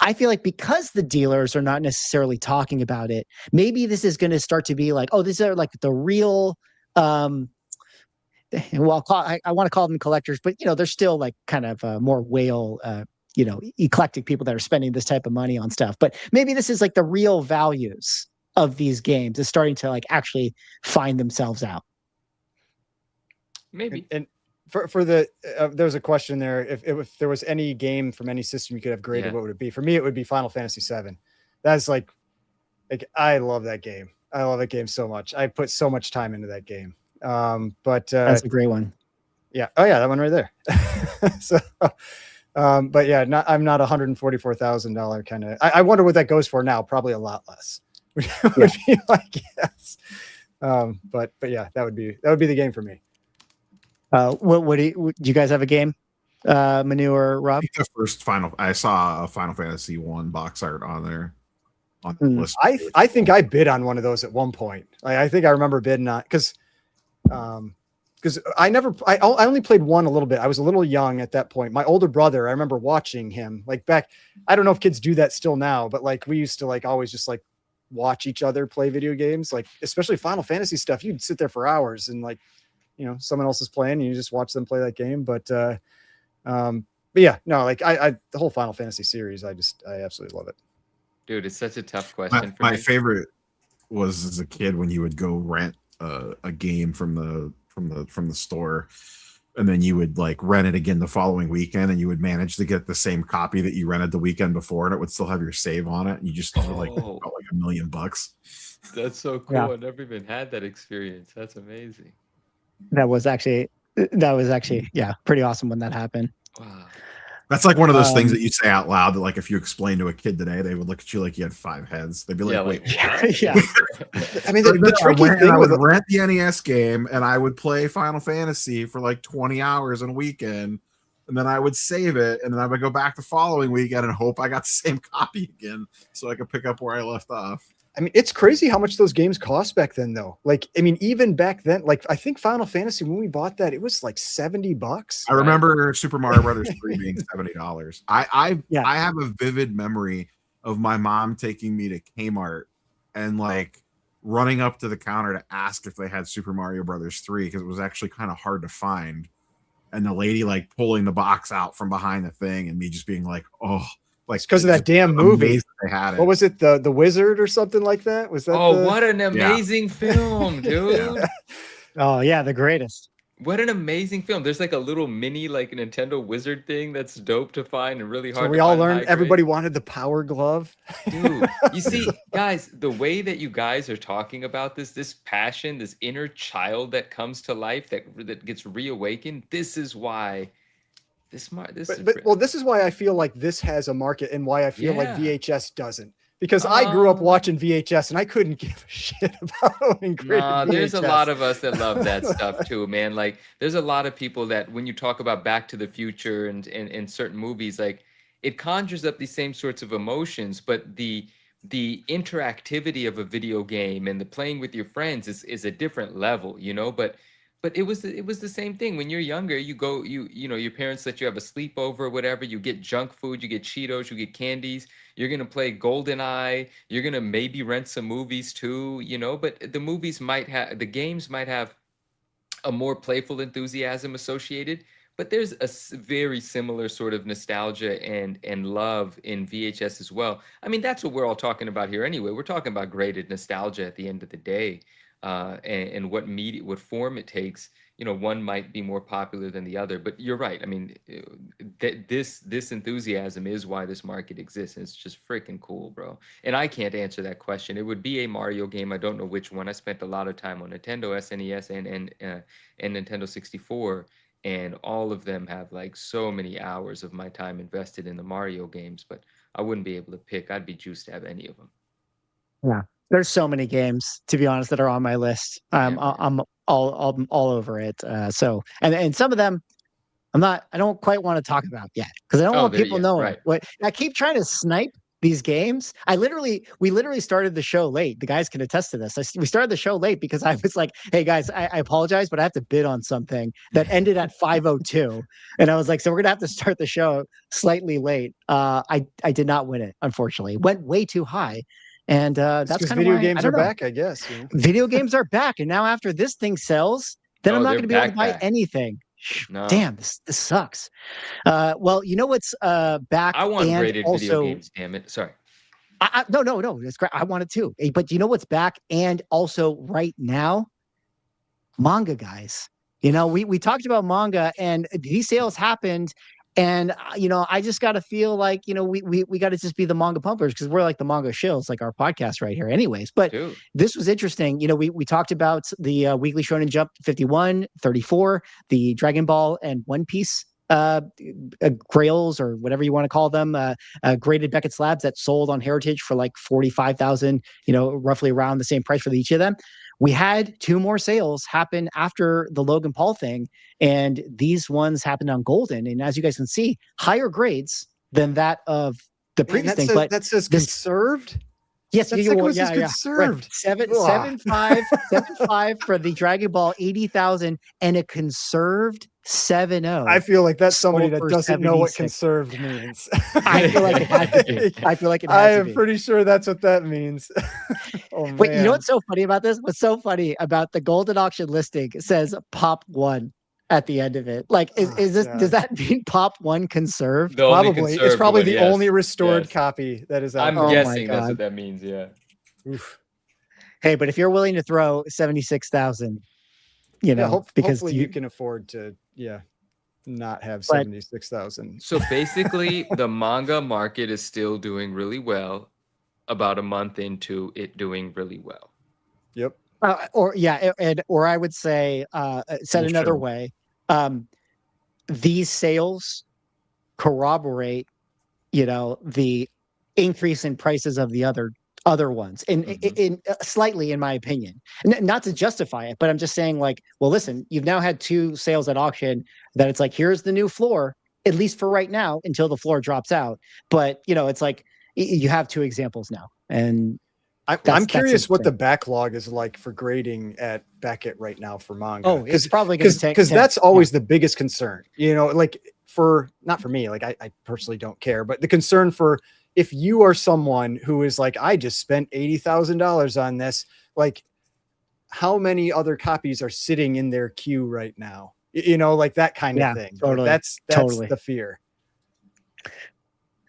I feel like because the dealers are not necessarily talking about it, maybe this is going to start to be like, oh, these are like the real well, I want to call them collectors, but they're still like kind of more whale, eclectic people that are spending this type of money on stuff. But maybe this is like the real values of these games is starting to like actually find themselves out. Maybe. And for the there's a question there. If there was any game from any system you could have graded, what would it be? For me, it would be Final Fantasy VII. That's like I love that game. I love that game so much. I put so much time into that game. But that's a great one. Yeah. Oh yeah, that one right there. So, but yeah, I'm not $144,000 kind of. I wonder what that goes for now. Probably a lot less. Would be my guess. But yeah, that would be the game for me. What do you guys have a game? Manu or Rob? I think the first I saw a Final Fantasy 1 box art on there. On the list. I think I bid on one of those at one point. I think I remember bidding on because I only played one a little bit. I was a little young at that point. My older brother, I remember watching him like back. I don't know if kids do that still now, but like we used to like always just like watch each other play video games, like especially Final Fantasy stuff. You'd sit there for hours and like, someone else is playing and you just watch them play that game. But yeah, no, like the whole Final Fantasy series, I absolutely love it. Dude, it's such a tough question. My favorite was as a kid when you would go rent a game from the store, and then you would like rent it again the following weekend, and you would manage to get the same copy that you rented the weekend before, and it would still have your save on it, and you just thought like $1 million. That's so cool. Yeah. I never even had that experience. That's amazing. That was actually pretty awesome when that happened. Wow. That's like one of those things that you say out loud that like if you explain to a kid today, they would look at you like you had 5 heads. They'd be like, wait, yeah. I mean, the tricky thing I would with rent the NES game and I would play Final Fantasy for like 20 hours in a weekend, and then I would save it, and then I would go back the following weekend and hope I got the same copy again so I could pick up where I left off. I mean, it's crazy how much those games cost back then, though. Like, I mean, even back then, like I think Final Fantasy, when we bought that, it was like $70. I remember Super Mario Brothers 3 being $70. I have a vivid memory of my mom taking me to Kmart and like running up to the counter to ask if they had Super Mario Brothers 3 because it was actually kind of hard to find. And the lady like pulling the box out from behind the thing and me just being like, oh, like because of that damn movie. They had it. What was it? The Wizard or something like that? Was that? Oh, what an amazing film, dude. Yeah. Oh yeah, the greatest. What an amazing film. There's like a little mini like Nintendo Wizard thing that's dope to find and really hard so to we all find. learned everybody wanted the Power Glove. Dude, you see, guys, the way that you guys are talking about this passion, this inner child that comes to life, that gets reawakened, this is why this is why I feel like this has a market and why I feel like VHS doesn't. Because I grew up watching VHS and I couldn't give a shit about owning graded VHS. There's a lot of us that love that stuff too, man. Like there's a lot of people that when you talk about Back to the Future and certain movies, like it conjures up these same sorts of emotions, but the interactivity of a video game and the playing with your friends is a different level, But it was the same thing. When you're younger, you go, your parents let you have a sleepover or whatever. You get junk food, you get Cheetos, you get candies. You're gonna play GoldenEye. You're gonna maybe rent some movies too, But the games might have a more playful enthusiasm associated. But there's a very similar sort of nostalgia and love in VHS as well. I mean, that's what we're all talking about here anyway. We're talking about graded nostalgia at the end of the day. and what form it takes. One might be more popular than the other, but you're right. I mean, this enthusiasm is why this market exists. And it's just freaking cool, bro. And I can't answer that question. It would be a Mario game. I don't know which one. I spent a lot of time on Nintendo, SNES, and Nintendo 64, and all of them have like so many hours of my time invested in the Mario games. But I wouldn't be able to pick. I'd be juiced to have any of them. Yeah, there's so many games, to be honest, that are on my list. Yeah, I'm all over it. So and some of them I don't quite want to talk about yet because I don't want people knowing right. what I keep trying to snipe these games. We literally started the show late. The guys can attest to this. We started the show late because I was like, hey guys, I apologize, but I have to bid on something that ended at 5:02. And I was like, so we're gonna have to start the show slightly late. I did not win it, unfortunately. It went way too high. And that's kind of video why, games are back, I guess. Video games are back, and now after this thing sells, then I'm not going to be able to buy anything. No. Damn, this sucks. Well, you know what's back? I want and graded also, video games. Damn it! Sorry. No, it's great. I want it too. But you know what's back and also right now? Manga, guys. We talked about manga, and these sales happened. And I just got to feel like we got to just be the manga pumpers because we're like the manga shills, like our podcast right here. Anyways, but this was interesting. We talked about the Weekly Shonen Jump 51, 34, the Dragon Ball and One Piece grails or whatever you want to call them, graded Beckett slabs that sold on Heritage for like 45,000. Roughly around the same price for each of them. We had 2 more sales happen after the Logan Paul thing, and these ones happened on Golden. And as you guys can see, higher grades than that of the previous thing. But that says conserved. Yes, yeah. Conserved. Right. 7.5 for the Dragon Ball 80,000 and a conserved 7.0. I feel like that's somebody that doesn't know what conserved means. I feel like it had to be. I feel like it had I to am be. pretty sure that's what that means. Oh, Wait, man. you know what's so funny about this? What's so funny about the Golden Auction listing? It says Pop 1 at the end of it. Like, is this? Does that mean Pop 1 conserved? Probably. It's probably the only restored copy that is out. I'm guessing that's what that means. Yeah. Oof. Hey, but if you're willing to throw 76,000, because hopefully you can afford to, not have 76,000. So basically, the manga market is still doing really well. About a month into it doing really well. Yep. Or I would say, said another way, these sales corroborate, the increase in prices of the other ones, in slightly, in my opinion. Not to justify it, but I'm just saying, like, well, listen, you've now had 2 sales at auction that it's like, here's the new floor, at least for right now, until the floor drops out. But it's like you have 2 examples now, and I'm curious what the backlog is like for grading at Beckett right now for manga. Oh, it's probably going to take, because that's always the biggest concern. Like not for me, like I personally don't care, but the concern for if you are someone who is like, I just spent $80,000 on this, like how many other copies are sitting in their queue right now? Like that kind of thing. Totally. Like that's totally the fear.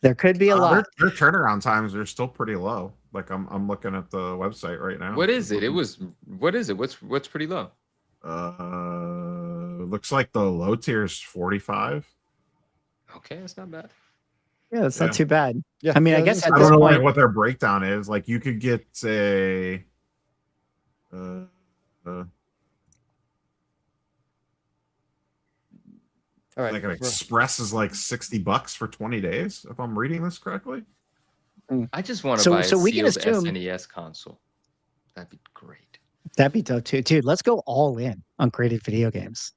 There could be a lot. Their turnaround times are still pretty low. Like I'm looking at the website right now. What is it? What is it? What's pretty low? Looks like the low tier is 45. Okay, that's not bad. Yeah, that's not too bad. Yeah, I mean, I guess at I this don't know point, what their breakdown is. Like you could get a all right, like an express is like $60 for 20 days, if I'm reading this correctly. I just want to buy a sealed assume SNES console. That'd be great. That'd be dope too. Dude, let's go all in on graded video games.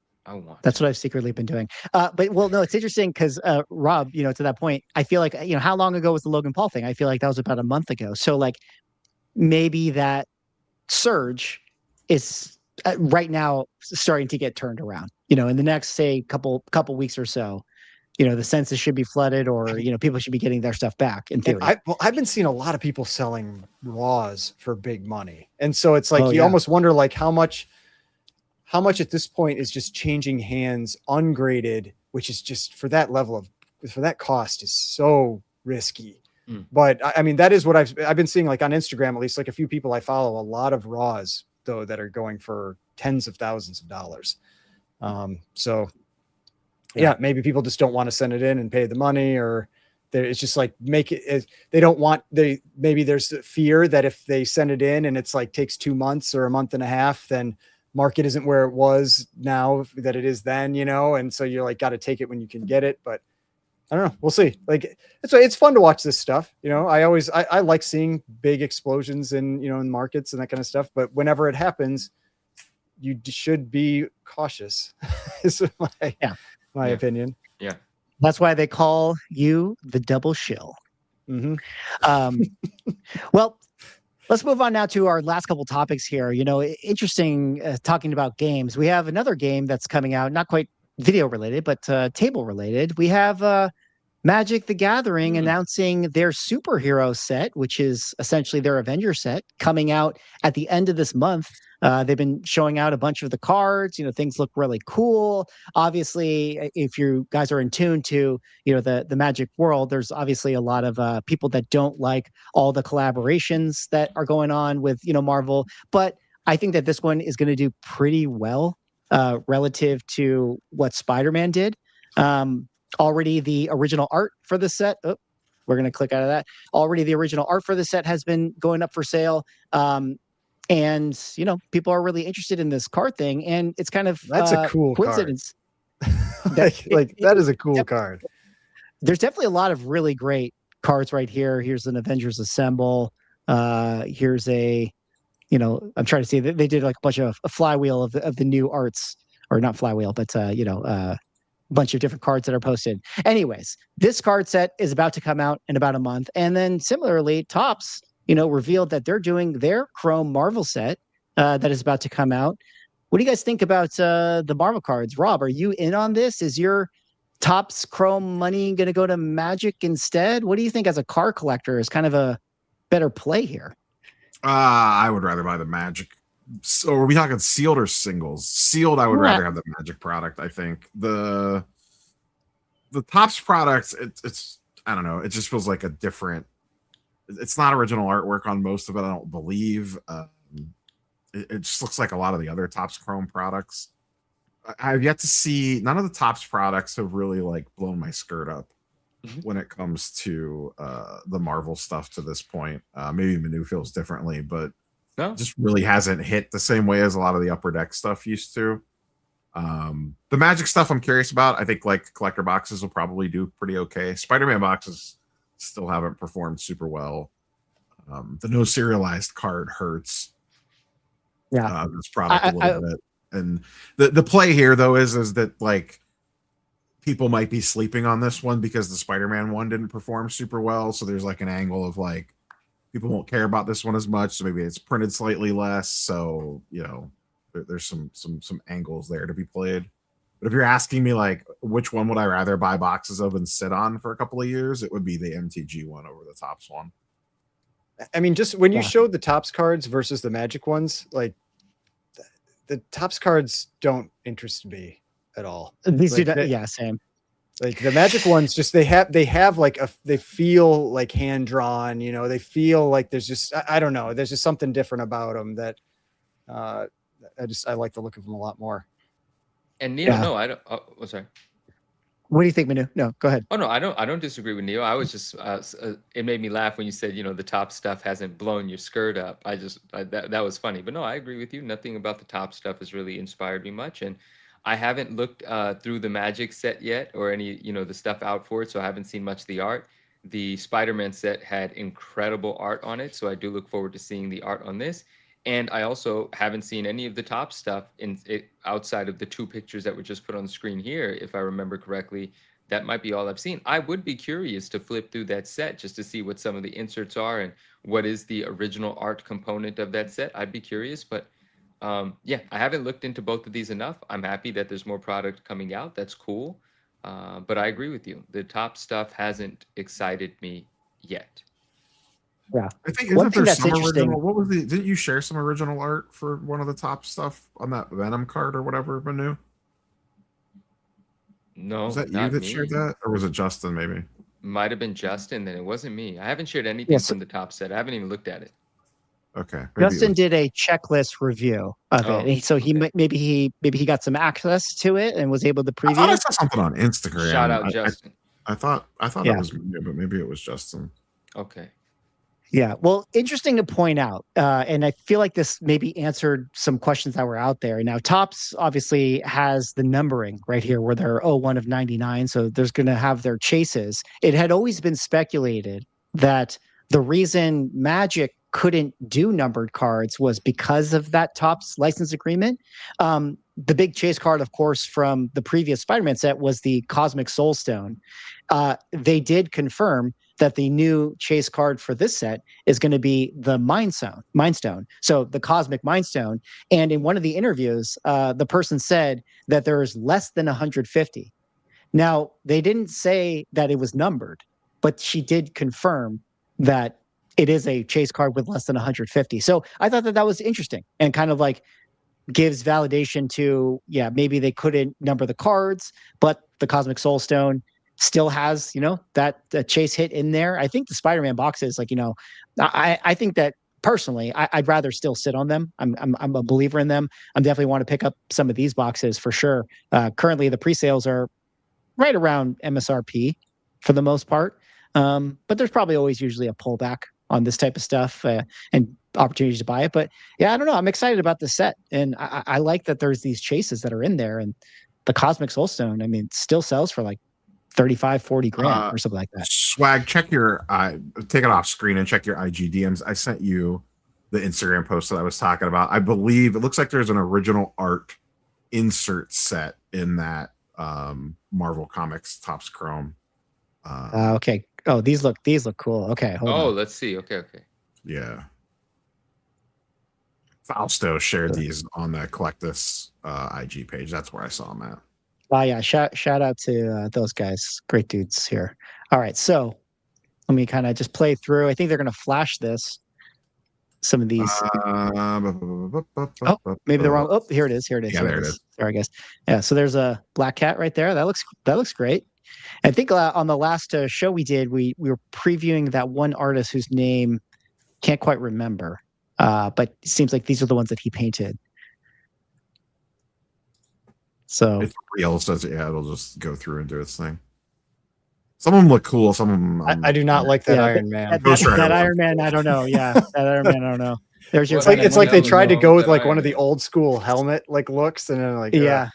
That's what I've secretly been doing. But no, it's interesting because Rob, to that point, I feel like, how long ago was the Logan Paul thing? I feel like that was about a month ago. So like maybe that surge is right now starting to get turned around, in the next, say, couple weeks or so. The census should be flooded, or people should be getting their stuff back. In theory, I've been seeing a lot of people selling raws for big money, and so it's like almost wonder like how much at this point is just changing hands ungraded, which is just for that cost is so risky. But I mean that is what I've been seeing, like on Instagram at least, like a few people I follow, a lot of raws though that are going for tens of thousands of dollars. So yeah, maybe people just don't want to send it in and pay the money, or it's just like they don't want, maybe there's the fear that if they send it in and it's like takes 2 months or a month and a half, then market isn't where it was now that it is then, you know? And so you're like, got to take it when you can get it. But I don't know. We'll see. Like, it's fun to watch this stuff. You know, I like seeing big explosions in, you know, in markets and that kind of stuff. But whenever it happens, you should be cautious. Is my opinion. Yeah. That's why they call you the double shill. Mm-hmm. Well, let's move on now to our last couple topics here. You know, interesting talking about games. We have another game that's coming out, not quite video related, but table related. We have Magic the Gathering announcing their superhero set, which is essentially their Avenger set, coming out at the end of this month. They've been showing out a bunch of the cards. You know, things look really cool. Obviously, if you guys are in tune to, you know, the Magic world, there's obviously a lot of people that don't like all the collaborations that are going on with, you know, Marvel. But I think that this one is going to do pretty well relative to what Spider-Man did. Already the original art for the set. Oh, we're going to click out of that. Already the original art for the set has been going up for sale. And, you know, people are really interested in this card thing. And it's kind of that's a cool coincidence. Card. That is a cool card. There's definitely a lot of really great cards right here. Here's an Avengers Assemble. Here's a, you know, I'm trying to see, they did like a bunch of a flywheel of the new arts, or not flywheel, but, you know, a bunch of different cards that are posted. Anyways, this card set is about to come out in about a month. And then similarly, Topps, you know, revealed that they're doing their Chrome Marvel set that is about to come out. What do you guys think about the Marvel cards? Rob, are you in on this? Is your Topps Chrome money going to go to Magic instead? What do you think as a card collector is kind of a better play here? I would rather buy the Magic. So are we talking sealed or singles? Sealed, I would rather have the Magic product. I think the Topps product, it's I don't know. It just feels like a different. It's not original artwork on most of it, I don't believe. It just looks like a lot of the other Topps Chrome products. I've yet to see, none of the Topps products have really like blown my skirt up when it comes to the Marvel stuff to this point. Maybe Manu feels differently, but just really hasn't hit the same way as a lot of the Upper Deck stuff used to. The Magic stuff I'm curious about. I think like collector boxes will probably do pretty okay. Spider-Man boxes still haven't performed super well. The no serialized card hurts. This product a little bit. And the play here though is that like people might be sleeping on this one because the Spider-Man one didn't perform super well. So there's like an angle of like people won't care about this one as much. So maybe it's printed slightly less. So, you know, there's some angles there to be played. But if you're asking me like which one would I rather buy boxes of and sit on for a couple of years, it would be the MTG one over the Topps one. I mean, just when you showed the Topps cards versus the Magic ones, like the Topps cards don't interest me at all. These like, do same. Like the Magic ones, just they have like they feel like hand drawn, you know, they feel like there's just, I don't know, there's just something different about them that I like the look of them a lot more. And Neil, no, I don't. Oh, sorry. What do you think, Manu? No, go ahead. Oh no, I don't disagree with Neil. I was just it made me laugh when you said, you know, the top stuff hasn't blown your skirt up. That was funny. But no, I agree with you. Nothing about the top stuff has really inspired me much, and I haven't looked through the Magic set yet or any, you know, the stuff out for it, so I haven't seen much of the art. The Spider-Man set had incredible art on it, so I do look forward to seeing the art on this. And I also haven't seen any of the top stuff outside of the 2 pictures that were just put on the screen here, if I remember correctly. That might be all I've seen. I would be curious to flip through that set just to see what some of the inserts are and what is the original art component of that set. I'd be curious, but yeah, I haven't looked into both of these enough. I'm happy that there's more product coming out. That's cool. But I agree with you. The top stuff hasn't excited me yet. Yeah, I think one thing that's interesting. What was didn't you share some original art for one of the top stuff on that Venom card or whatever, Manu? No, was that you that shared that, or was it Justin? Maybe might have been Justin. Then it wasn't me. I haven't shared anything from the top set. I haven't even looked at it. Okay. Maybe it Justin was- did a checklist review of Oh, it. And so okay. maybe he got some access to it and was able to I thought I preview. saw something on Instagram. Shout out Justin. I thought Yeah. it was me, but maybe it was Justin. Okay. Yeah, well, interesting to point out, and I feel like this maybe answered some questions that were out there. Now, Topps obviously has the numbering right here where they're 01 of 99, so there's going to have their chases. It had always been speculated that the reason Magic couldn't do numbered cards was because of that Topps license agreement. The big chase card, of course, from the previous Spider-Man set was the Cosmic Soul Stone. They did confirm that the new chase card for this set is going to be the Mind Stone. So the Cosmic Mind Stone. And in one of the interviews, the person said that there's less than 150. Now, they didn't say that it was numbered, but she did confirm that it is a chase card with less than 150. So I thought that was interesting and kind of like gives validation to, yeah, maybe they couldn't number the cards, but the Cosmic Soul Stone still has, that chase hit in there. I think the Spider-Man boxes, like, I think that personally, I'd rather still sit on them. I'm a believer in them. I definitely want to pick up some of these boxes for sure. Currently, the pre-sales are right around MSRP for the most part, but there's probably always usually a pullback on this type of stuff and opportunities to buy it. But yeah, I don't know. I'm excited about the set, and I like that there's these chases that are in there, and the Cosmic Soul Stone, I mean, still sells for like 35, 40 grand or something like that. Swag, check your take it off screen and check your IG DMs. I sent you the Instagram post that I was talking about. I believe it looks like there's an original art insert set in that Marvel Comics Topps Chrome. Okay. Oh, these look cool. Okay. Hold on. Let's see. Okay. Yeah. Fausto shared these on the Collectus IG page. That's where I saw them at. Oh yeah, shout out to those guys. Great dudes here. All right, so let me kind of just play through. I think they're going to flash this. Some of these. Oh, maybe they're wrong. Oh, here it is. Yeah, there it is. Sorry, guys. Yeah, so there's a Black Cat right there. That looks great. I think on the last show we did, we were previewing that one artist whose name can't quite remember, but it seems like these are the ones that he painted. So it's real, so it'll just go through and do its thing. Some of them look cool. Some of them I do not like that Iron Man. That Iron Man, I don't know. Yeah, that Iron Man, I don't know. There's your. It's like they tried to go with like one of the old school helmet like looks, and then like yeah.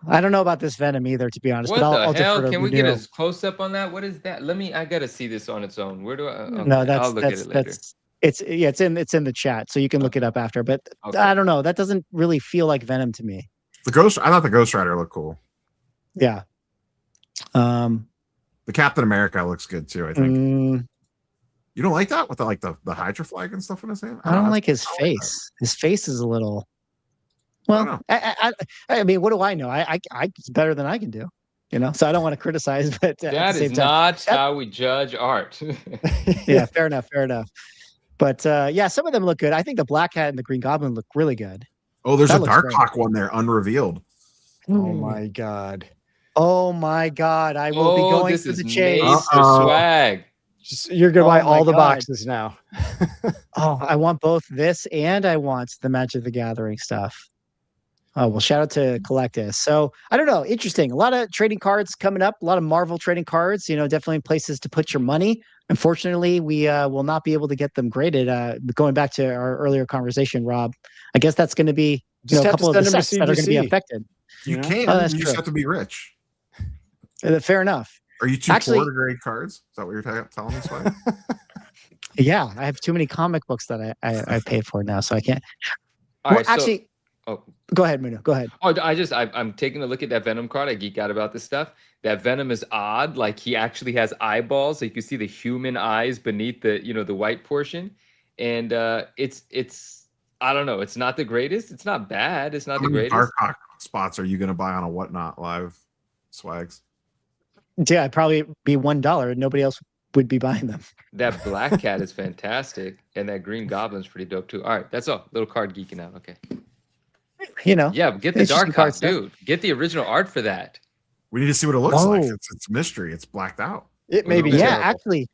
I don't know about this Venom either, to be honest. What but I'll the hell? defer to Can we get Manu. a close up on that? What is that? I gotta see this on its own. Where do I? Okay, No, I'll look at it later. it's in the chat, so you can look it up after. But Okay. I don't know. That doesn't really feel like Venom to me. I thought the Ghost Rider looked cool. Yeah. The Captain America looks good too, I think. You don't like that with the Hydra flag and stuff in his hand? I don't like his face. His face is a little. Well, I mean, what do I know? It's better than I can do, So I don't want to criticize, but that is not how we judge art. Yeah, fair enough. But yeah, some of them look good. I think the Black Cat and the Green Goblin look really good. Oh, there's That a looks Dark great. Hawk one there, unrevealed. Oh my god. Oh my god! I will be going this to is the chase. made for swag. You're gonna buy Oh my all the God. boxes now. Oh, I want both this and I want the Magic the Gathering stuff. Oh, well, shout out to Collectus. So I don't know. Interesting. A lot of trading cards coming up, a lot of Marvel trading cards, definitely places to put your money. Unfortunately, we will not be able to get them graded. Going back to our earlier conversation, Rob, I guess that's going to be Just a have to couple of the send them to sets that are going to be CGC. affected. You Yeah. can. Oh, that's You true. just have to be rich. Fair enough. Are you too Actually- poor to grade cards? Is that what you're telling me, Swag? Yeah, I have too many comic books that I pay for now, so I can't. All Well, right, so- actually, oh. go ahead, Munu. Go ahead. Oh, I'm taking a look at that Venom card. I geek out about this stuff. That Venom is odd. Like he actually has eyeballs. So you can see the human eyes beneath the the white portion, and it's I don't know. It's not the greatest. It's not bad. It's not How the many greatest. Dark Hawk spots are you going to buy on a Whatnot Live, Swags? Yeah, it'd probably be $1. Nobody else would be buying them. That Black Cat is fantastic, and that Green Goblin's pretty dope too. All right, that's all. Little card geeking out. Okay. Yeah, but get the Interesting Dark Hawk, card stuff. dude. Get the original art for that. We need to see what it looks like. Whoa. It's mystery. It's blacked out. It may be Yeah, terrible. actually,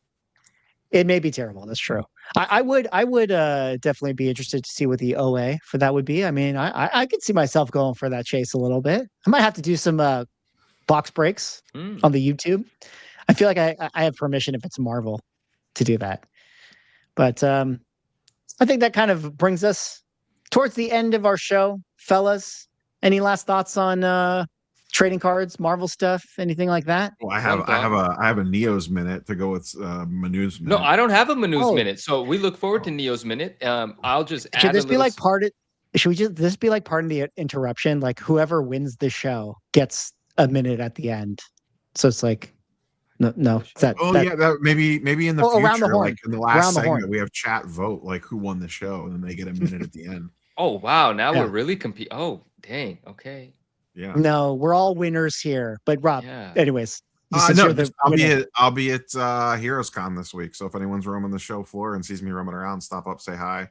It may be terrible. That's true. I would definitely be interested to see what the OA for that would be. I mean, I could see myself going for that chase a little bit. I might have to do some box breaks on the YouTube. I feel like I have permission if it's Marvel to do that. But I think that kind of brings us towards the end of our show, fellas. Any last thoughts on trading cards, Marvel stuff, anything like that? Well, I have a Neo's minute to go with Manu's minute. No, I don't have a Manu's minute, so we look forward to Neo's minute. I'll just should add this a be little... like part of? Should we just this be like part of the interruption? Like whoever wins the show gets a minute at the end. So it's like no. That maybe in the future, around the horn. like in the last segment, we have chat vote like who won the show, and then they get a minute at the end. Oh wow! Now we're really competing. Oh dang! Okay. Yeah. No, we're all winners here. But Rob, anyways, I'll be at Heroes Con this week. So if anyone's roaming the show floor and sees me roaming around, stop up, say hi.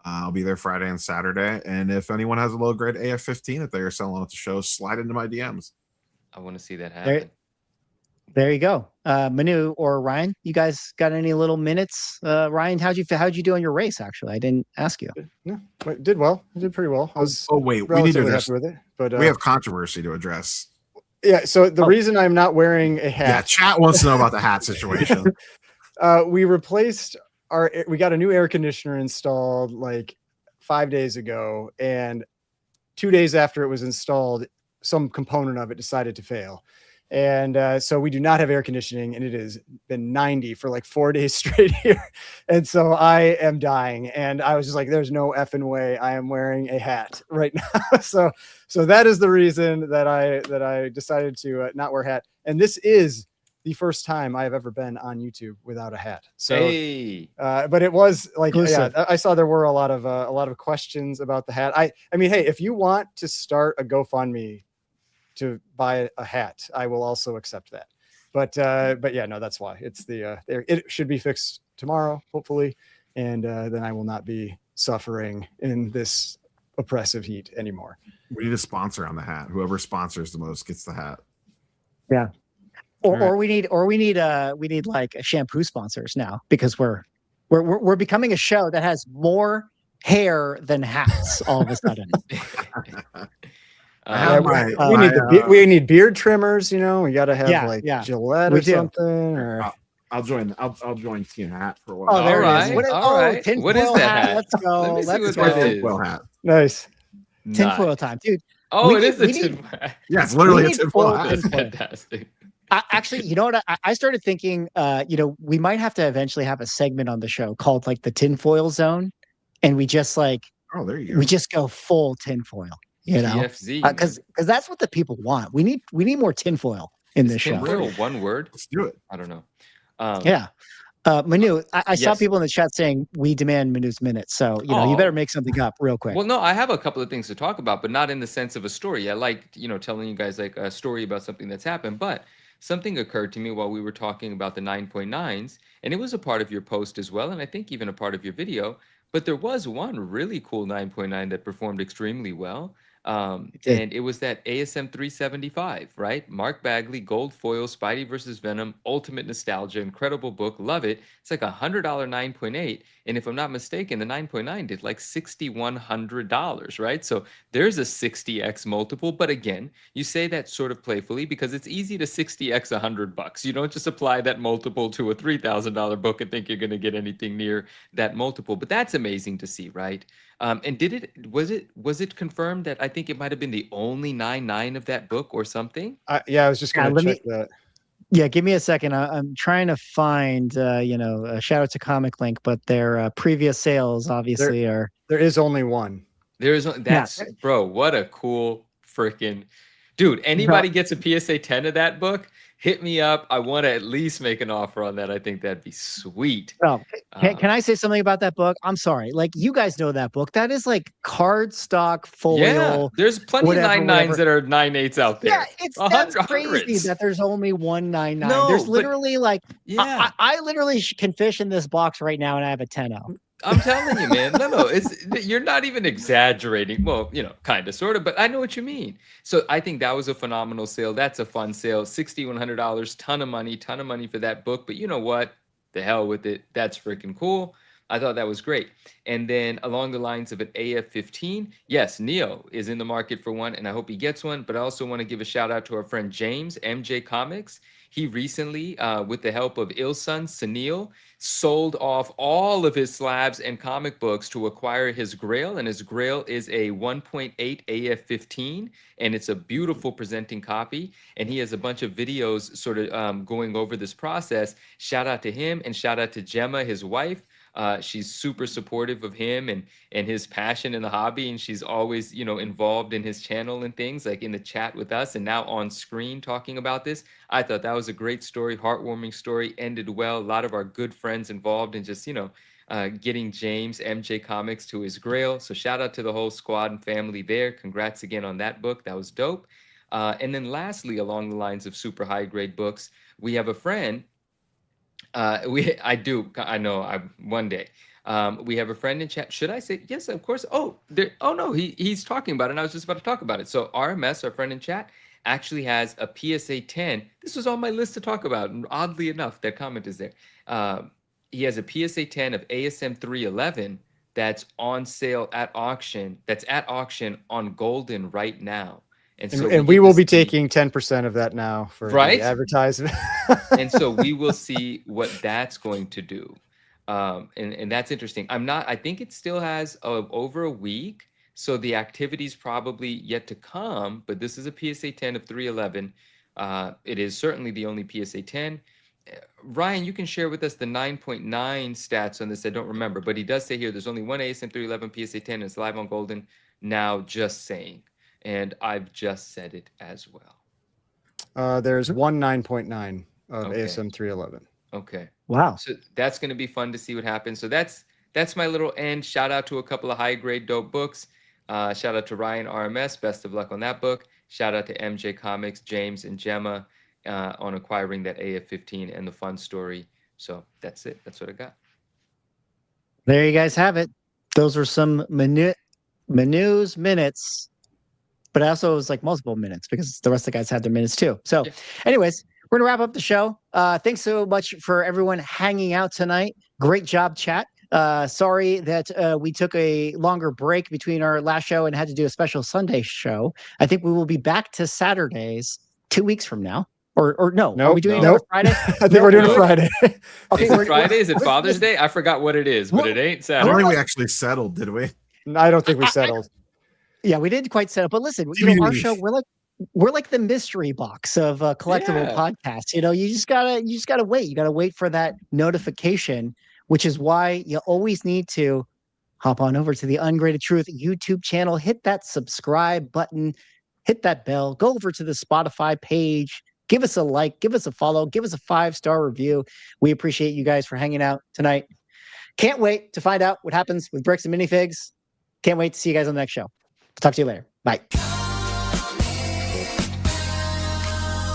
I'll be there Friday and Saturday. And if anyone has a low grade AF-15 that they are selling at the show, slide into my DMs. I want to see that happen. There you go. Manu or Ryan, you guys got any little minutes? Ryan, how'd you do on your race? Actually, I didn't ask you. No, did well. I did pretty well. I was we need to address with it, but we have controversy to address. Yeah. So the reason I'm not wearing a hat. Yeah, chat wants to know about the hat situation. We replaced we got a new air conditioner installed like 5 days ago, and 2 days after it was installed, some component of it decided to fail. And so we do not have air conditioning, and it has been 90 for like 4 days straight here. And so I am dying. And I was just like, there's no effing way I am wearing a hat right now. So that is the reason that I decided to not wear a hat. And this is the first time I have ever been on YouTube without a hat. So, but it was like, I saw there were a lot of questions about the hat. I mean, hey, if you want to start a GoFundMe to buy a hat, I will also accept that. But yeah, no, that's why it's it should be fixed tomorrow, hopefully. And then I will not be suffering in this oppressive heat anymore. We need a sponsor on the hat. Whoever sponsors the most gets the hat. Yeah. Or we need like shampoo sponsors now, because we're becoming a show that has more hair than hats all of a sudden. We need beard trimmers, you know. We got to have Gillette or something. Or I'll join Team Hat for a while. Oh, there it is. All right. What is that hat? Let's go. Let me see Let's what go. that Tinfoil hat. Nice. Tinfoil time, dude. Oh, it is a tinfoil hat. Yeah, it's literally a tinfoil hat. That's fantastic. Actually, you know what? I started thinking, we might have to eventually have a segment on the show called like the tinfoil zone, and we just there you go. We just go full tinfoil. You know, because that's what the people want. We need more tinfoil in this show. Tinfoil, one word. Let's do it. I don't know. Manu, I saw people in the chat saying we demand Manu's minute. So you better make something up real quick. Well, no, I have a couple of things to talk about, but not in the sense of a story. I like telling you guys like a story about something that's happened, but something occurred to me while we were talking about the 9.9s, and it was a part of your post as well, and I think even a part of your video. But there was one really cool 9.9 that performed extremely well. And it was that ASM 375, right? Mark Bagley, gold foil, Spidey versus Venom, ultimate nostalgia, incredible book, love it. It's like $100 9.8, and if I'm not mistaken, the 9.9 did like $6,100, right? So there's a 60x multiple, but again, you say that sort of playfully because it's easy to 60x $100. You don't just apply that multiple to a $3,000 book and think you're going to get anything near that multiple, but that's amazing to see, right? And was it confirmed that I think it might have been the only 9.9 of that book or something? I was just going to check that. Yeah, give me a second. I'm trying to find, a shout out to Comic Link, but their previous sales obviously are. There is only one. Bro, what a cool freaking dude. Anybody gets a PSA 10 of that book, hit me up. I want to at least make an offer on that. I think that'd be sweet. Oh, can I say something about that book? I'm sorry. Like, you guys know that book. That is like cardstock foil. Yeah, there's plenty of 9.9s that are 9.8s out there. Yeah, that's crazy that there's only one 9.9. No, there's literally I literally can fish in this box right now, and I have a 10-0. I'm telling you, man. No, you're not even exaggerating. Well, kind of, sort of, but I know what you mean. So I think that was a phenomenal sale. That's a fun sale. $6,100, ton of money for that book. But you know what? the hell with it. That's freaking cool. I thought that was great. And then along the lines of an AF-15, yes, Neo is in the market for one, and I hope he gets one. But I also want to give a shout out to our friend James, MJ Comics. He recently, with the help of Ilsun Sunil, sold off all of his slabs and comic books to acquire his Grail. And his Grail is a 1.8 AF-15, and it's a beautiful presenting copy. And he has a bunch of videos sort of going over this process. Shout out to him, and shout out to Gemma, his wife. She's super supportive of him and his passion in the hobby, and she's always, you know, involved in his channel and things, like in the chat with us and now on screen talking about this. I thought that was a great story, heartwarming story, ended well. A lot of our good friends involved in just, you know, getting James MJ Comics to his Grail. So shout out to the whole squad and family there. Congrats again on that book. That was dope. And then lastly, along the lines of super high grade books, we have a friend. One day. We have a friend in chat. Should I say yes? Of course. Oh no, he's talking about it. And I was just about to talk about it. So RMS, our friend in chat, actually has a PSA 10. This was on my list to talk about, and oddly enough, that comment is there. He has a PSA 10 of ASM 311 that's on sale at auction. That's at auction on Golden right now. And so we will be taking 10% of that now for right? the advertisement. And so we will see what that's going to do. And that's interesting. I think it still has over a week. So the activity's probably yet to come, but this is a PSA 10 of 311. It is certainly the only PSA 10. Ryan, you can share with us the 9.9 stats on this. I don't remember, but he does say here there's only one ASM 311 PSA 10 and it's live on Golden now, just saying. And I've just said it as well. There's one 9.9 of Okay. ASM 311. Okay. Wow. So that's going to be fun to see what happens. So that's my little end. Shout out to a couple of high grade dope books. Shout out to Ryan RMS. Best of luck on that book. Shout out to MJ Comics, James and Gemma on acquiring that AF-15 and the fun story. So that's it. That's what I got. There you guys have it. Those were some minutes. But also it was like multiple minutes because the rest of the guys had their minutes too. So anyways, we're going to wrap up the show. Thanks so much for everyone hanging out tonight. Great job, chat. Sorry that we took a longer break between our last show and had to do a special Sunday show. I think we will be back to Saturdays 2 weeks from now. Or no, are we doing another Friday? I think we're doing it Friday. Okay, Is it Friday? Is it Father's Day? I forgot what it is, but it ain't I Saturday. don't think we actually settled, did we? I don't think we settled. Yeah, we didn't quite set up, but listen, you know, our show, we're like the mystery box of collectible podcasts. You know, you just gotta wait. You gotta wait for that notification, which is why you always need to hop on over to the Ungraded Truth YouTube channel, hit that subscribe button, hit that bell, go over to the Spotify page, give us a like, give us a follow, give us a 5-star review. We appreciate you guys for hanging out tonight. Can't wait to find out what happens with bricks and minifigs. Can't wait to see you guys on the next show. Talk to you later. Bye.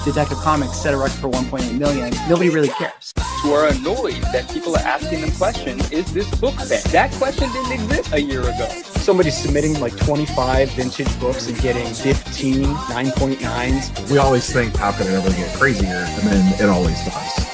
Debacle Comics set a record for 1.8 million. Nobody really cares. Who are annoyed that people are asking the question, is this book bad? That question didn't exist a year ago. Somebody's submitting like 25 vintage books and getting 15 9.9s. We always think, how could it ever get crazier? And then it always does.